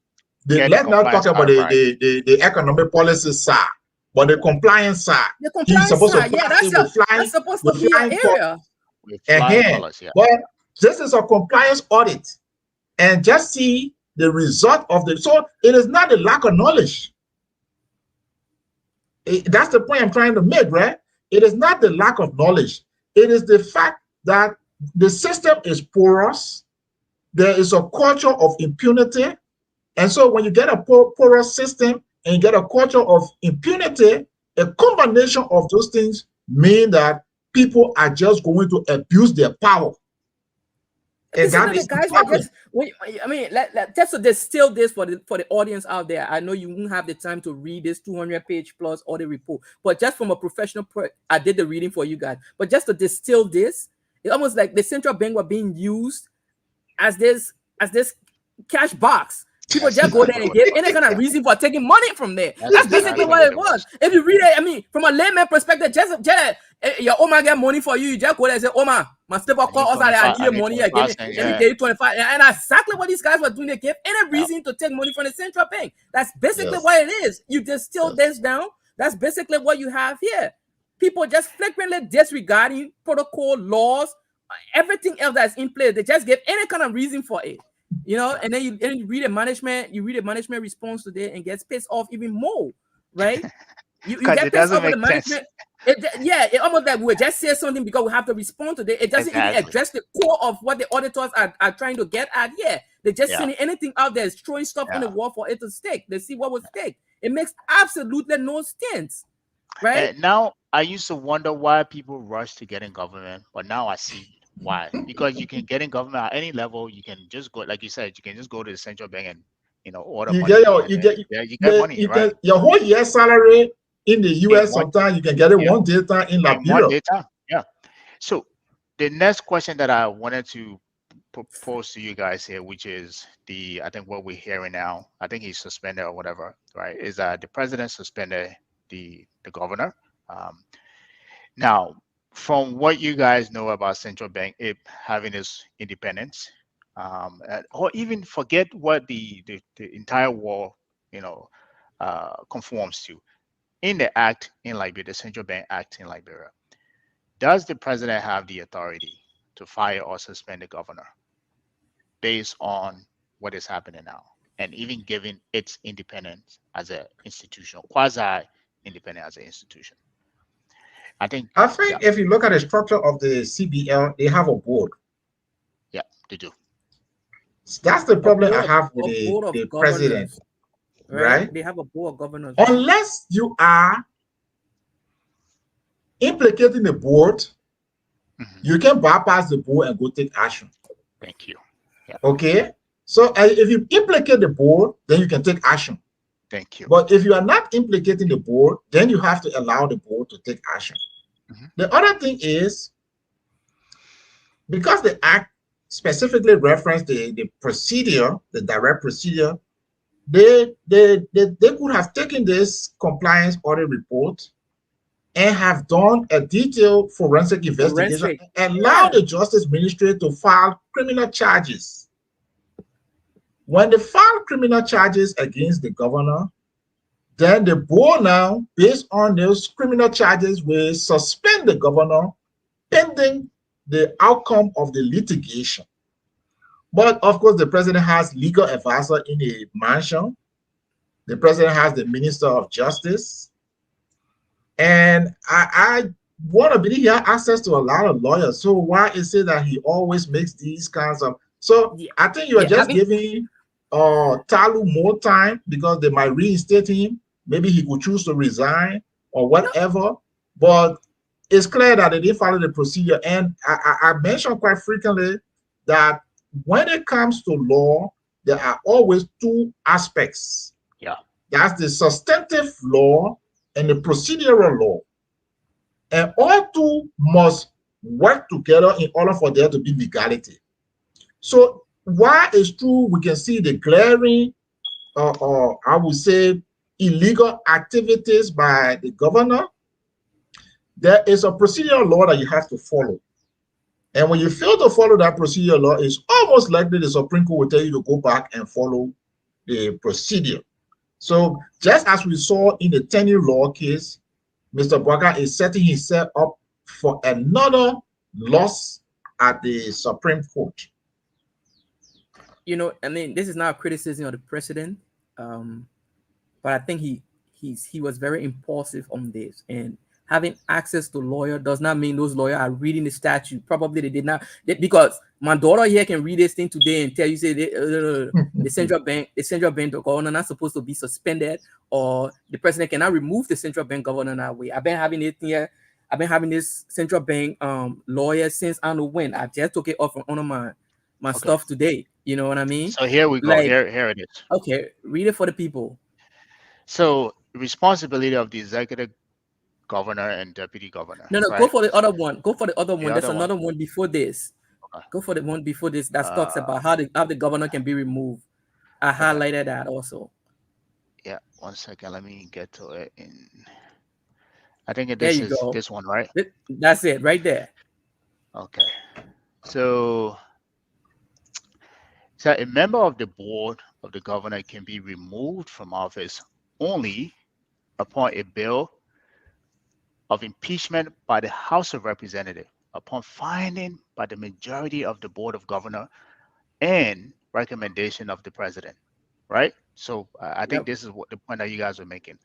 let's not talk about the economic policy side. but the compliance side, The he's compliance supposed to side, yeah, pass it with that's supposed to with be your flying colors area. With flying ahead. colors, yeah. But this is a compliance audit, and just see the result of the. So it is not a lack of knowledge. That's the point I'm trying to make, right? It is not the lack of knowledge. It is the fact that the system is porous. There is a culture of impunity. And so when you get a porous system and you get a culture of impunity, a combination of those things mean that people are just going to abuse their power. And This is that the is the guys were problem. just. I mean, just to distill this for the audience out there. I know you won't have the time to read this 200-page plus audit report, but just from a professional, I did the reading for you guys. But just to distill this, it's almost like the central bank were being used as this cash box. People That's just go there exactly and what it give was. any kind of reason for taking money from there. That's That's basically exactly what what it it was. was. If you read it, I mean, from a layman perspective, just your Oma get money for you. You just go there and say, Oma, my stepper I need call us out. I 25 need your money. I give 25 it. cents, Let me yeah. give you 25. And that's exactly what these guys were doing. They gave any Yeah. reason to take money from the central bank. That's basically Yes. what it is. You distill Yes. this down. That's basically what you have here. People just flagrantly disregarding protocol, laws, everything else that's in place. They just give any kind of reason for it. You know, and then you read a management response today and gets pissed off even more, right? You Because get it pissed doesn't off with the make sense. management. It almost like we just say something because we have to respond to it. It doesn't even Exactly. address the core of what the auditors are trying to get at. Yeah, they're just Yeah. sending anything out there, throwing stuff on the Yeah. wall for it to stick. They see what will stick. It makes absolutely no sense, right? And now I used to wonder why people rush to get in government, but now I see why. Because you can get in government at any level. You can just go, like you said, you can just go to the central bank and order You money, get your and you then get you get money, you right? get your whole year's salary in the In US. one, Sometimes you can get it yeah, one data in in one Liberia. data. Yeah. So the next question that I wanted to propose to you guys here, which is I think what we're hearing now, I think he's suspended or whatever, right? Is that the president suspended the governor. Now, from what you guys know about central bank, it having its independence, or even forget what the entire war, conforms to. In the act in Liberia, the Central Bank Act in Liberia, does the president have the authority to fire or suspend the governor based on what is happening now, and even giving its independence as an institution, quasi-independent as an institution? I think, I think yeah, if you look at the structure of the CBL, they have a board. yeah, they do. That's the problem I board of- have with a board of the president, governors, right? They have a board of governors. Unless you are implicating the board, Mhm. you can bypass the board and go take action. Thank you. Yeah, Okay. So if you implicate the board, then you can take action. thank you. But if you are not implicating the board, then you have to allow the board to take action. Mhm. The other thing is, because the act specifically referenced the procedure, the direct procedure, they could have taken this compliance audit report and have done a detailed forensic investigation and allow the Justice Ministry to file criminal charges. When they file criminal charges against the governor, then the board now, based on those criminal charges, will suspend the governor pending the outcome of the litigation. But of course, the president has legal advisor in the mansion. The president has the Minister of Justice. And I want to believe he has access to a lot of lawyers. So why is it that he always makes these kinds of... So I think you are just giving Talu more time because they might reinstate him. Maybe he could choose to resign or whatever. But it's clear that they didn't follow the procedure. And I mentioned quite frequently that when it comes to law, there are always two aspects. Yeah. That's the substantive law and the procedural law. And all two must work together in order for there to be legality. So while it's true, we can see the glaring, or I would say, illegal activities by the governor, there is a procedural law that you have to follow. And when you fail to follow that procedural law, it's almost likely the Supreme Court will tell you to go back and follow the procedure. So just as we saw in the tenure law case, Mr. Bwaka is setting himself up for another loss at the Supreme Court. You know, I mean, this is not a criticism of the president, but I think he was very impulsive on this, and having access to lawyer does not mean those lawyers are reading the statute. Probably they did not, because my daughter here can read this thing today and tell you, say the central bank governor not supposed to be suspended, or the president cannot remove the central bank governor that way. I've been having it here. I've been having this central bank lawyer since I don't know when. I just took it off from one of my stuff today. You know what I mean? So here we go. Like, here it is. Okay, read it for the people. So responsibility of the executive governor and deputy governor. No, right? go for the other one. Go for the other one. There's other another one before this. Okay. Go for the one before this that talks about how the governor can be removed. I highlighted that also. Yeah, 1 second. Let me get to it. I think There this you is go. this one, right? That's it, right there. Okay. So a member of the board of the governor can be removed from office only upon a bill of impeachment by the House of Representatives, upon finding by the majority of the board of governor and recommendation of the president, right? So I think this is what the point that you guys are making.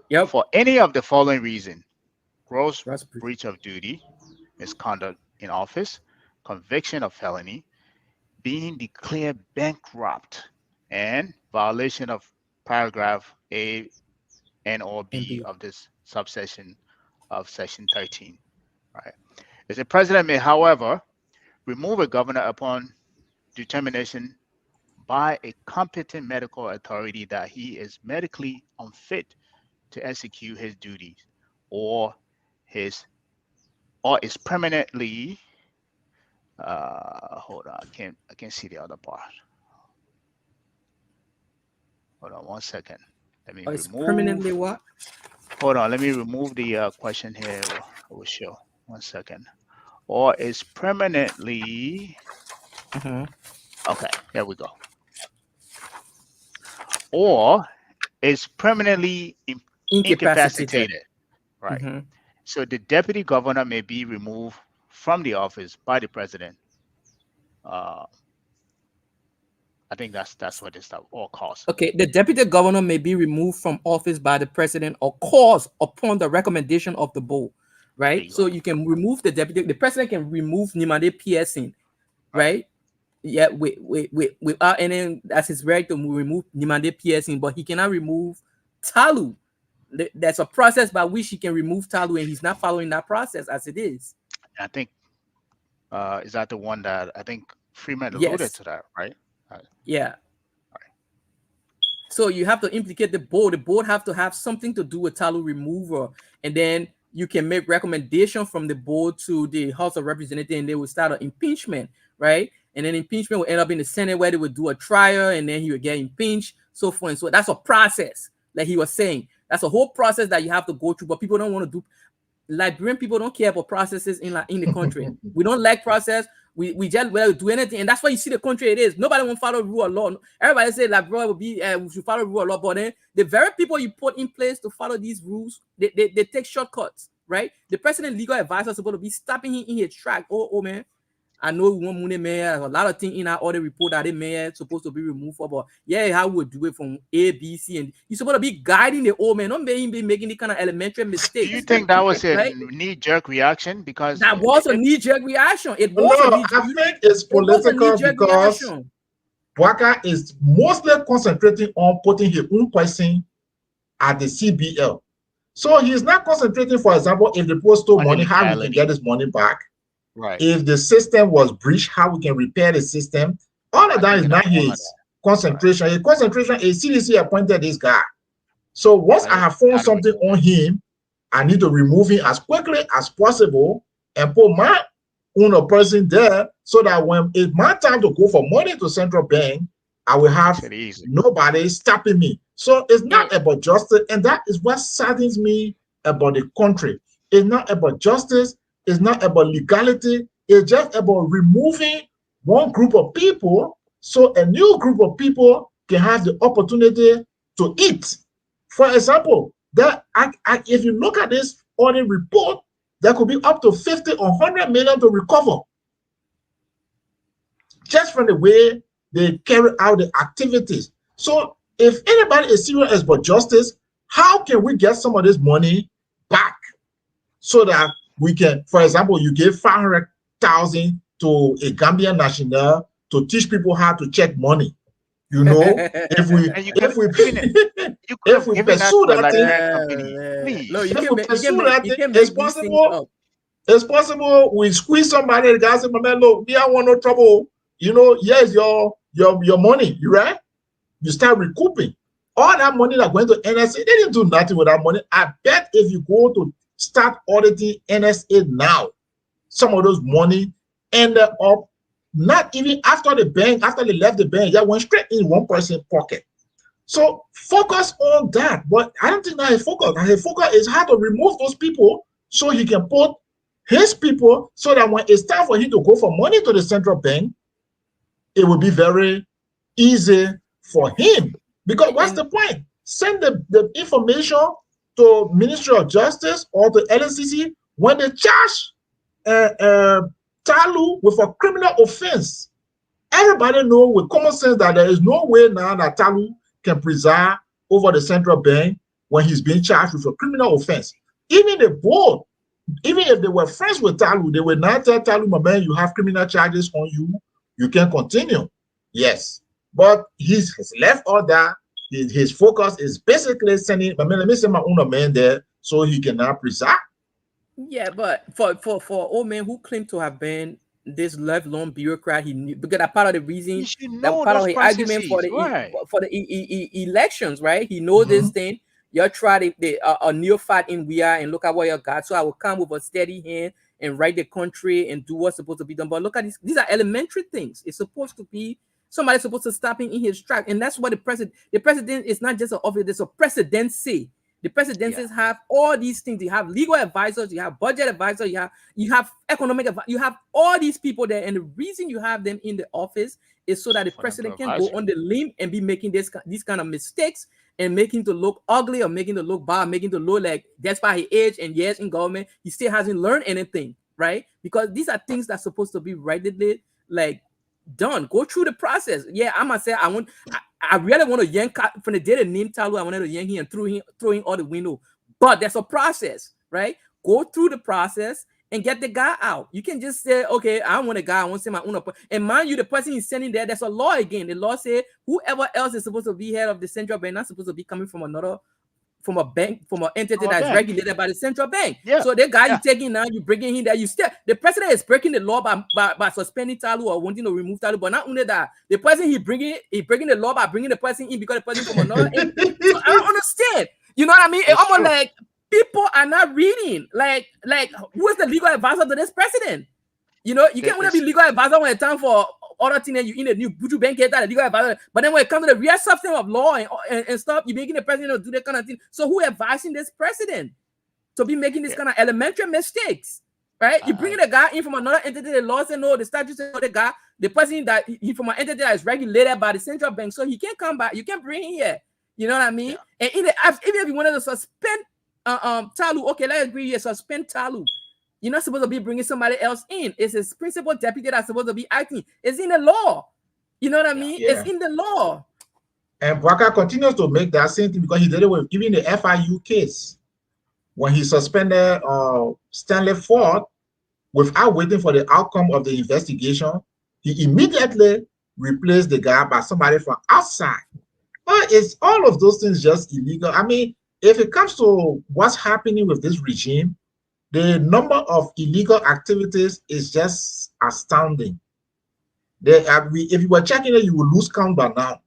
Yep. For any of the following reason: gross breach of duty, misconduct in office, conviction of felony, being declared bankrupt, and violation of paragraph A and or B of this subsection of section 13, right? As the president may, however, remove a governor upon determination by a competent medical authority that he is medically unfit to execute his duties, or is permanently hold on, I can't see the other part. Hold on 1 second. Let me it's remove. permanently what? Hold on, let me remove the question here. I will show. 1 second. Or is permanently. Okay, there we go. Or is permanently incapacitated. Right. So the deputy governor may be removed from the office by the president. I think that's what it's all calls. Okay, the deputy governor may be removed from office by the president or cause upon the recommendation of the board, right? So you can remove the deputy. The president can remove Nimade Pearson, right? Yeah, without any, that's his right to remove Nimade Pearson, but he cannot remove Talu. There's a process by which he can remove Talu, and he's not following that process as it is. I think is that the one that I think Freeman alluded to that, right? Yeah. So you have to implicate the board. The board have to have something to do with Talu removal, and then you can make recommendation from the board to the House of Representatives, and they will start an impeachment, right? And then impeachment will end up in the Senate, where they would do a trial, and then he will get impeached, so forth and so. That's a process, like he was saying. That's a whole process that you have to go through, but people don't want to do. Liberian people don't care about processes in the country. We don't like process. We just do anything, and that's why you see the country it is. Nobody won't follow rule of law. Everybody say like, bro, we should follow rule of law, but then the very people you put in place to follow these rules, they take shortcuts, right? The president legal advisor is supposed to be stopping him in his track. Oh man, I know we want money, man. A lot of things in our audit report that the mayor supposed to be removed for, but yeah, how we do it from A, B, C, and you're supposed to be guiding the old man, not making him be making the kind of elementary mistakes. Do you think that was a knee-jerk reaction? Because that was a knee-jerk reaction. It was no, a knee-jerk. I think it's political because Bwaka is mostly concentrating on putting his own person at the CBL. So he's not concentrating, for example, if the post stole money, how we can get his money back. Right. If the system was breached, how we can repair the system. All of that is not his concentration. His concentration is CDC appointed this guy. So once I have found something on him, I need to remove him as quickly as possible and put my own person there, so that when it's my time to go for money to central bank, I will have nobody stopping me. So it's not about justice, and that is what saddens me about the country. It's not about justice. It's not about legality. It's just about removing one group of people so a new group of people can have the opportunity to eat For example, if you look at this audit report, there could be up to 50 or 100 million to recover just from the way they carry out the activities. So if anybody is serious about justice, how can we get some of this money back so that we can, for example, you give 500,000 to a Gambian national to teach people how to check money. You know, if we And you could have given pursue that to a that thing, Liberian company, please. No, if we pursue that you thing, can make these things up. it's possible we squeeze somebody, the guy say, my man, look, me, I want no trouble. You know, here's your money, you right? You start recouping. All that money that went to NSA, they didn't do nothing with that money. I bet if you go to start auditing NSA now, some of those money ended up not even after they left the bank, that went straight in one person's pocket. So focus on that. But I don't think that his focus. His focus is how to remove those people so he can put his people so that when it's time for him to go for money to the central bank, it will be very easy for him. Because what's the point? Send the information to Ministry of Justice or to LNCC when they charge Talu with a criminal offense. Everybody know with common sense that there is no way now that Talu can preside over the central bank when he's being charged with a criminal offense. Even the board, even if they were friends with Talu, they would not tell Talu, my man, you have criminal charges on you, you can continue. Yes, but he's left all that. His focus is basically sending, my man, let me send my own man there so he can now preside. Yeah, but for old man who claimed to have been this lifelong bureaucrat, he knew, because that part of the reason, that part of his argument for the elections, right? He knows this thing. You try a neophyte in we are, and look at what you got. So I will come with a steady hand and write the country and do what's supposed to be done. But look at these are elementary things. It's supposed to be somebody's supposed to stop him in his track, and that's what the president is not just an office. There's a presidency. The presidencies have all these things. You have legal advisors, you have budget advisors, you have economic advisors, you have all these people there. And the reason you have them in the office is so that the president can go on the limb and be making these kind of mistakes and making it look ugly or making it look bad, making it look like despite his age and years in government, he still hasn't learned anything, right? Because these are things that's supposed to be rightly like done. Go through the process. Yeah, I must say I really want to yank from the day the name Talu. I wanted to yank him and throw him out the window. But there's a process, right? Go through the process and get the guy out. You can just say, okay, I want a guy. I want to send my own. And mind you, the person he's sending there, there's a law again. The law says whoever else is supposed to be head of the central bank, not supposed to be coming from a bank, from an entity that's regulated by the central bank. Yeah. So the guy you taking now, you bringing him there. You still, the president is breaking the law by suspending Talu or wanting to remove Talu. But not only that, the person he breaking the law by bringing the person in because the person from another entity. So I don't understand. You know what I mean? It's almost like people are not reading. Like who is the legal advisor to this president? You know, you can't want to be legal advisor when it's time for other things and you in a new Buju bank get that legal advisor. But then when it comes to the real substance of law and stuff, you're making the president do that kind of thing. So who advising this president to be making this kind of elementary mistakes? Right? You bringing the guy in from another entity, the law says no, the statute says no, the person that he from an entity that is regulated by the central bank, so he can't come back. You can't bring him here. You know what I mean? Yeah. And even if you wanted to suspend Talu, okay, let's agree here, suspend Talu. You're not supposed to be bringing somebody else in. It's his principal deputy that's supposed to be acting. It's in the law. You know what I mean? Yeah. It's in the law. And Bwaka continues to make that same thing because he did it with even the FIU case. When he suspended Stanley Ford without waiting for the outcome of the investigation, he immediately replaced the guy by somebody from outside. But it's all of those things just illegal. I mean, if it comes to what's happening with this regime, the number of illegal activities is just astounding. If you were checking it, you will lose count by now,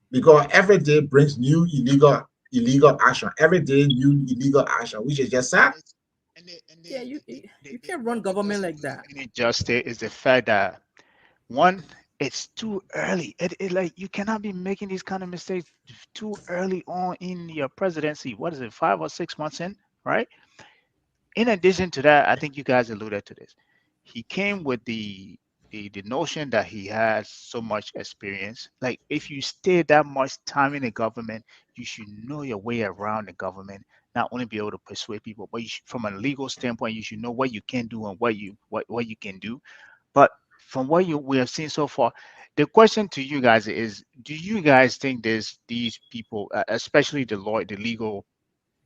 because every day brings new illegal action. Every day, new illegal action, which is just sad. Yeah, you can't run government like that. Injustice is the fact that one, it's too early. It like you cannot be making these kind of mistakes too early on in your presidency. What is it, 5 or 6 months in, right? In addition to that, I think you guys alluded to this. He came with the the notion that he has so much experience. Like if you stay that much time in the government, you should know your way around the government. Not only be able to persuade people, but you should, from a legal standpoint, you should know what you can do and what you can do. But from what you we have seen so far, the question to you guys is: do you guys think there's these people, especially the lawyer, the legal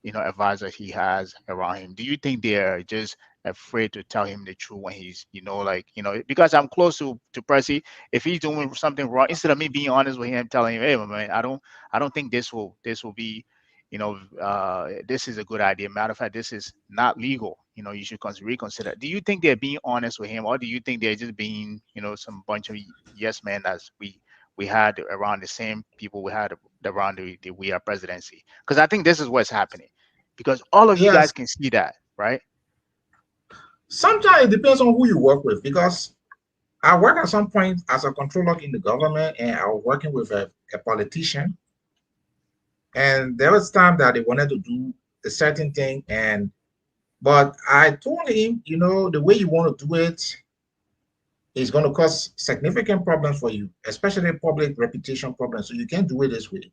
advisors he has around him, do you think they're just afraid to tell him the truth when he's like because I'm close to Percy. If he's doing something wrong, instead of me being honest with him, telling him, hey man, I don't think this will be this is a good idea. Matter of fact, this is not legal. You should reconsider. Do you think they're being honest with him, or do you think they're just being some bunch of yes men as we had around the same people we had around the we are presidency? Because I think this is what's happening, because all of you Yes, guys can see that, right? sometimes it depends on who you work with, because I work at some point as a controller in the government, and I was working with a politician, and there was time that they wanted to do a certain thing, but I told him, the way you want to do it is going to cause significant problems for you, especially public reputation problems. So you can't do it this way.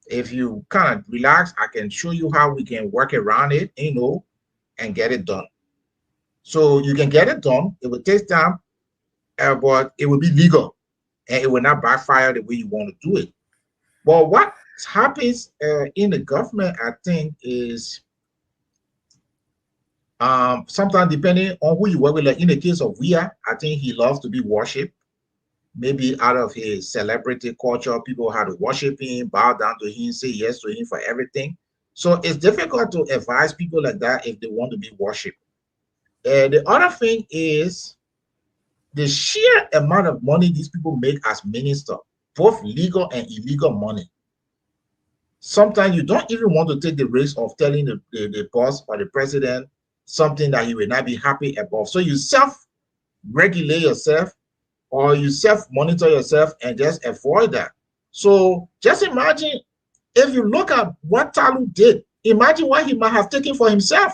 If you kind of relax, I can show you how we can work around it, and get it done. So you can get it done. It will take time, but it will be legal, and it will not backfire the way you want to do it. But what happens in the government, I think, is sometimes depending on who you work with. Like in the case of Weah, I think he loves to be worshipped. Maybe out of his celebrity culture, people had to worship him, bow down to him, say yes to him for everything. So it's difficult to advise people like that if they want to be worshipped. The other thing is the sheer amount of money these people make as minister, both legal and illegal money. Sometimes you don't even want to take the risk of telling the boss or the president something that he will not be happy about. So you self-regulate yourself, or you self-monitor yourself and just avoid that. So just imagine, if you look at what Talu did, imagine what he might have taken for himself.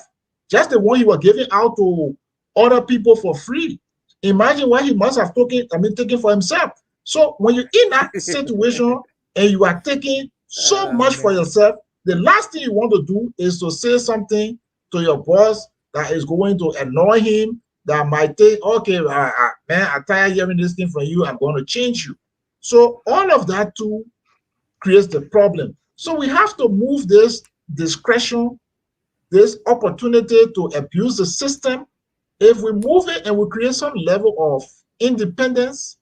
Just the one he was giving out to other people for free. Imagine what he must have taken for himself. So when you're in that situation and you are taking so much for yourself, the last thing you want to do is to say something to your boss that is going to annoy him, that might think, okay, man, I'm tired hearing this thing from you, I'm going to change you. So all of that too creates the problem. So we have to move this discretion, this opportunity to abuse the system. If we move it and we create some level of independence,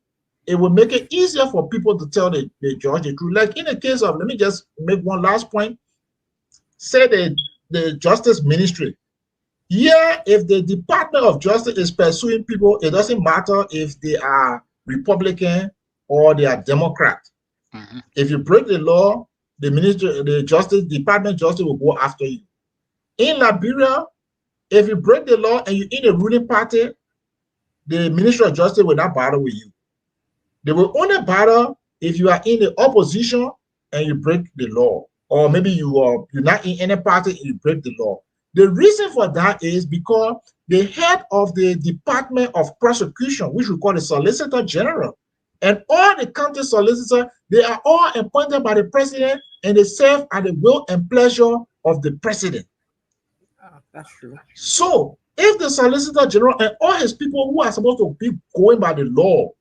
it will make it easier for people to tell the judge the truth. Like in the case of, let me just make one last point, say the Justice Ministry. Yeah, if the Department of Justice is pursuing people, it doesn't matter if they are Republican or they are Democrat. Mm-hmm. If you break the law, the Justice Department of Justice will go after you. In Liberia, if you break the law and you're in a ruling party, the Ministry of Justice will not bother with you. They will only bother if you are in the opposition and you break the law, or maybe you're not in any party and you break the law. The reason for that is because the head of the Department of Prosecution, which we call the Solicitor General, and all the county solicitors, they are all appointed by the president, and they serve at the will and pleasure of the president. That's true. So if the Solicitor General and all his people who are supposed to be going by the law,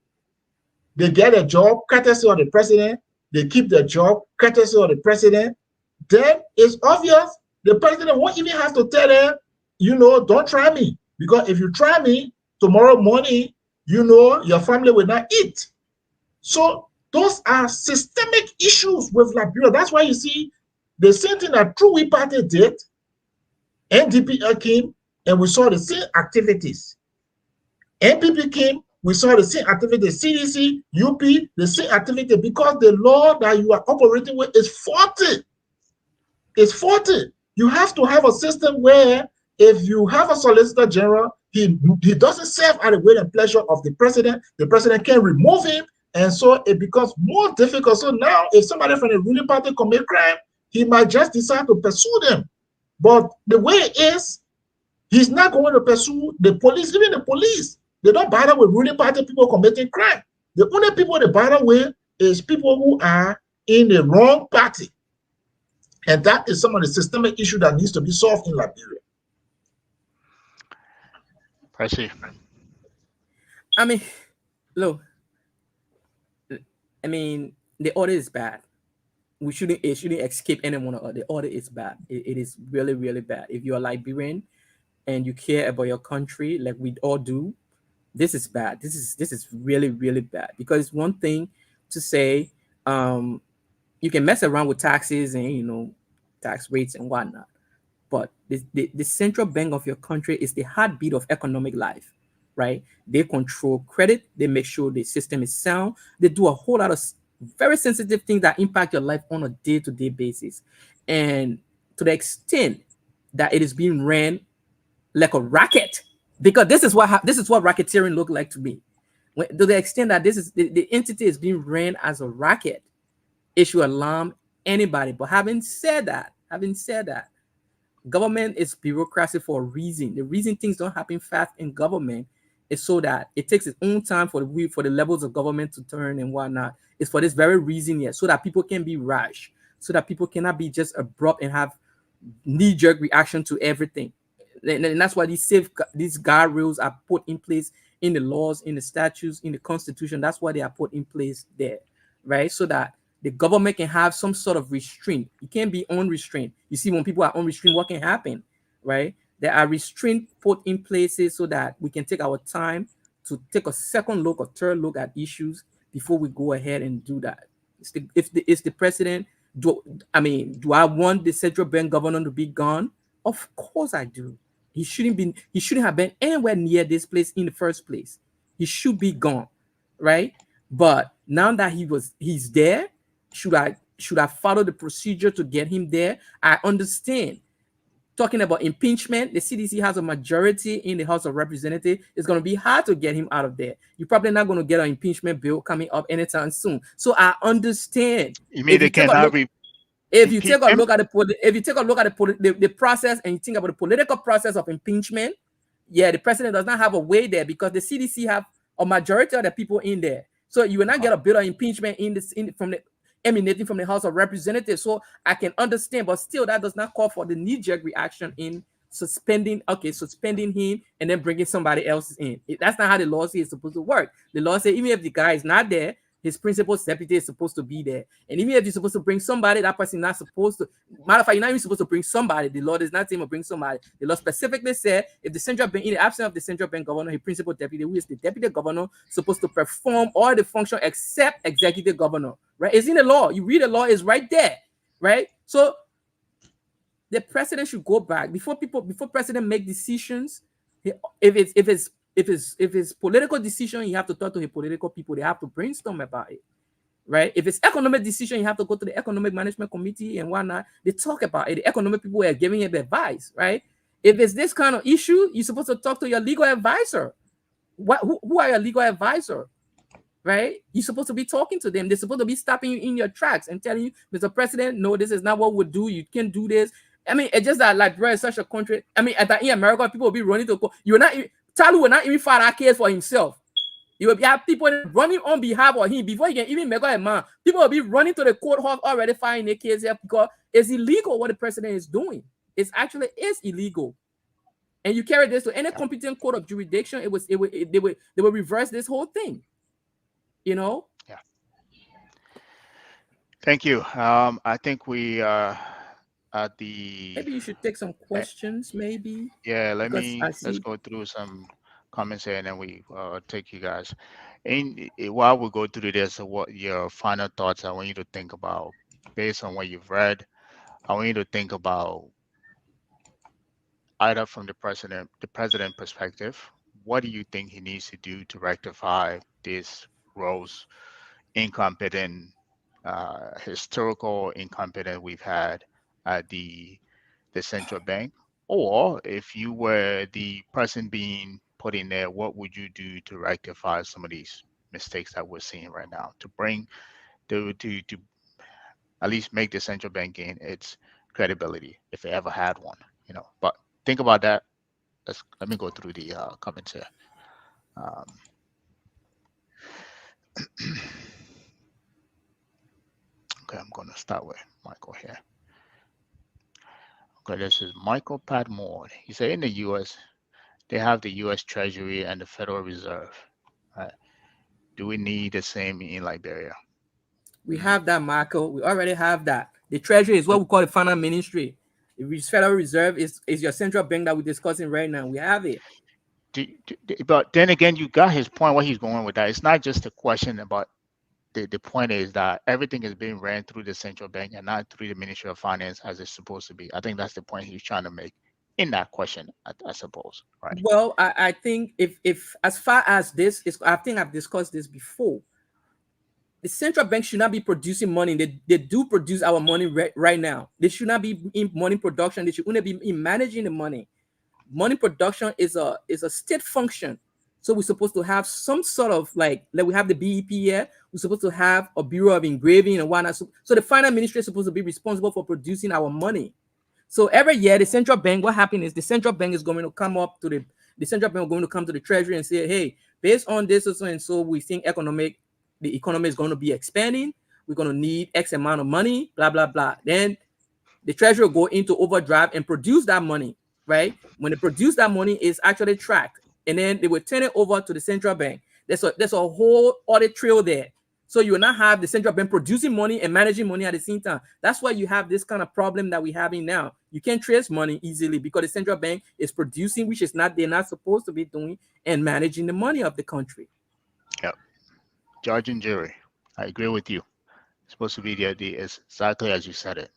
they get a job courtesy of the president, they keep their job courtesy of the president, then it's obvious the president won't even have to tell them, don't try me. Because if you try me tomorrow morning, your family will not eat. So those are systemic issues with Liberia. That's why you see the same thing that True We Party did. NDP came and we saw the same activities. NPP came, we saw the same activities. CDC, UP, the same activity, because the law that you are operating with is faulty. It's faulty. You have to have a system where if you have a Solicitor General, he doesn't serve at the will and pleasure of the president can remove him, and so it becomes more difficult. So now if somebody from the ruling party commit crime, he might just decide to pursue them. But the way it is, he's not going to pursue the police. Even the police, They don't bother with ruling party people committing crime. The only people they bother with is people who are in the wrong party. And that is some of the systemic issue that needs to be solved in Liberia. Percy. I mean, look, I mean, the audit is bad. It shouldn't escape anyone. Or the audit is bad. It is really, really bad. If you're a Liberian and you care about your country, like we all do, this is bad. This is really, really bad. Because it's one thing to say, you can mess around with taxes and tax rates and whatnot, but the central bank of your country is the heartbeat of economic life, right? They control credit. They make sure the system is sound. They do a whole lot of very sensitive things that impact your life on a day-to-day basis, and to the extent that it is being ran like a racket, because this is what racketeering look like to me. To the extent that this is the entity is being ran as a racket, it should alarm anybody. But having said that, government is bureaucracy for a reason. The reason things don't happen fast in government is so that it takes its own time for the levels of government to turn and whatnot. It's for this very reason here, so that people can be rash, so that people cannot be just abrupt and have knee-jerk reaction to everything. And that's why these guardrails are put in place in the laws, in the statutes, in the constitution. That's why they are put in place there, right? So that the government can have some sort of restraint. It can't be unrestrained. You see, when people are unrestrained, what can happen, right? There are restraints put in places so that we can take our time to take a second look or third look at issues before we go ahead and do that. It's the president. Do I want the central bank governor to be gone? Of course I do. He shouldn't have been anywhere near this place in the first place. He should be gone, right? But now that he's there, should I follow the procedure to get him there? I understand. Talking about impeachment, the CDC has a majority in the House of Representatives. It's going to be hard to get him out of there. You're probably not going to get an impeachment bill coming up anytime soon. So I understand. You mean they cannot If you take a him? look at the process, and you think about the political process of impeachment, yeah, the president does not have a way there because the CDC have a majority of the people in there. So you will not get a bill of impeachment emanating from the House of Representatives. So I can understand, but still that does not call for the knee-jerk reaction in suspending him and then bringing somebody else in. That's not how the law is supposed to work. The law says even if the guy is not there, his principal deputy is supposed to be there. And even if you're supposed to bring somebody, that person is not supposed to. Matter of fact, you're not even supposed to bring somebody. The law does not say to bring somebody. The law specifically said if the central bank, in the absence of the central bank governor, his principal deputy, who is the deputy governor, supposed to perform all the function except executive governor. Right? It's in the law. You read the law, it's right there. Right? So the president should go back before president make decisions. If it's political decision, you have to talk to the political people. They have to brainstorm about it, right? If it's economic decision, you have to go to the economic management committee and whatnot. They talk about it. The economic people are giving it advice, right? If it's this kind of issue, you're supposed to talk to your legal advisor. Who are your legal advisor? Right? You're supposed to be talking to them. They're supposed to be stopping you in your tracks and telling you, Mr. President, no, this is not what we do. You can't do this. I mean, it's just that Liberia is such a country. I mean, in America, people will be running to court. Talu will not even file that case for himself. You will have people running on behalf of him before he can even make up a man. People will be running to the courthouse already filing their case here because it's illegal what the president is doing. It actually is illegal. And you carry this to any competent court of jurisdiction, they will reverse this whole thing. You know? Yeah. Thank you. I think we at the. Maybe you should take some questions. Maybe. Yeah. Let's go through some comments here, and then we take you guys. And while we go through this, what your final thoughts? I want you to think about based on what you've read. I want you to think about either from the president perspective. What do you think he needs to do to rectify this gross incompetent, historical incompetent we've had at the central bank? Or if you were the person being put in there, what would you do to rectify some of these mistakes that we're seeing right now to bring to at least make the central bank gain its credibility if it ever had one? But think about that. Let me go through the comments here. Um, okay, I'm going to start with Michael here. Okay, this is Michael Padmore. He said in the U.S., they have the U.S. Treasury and the Federal Reserve. Right? Do we need the same in Liberia? We have that, Marco. We already have that. The Treasury is what we call the finance ministry. The Federal Reserve is your central bank that we're discussing right now. We have it. But then again, you got his point. What he's going with that, it's not just a question about the point is that everything is being ran through the central bank and not through the Ministry of Finance as it's supposed to be. I think that's the point he's trying to make in that question, I suppose, right? Well, I think if as far as this is, I think I've discussed this before. The central bank should not be producing money. They do produce our money right now. They should not be in money production. They should only be in managing the money. Money production is a state function. So we're supposed to have some sort of like we have the BEP here. We're supposed to have a Bureau of Engraving and whatnot. So the finance ministry is supposed to be responsible for producing our money. So every year, the central bank, what happens is the central bank is going to come up to the central bank is going to come to the treasury and say, hey, based on this and so we think the economy is going to be expanding. We're going to need X amount of money, blah, blah, blah. Then the treasury will go into overdrive and produce that money, right? When they produce that money, it's actually tracked. And then they will turn it over to the central bank. There's a whole audit trail there. So you will not have the central bank producing money and managing money at the same time. That's why you have this kind of problem that we're having now. You can't trace money easily because the central bank is producing, which is they're not supposed to be doing, and managing the money of the country. Yep. Judge and jury. I agree with you. It's supposed to be the idea is exactly as you said it.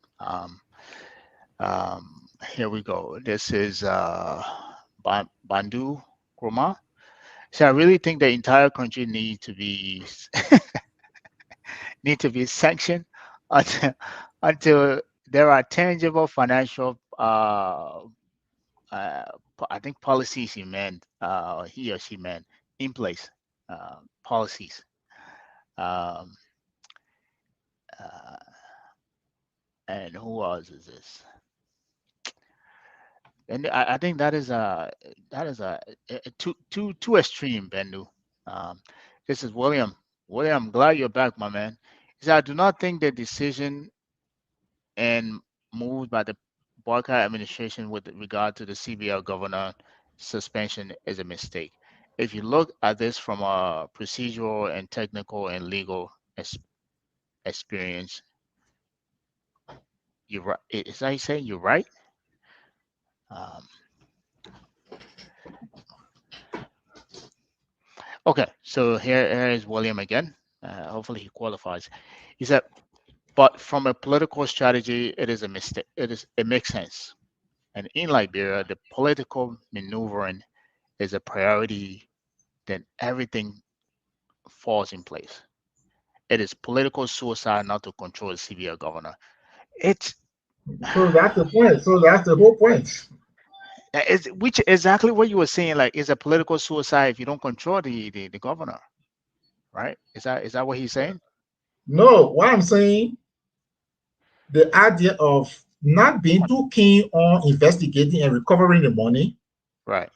Here we go. This is Bandu Kroma. So I really think the entire country need to be sanctioned until there are tangible financial I think policies he or she meant in place, policies. Um, and who else is this? And I think that is a too extreme, Bendu. This is William. William, I'm glad you're back, my man. He said, I do not think the decision and moved by the Barker administration with regard to the CBL governor suspension is a mistake. If you look at this from a procedural and technical and legal experience, you're right. Is that you saying you're right? Okay, so here is William again. Hopefully he qualifies. He said, but from a political strategy, it is a mistake. It makes sense. And in Liberia, the political maneuvering is a priority, then everything falls in place. It is political suicide not to control the CBL governor. It's So that's the point. So that's the whole point. which exactly what you were saying, like it's a political suicide if you don't control the governor, right? Is that what he's saying? No, what I'm saying, the idea of not being too keen on investigating and recovering the money, Right.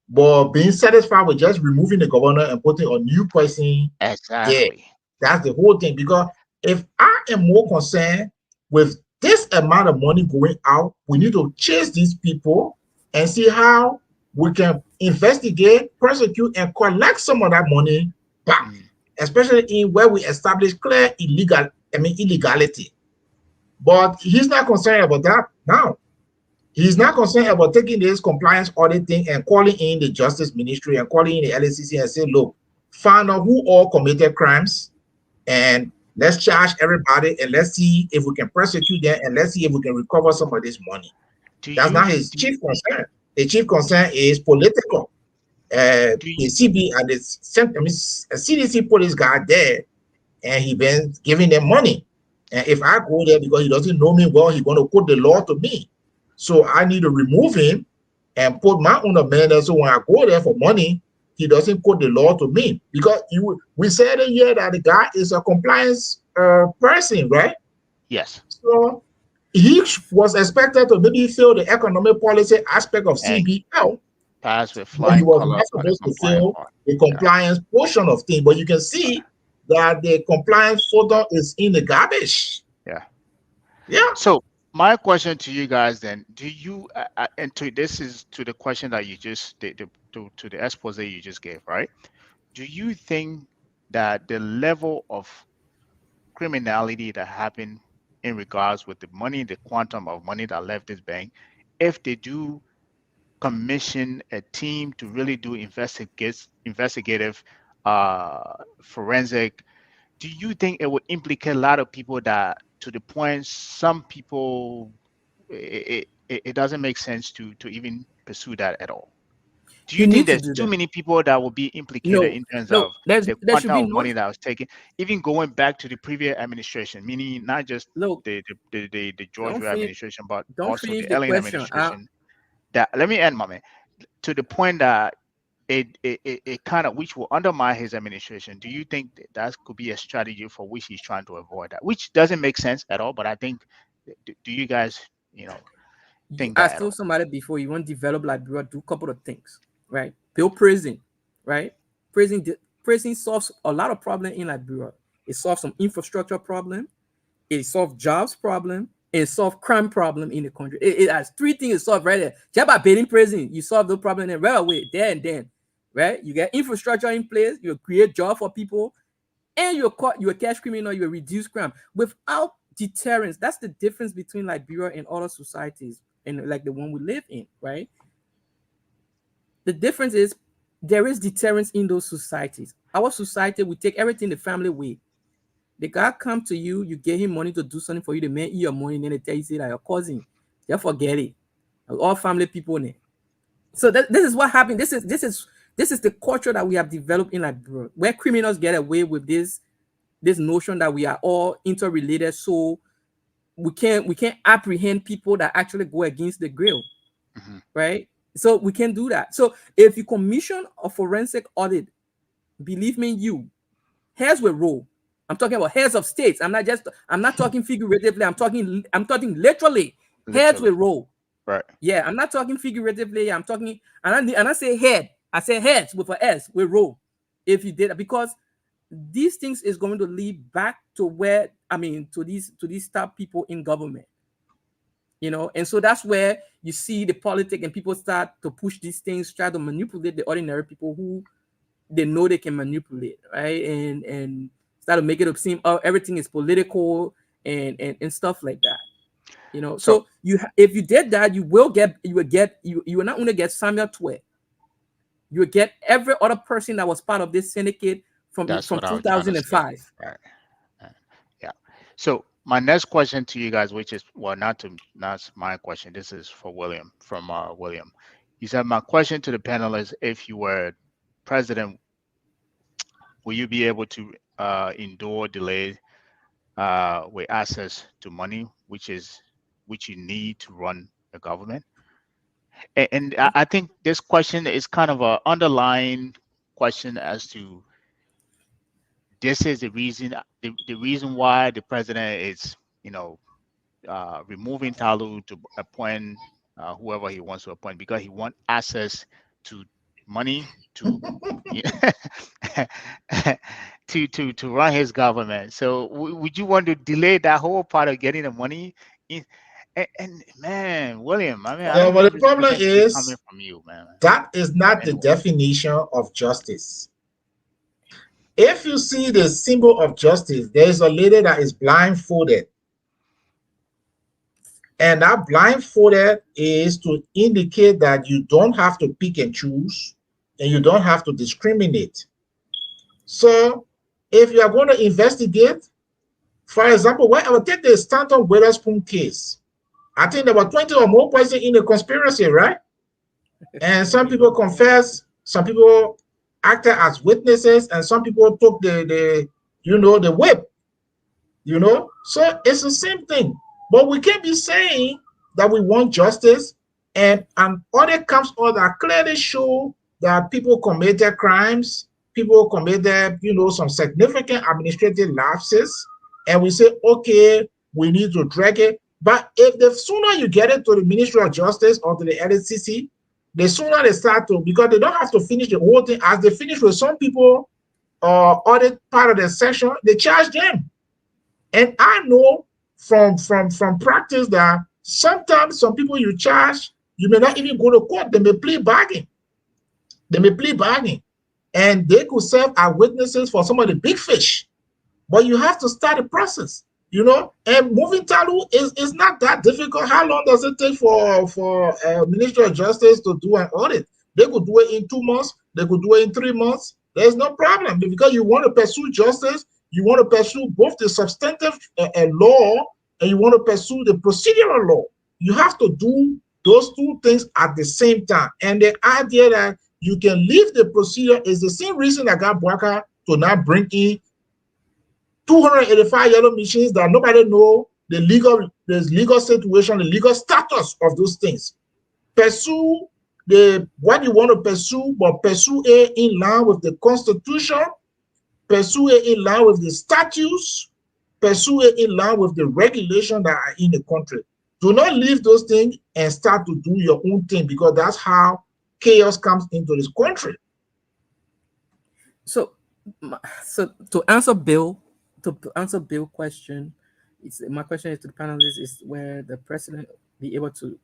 but being satisfied with just removing the governor and putting a new person there. Exactly. That's the whole thing. Because if I am more concerned with this amount of money going out, we need to chase these people and see how we can investigate, prosecute, and collect some of that money back, especially in where we establish clear illegality. But he's not concerned about that now. He's not concerned about taking this compliance audit thing and calling in the Justice Ministry and calling in the LACC and say, look, find out who all committed crimes and let's charge everybody and let's see if we can prosecute them and let's see if we can recover some of this money. That's not his chief concern. The chief concern is political. The CB and the CDC police guy there, and he been giving them money. And if I go there because he doesn't know me well, he's going to put the law to me. So I need to remove him and put my own amendment. So when I go there for money, he doesn't put the law to me. Because we said here that the guy is a compliance person, right? Yes. So he was expected to maybe fill the economic policy aspect of CBL. Pass with But he flying was color not for the supposed to compliant fail part. the Yeah. compliance portion of things. But you can see that the compliance folder is in the garbage. Yeah. Yeah. So my question to you guys then, do you and to this is to the question that you just to the expose you just gave, right? Do you think that the level of criminality that happened in regards with the money, the quantum of money that left this bank, if they do commission a team to really do investigative forensic, do you think it would implicate a lot of people that to the point some people it doesn't make sense to even pursue that at all? Do you You think need to there's do too that. many people that will be implicated No, in terms no. of the There should quantum be of no money that was taken, even going back to the previous administration, meaning not just look. the George Don't Weah finish. administration, but Don't also finish the the Allen question. administration? That let me end, my man. To the point that it kind of which will undermine his administration. Do you think that could be a strategy for which he's trying to avoid that? Which doesn't make sense at all, but I think do you guys You think that ask at still all? somebody before you want to develop Liberia, do a couple of things, right? Build prison, right? Prison solves a lot of problem in Liberia. It solves some infrastructure problem. It solves jobs problem. It solves crime problem in the country. It has three things to solve right there. Just by building prison, you solve the problem in right away, there and then, right? You get infrastructure in place. You create job for people, and you're a cash criminal. You reduce crime without deterrence. That's the difference between Liberia and other societies, and like the one we live in, right? The difference is there is deterrence in those societies. Our society, we take everything the family way. The guy come to you, you give him money to do something for you, the man eat your money, and then they tell you say like your cousin. Just forget it. All family people in it. So this is what happened. This is the culture that we have developed in Liberia, where criminals get away with this notion that we are all interrelated, so we can't apprehend people that actually go against the grill, Hmm. right? So we can do that. So if you commission a forensic audit, believe me, heads will roll. I'm talking about heads of states. I'm not talking figuratively. I'm talking literally. Heads Literally, will roll. right? Yeah, I'm not talking figuratively. I'm talking, and I say head. I say heads with a S will roll. If you did, because these things is going to lead back to where, to these top people in government. And so that's where you see the politic and people start to push these things, try to manipulate the ordinary people who they know they can manipulate, right? And start to make it seem, oh, everything is political and stuff like that. So So if you did that, you will not only get Samuel Twe, you will get every other person that was part of this syndicate from that's from what I was trying to say. 2005. Right. Right. Yeah. So my next question to you guys, which is well, not my question. This is for William from William. He said, my question to the panelists: if you were president, will you be able to endure delay with access to money, which you need to run a government? And I think this question is kind of a underlying question as to this is the reason why the president is removing Talu to appoint whoever he wants to appoint, because he wants access to money to to run his government. So would you want to delay that whole part of getting the money in? And man, William, I mean, I Yeah, don't but think the this problem question should be coming is from you, man. that is But not the anyway, definition of justice. If you see the symbol of justice, there is a lady that is blindfolded. And that blindfolded is to indicate that you don't have to pick and choose and you don't have to discriminate. So if you are going to investigate, for example, when I will take the Stanton Witherspoon case, I think there were 20 or more persons in the conspiracy, right? And some people confessed, some people acted as witnesses, and some people took the whip, So it's the same thing. But we can't be saying that we want justice, and an audit comes out that clearly show that people committed crimes, people committed, some significant administrative lapses, and we say, okay, we need to drag it. But if the sooner you get it to the Ministry of Justice or to the LCC, the sooner they start to, because they don't have to finish the whole thing. As they finish with some people audit part of the session, they charge them. And I know from practice that sometimes some people you charge, you may not even go to court. They may plead bargain. They may plead bargain, and they could serve as witnesses for some of the big fish. But you have to start the process, you know. And moving title is not that difficult. How long does it take for Ministry of Justice to do an audit? They could do it in 2 months. They could do it in 3 months. There's no problem, because you want to pursue justice. You want to pursue both the substantive law, and you want to pursue the procedural law. You have to do those two things at the same time. And the idea that you can leave the procedure is the same reason that got Bwaka to not bring in 285 yellow machines that nobody know the legal situation, the legal status of those things. Pursue what you want to pursue, but pursue it in line with the Constitution, pursue it in line with the statutes, pursue it in line with the regulations that are in the country. Do not leave those things and start to do your own thing, because that's how chaos comes into this country. So to answer Bill question, my question is to the panelists, is where the president be able to.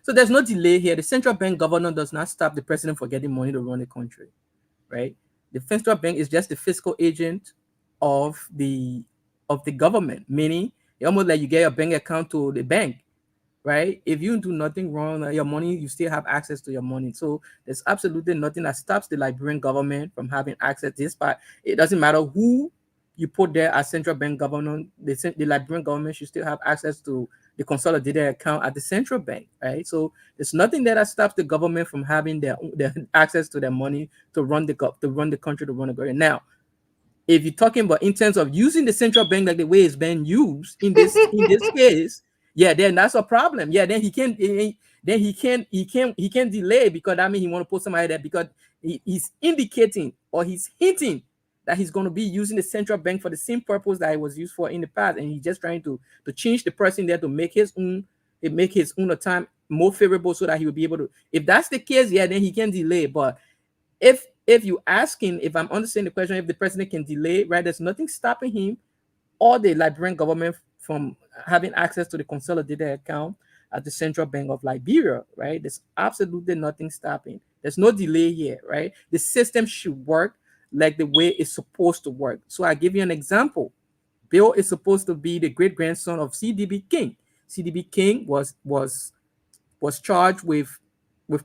So there's no delay here. The central bank governor does not stop the president from getting money to run the country, right? The central bank is just the fiscal agent of the government, meaning it's almost like you get your bank account to the bank, right? If you do nothing wrong, your money, you still have access to your money. So there's absolutely nothing that stops the Liberian government from having access to this part. It doesn't matter who you put there as central bank governor, the Liberian government should still have access to the consolidated account at the central bank, right? So there's nothing that stops the government from having their access to their money to run the country, to run the government. Now, if you're talking about in terms of using the central bank like the way it's been used in this case, yeah, then that's a problem. Yeah, then he can delay, because that means he want to put somebody there, because he's indicating or he's hinting that he's going to be using the central bank for the same purpose that it was used for in the past, and he's just trying to change the person there to make his own time more favorable, so that he will be able to. If that's the case, yeah, then he can delay. But if you asking, if I'm understanding the question, if the president can delay, right, there's nothing stopping him or the Liberian government from having access to the consolidated account at the Central Bank of Liberia, right? There's absolutely nothing stopping. There's no delay here, right? The system should work like the way it's supposed to work. So I give you an example. Bill is supposed to be the great-grandson of CDB King. CDB King was charged with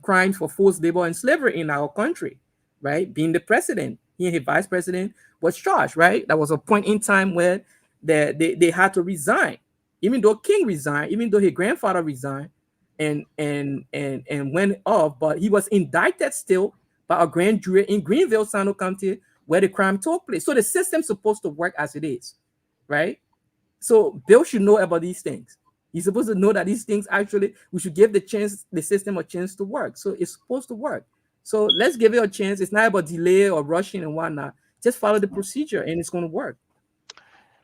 crimes for forced labor and slavery in our country, right? Being the president, he and his vice president was charged, right? That was a point in time where they had to resign, even though King resigned, even though his grandfather resigned and went off, but he was indicted still by a grand jury in Greenville, Sano County, where the crime took place. So the system's supposed to work as it is, right? So Bill should know about these things. He's supposed to know that these things actually, we should give the system a chance to work. So it's supposed to work. So let's give it a chance. It's not about delay or rushing and whatnot. Just follow the procedure and it's going to work.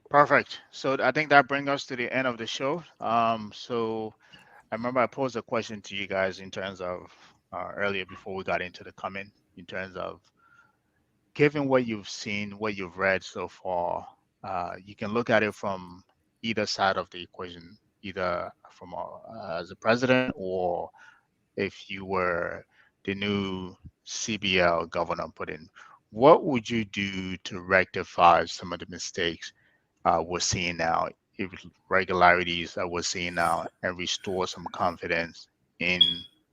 Perfect. So I think that brings us to the end of the show. So I remember I posed a question to you guys in terms of earlier before we got into the comment, in terms of given what you've seen, what you've read so far, you can look at it from either side of the equation, either from as a president, or if you were the new CBL governor put in. What would you do to rectify some of the mistakes we're seeing now, irregularities that we're seeing now, and restore some confidence in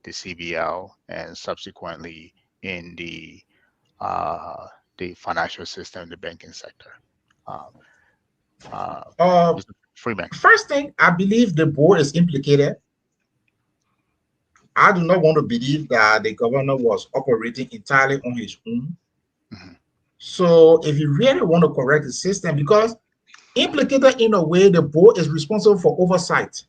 the CBL and subsequently in the financial system, the banking sector? Mr. Freeman. First thing, I believe the board is implicated. I do not want to believe that the governor was operating entirely on his own. Mm-hmm. So if you really want to correct the system, because implicated in a way, the board is responsible for oversight.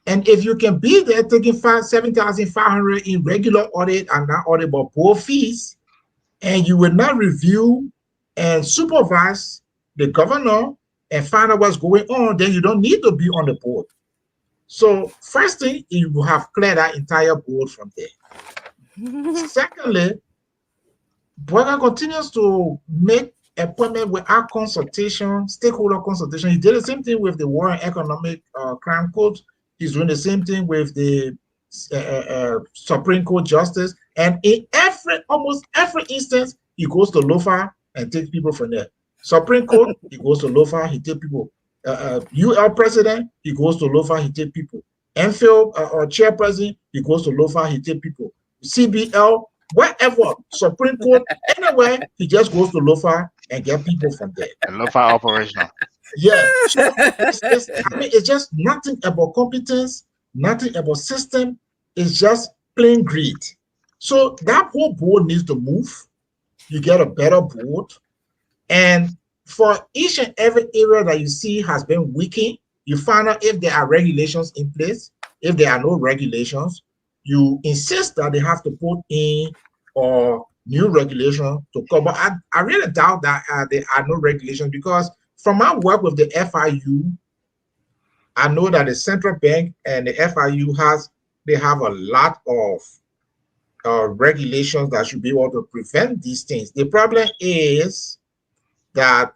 And if you can be there taking $7,500 in regular audit and not audit but board fees, and you will not review and supervise the governor and find out what's going on, then you don't need to be on the board. So first thing, you have cleared that entire board from there. Secondly, Boyka continues to make appointment without consultation, stakeholder consultation. He did the same thing with the War and Economic Crime Court. He's doing the same thing with the Supreme Court Justice. And in almost every instance, he goes to Lofa and takes people from there. Supreme Court, he goes to Lofa, he takes people. UL President, he goes to Lofa, he takes people. MPhil or Chairperson, he goes to Lofa, he takes people. CBL, wherever, Supreme Court, anywhere, he just goes to Lofa and get people from there. Lofa operational. Yeah. So it's just nothing about competence, nothing about system. It's just plain greed. So that whole board needs to move. You get a better board. And for each and every area that you see has been weakened, you find out if there are regulations in place. If there are no regulations, you insist that they have to put in new regulation to cover. I really doubt that there are no regulations, because from my work with the FIU, I know that the central bank and the FIU have a lot of regulations that should be able to prevent these things. The problem is that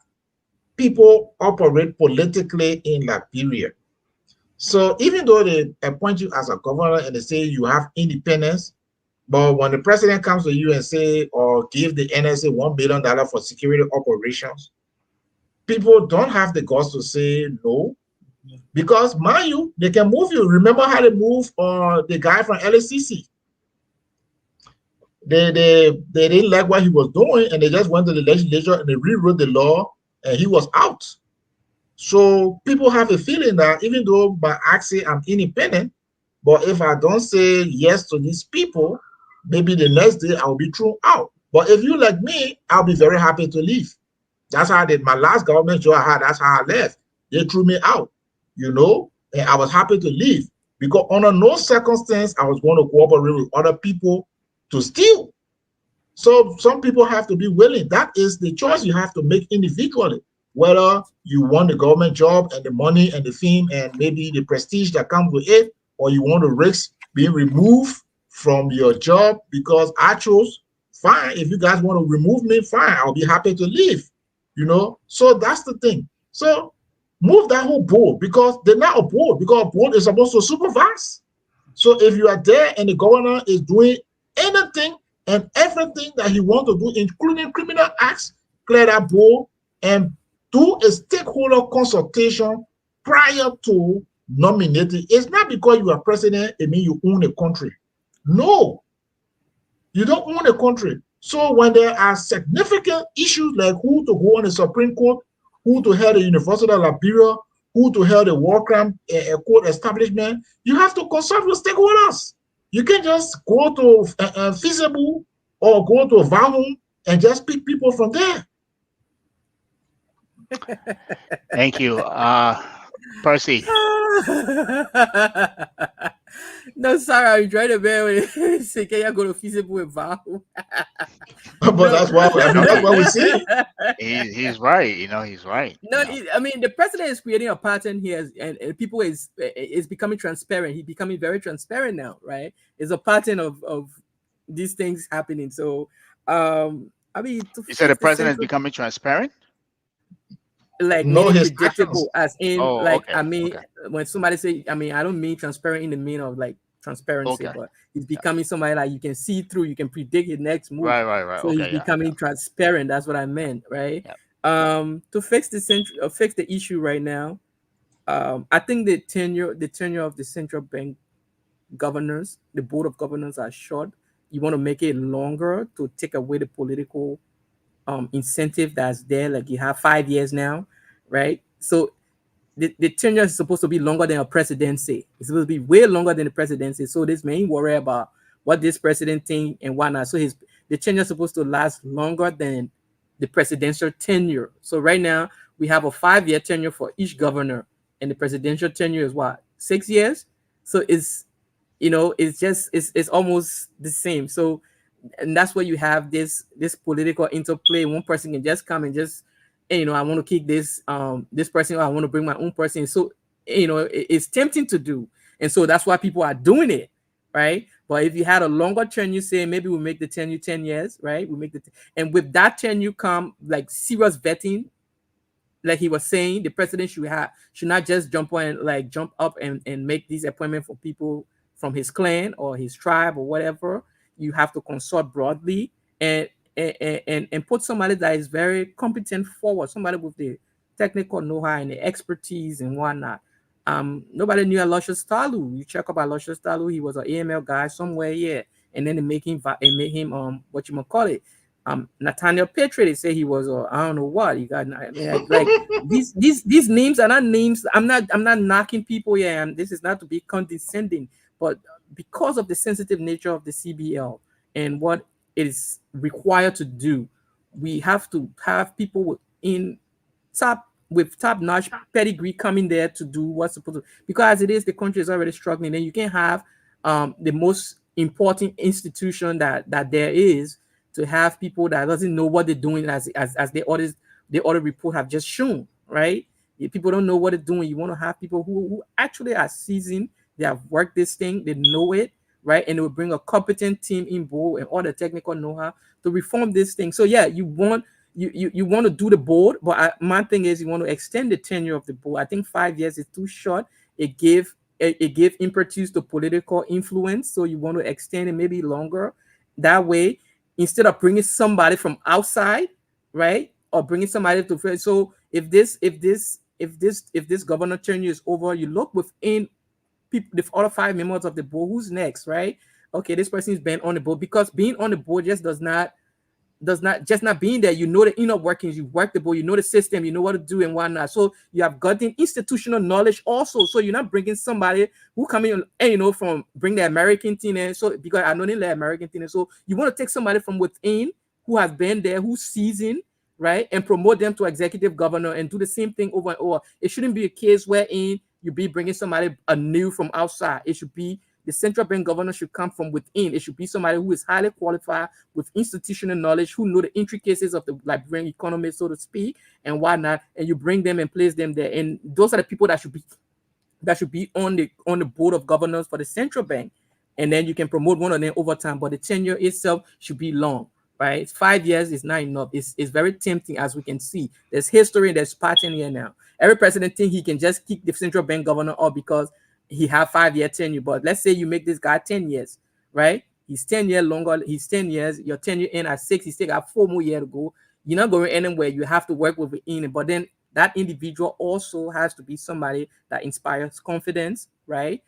people operate politically in Liberia. So even though they appoint you as a governor and they say you have independence, but when the president comes to you and say, or give the NSA $1 billion for security operations, people don't have the guts to say no, because mind you, they can move you. Remember how they moved the guy from LACC? They didn't like what he was doing, and they just went to the legislature and they rewrote the law, and he was out. So people have a feeling that even though by accent I'm independent, but if I don't say yes to these people, maybe the next day I'll be thrown out. But if you like me, I'll be very happy to leave. That's how I did my last government job I had. That's how I left. They threw me out, and I was happy to leave, because under no circumstance I was going to cooperate with other people to steal. So some people have to be willing. That is the choice you have to make individually, whether you want the government job and the money and the fame and maybe the prestige that comes with it, or you want to risk being removed from your job because I chose. Fine. If you guys want to remove me, fine. I'll be happy to leave. So that's the thing. So move that whole board, because they're not a board, because a board is supposed to supervise. So if you are there and the governor is doing anything and everything that he wants to do, including criminal acts, clear that board and do a stakeholder consultation prior to nominating. It's not because you are president, it means you own a country. No, you don't own a country. So when there are significant issues like who to go on the Supreme Court, who to head the University of Liberia, who to head the war crime court establishment, you have to consult with stakeholders. You can just go to Feasible or go to Vahum and just pick people from there. Thank you. Percy. No, sorry, I'm trying to bear with it. Say, can you go to Feasible with Vahum? But that's why that's what we see. He's right. He's right. No, I mean, the president is creating a pattern here, and people is becoming transparent. He's becoming very transparent now, right? It's a pattern of these things happening. So, I mean, you said the president is becoming transparent. Like no, his predictable, as in okay, I mean, when somebody say, I mean, I don't mean transparent in the meaning of like transparency, but he's becoming somebody like you can see through, you can predict his next move. Right. So he's becoming transparent. That's what I meant, right? To fix the issue right now, I think the tenure of the central bank governors, the board of governors, are short. You want to make it longer to take away the political incentive that's there. Like you have 5 years now, right? So the tenure is supposed to be longer than a presidency. It's supposed to be way longer than the presidency. So this may worry about what this president think and whatnot. So the tenure is supposed to last longer than the presidential tenure. So right now we have a 5-year tenure for each governor, and the presidential tenure is what, 6 years? So it's it's almost the same. So, and that's where you have this political interplay. One person can just come and just, I want to kick this person, or I want to bring my own person. So, it's tempting to do. And so that's why people are doing it, right? But if you had a longer tenure, say maybe we make the tenure 10 years, right? We make and with that tenure come like serious vetting, like he was saying, the president should not just jump up and make these appointments for people from his clan or his tribe or whatever. You have to consult broadly and and put somebody that is very competent forward, somebody with the technical know-how and the expertise and whatnot. Nobody knew Aloysius Talu. You check up Aloysius Talu, he was an AML guy somewhere, yeah. And then they make him what you might call it, Nathaniel Petrie. They say he was I don't know what you got. Like these names are not names. I'm not knocking people. Yeah, and this is not to be condescending, but because of the sensitive nature of the CBL and what it is required to do, we have to have people in top-notch pedigree coming there to do what's supposed to. Because as it is, the country is already struggling. Then you can have the most important institution that there is to have people that doesn't know what they're doing, as the audit report have just shown, right? If people don't know what they're doing, you want to have people who actually are seasoned, they have worked this thing, they know it, right? And they will bring a competent team in board and all the technical know-how to reform this thing. So yeah, you want to do the board, but my thing is you want to extend the tenure of the board. I think 5 years is too short. It gave impetus to political influence, so you want to extend it maybe longer. That way, instead of bringing somebody from outside, right, or bringing somebody to. So if this governor tenure is over, you look within people, the other 5 members of the board. Who's next, right? Okay, this person has been on the board, because being on the board just does not just not being there. You know the inner workings, you work the board, you know the system, you know what to do and whatnot. So you have gotten institutional knowledge also. So you're not bringing somebody who come in and from bring the American thing in. So because I know the American thing, so you want to take somebody from within who has been there, who's seasoned, right, and promote them to executive governor and do the same thing over and over. It shouldn't be a case wherein you be bringing somebody new from outside. It should be the central bank governor should come from within. It should be somebody who is highly qualified with institutional knowledge, who know the intricacies of the Liberian economy, so to speak, and whatnot. And you bring them and place them there. And those are the people that should be on the board of governors for the central bank. And then you can promote one of them over time, but the tenure itself should be long, right? 5 years is not enough. It's very tempting, as we can see. There's history and there's pattern here now. Every president think he can just kick the central bank governor off because he have 5-year tenure. But let's say you make this guy 10 years, right? He's 10 years longer. He's 10 years. Your tenure in at 6. He still got 4 more years to go. You're not going anywhere. You have to work with it. But then that individual also has to be somebody that inspires confidence, right?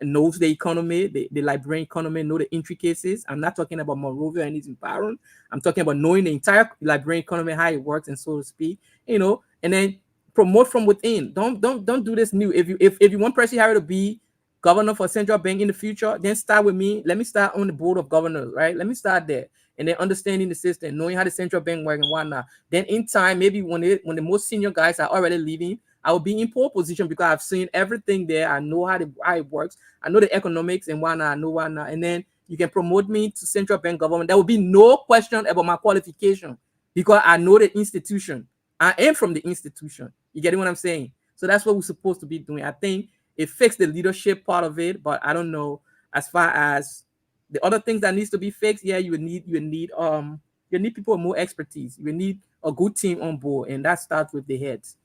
And knows the economy, the Liberian economy, know the intricacies. I'm not talking about Monrovia and its environment. I'm talking about knowing the entire Liberian economy, how it works, and so to speak. And then promote from within. Don't do this new. If you want Percy Harry to be governor for central bank in the future, then start with me. Let me start on the board of governors, right? Let me start there, and then understanding the system, knowing how the central bank works and whatnot. Then in time, maybe when the most senior guys are already leaving, I will be in pole position because I've seen everything there. I know how it works. I know the economics and whatnot. I know whatnot. And then you can promote me to central bank government. There will be no question about my qualification because I know the institution. I am from the institution. You get what I'm saying? So that's what we're supposed to be doing. I think it fixed the leadership part of it, but I don't know as far as the other things that needs to be fixed. Yeah, you need people with more expertise. You need a good team on board, and that starts with the heads.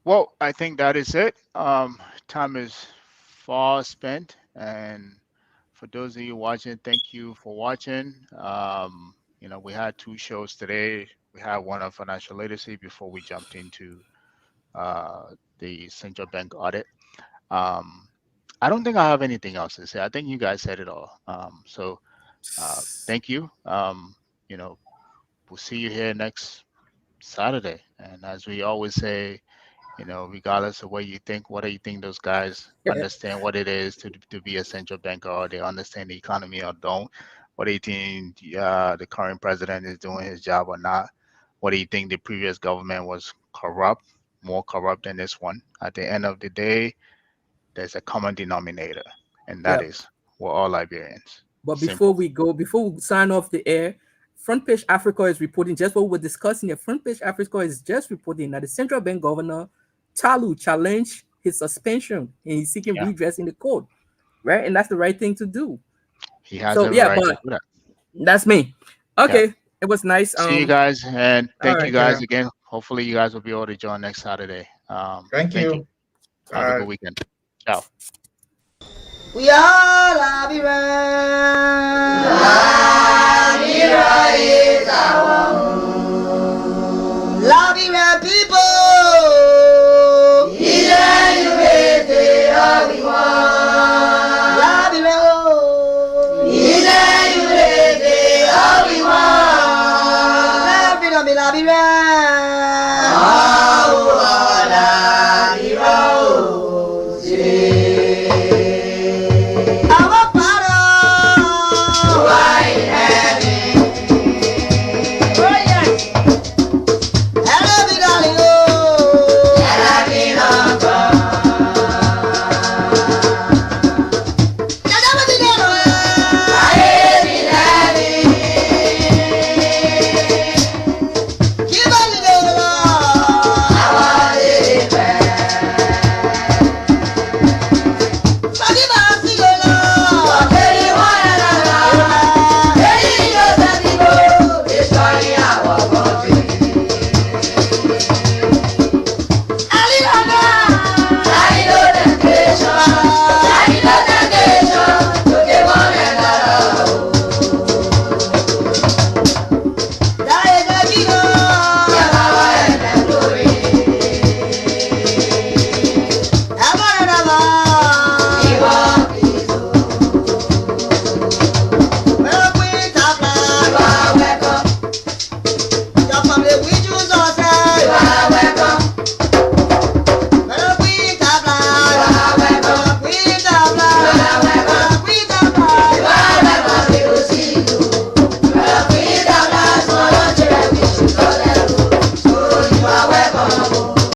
Well, I think that is it. Time is far spent, and for those of you watching, thank you for watching. We had 2 shows today. We had one on financial literacy before we jumped into the central bank audit. I don't think I have anything else to say. I think you guys said it all. So thank you. We'll see you here next Saturday. And as we always say, regardless of what do you think those guys understand what it is to be a central banker, or they understand the economy or don't? What do you think the current president is doing his job or not? What do you think the previous government was corrupt, more corrupt than this one? At the end of the day, there's a common denominator, and that is we're all Liberians. But before we sign off the air, Front Page Africa is reporting just what we're discussing here. Front Page Africa is just reporting that the central bank governor, Talu, challenged his suspension and he's seeking Yeah. redress in the court, right? And that's the right thing to do. He has So every yeah, right to but do that. that's me. Okay, it was nice. See you guys, and thank you right, guys yeah. again. Hopefully, you guys will be able to join next Saturday. Thank Thank you. you. Have a good weekend. Ciao. We all are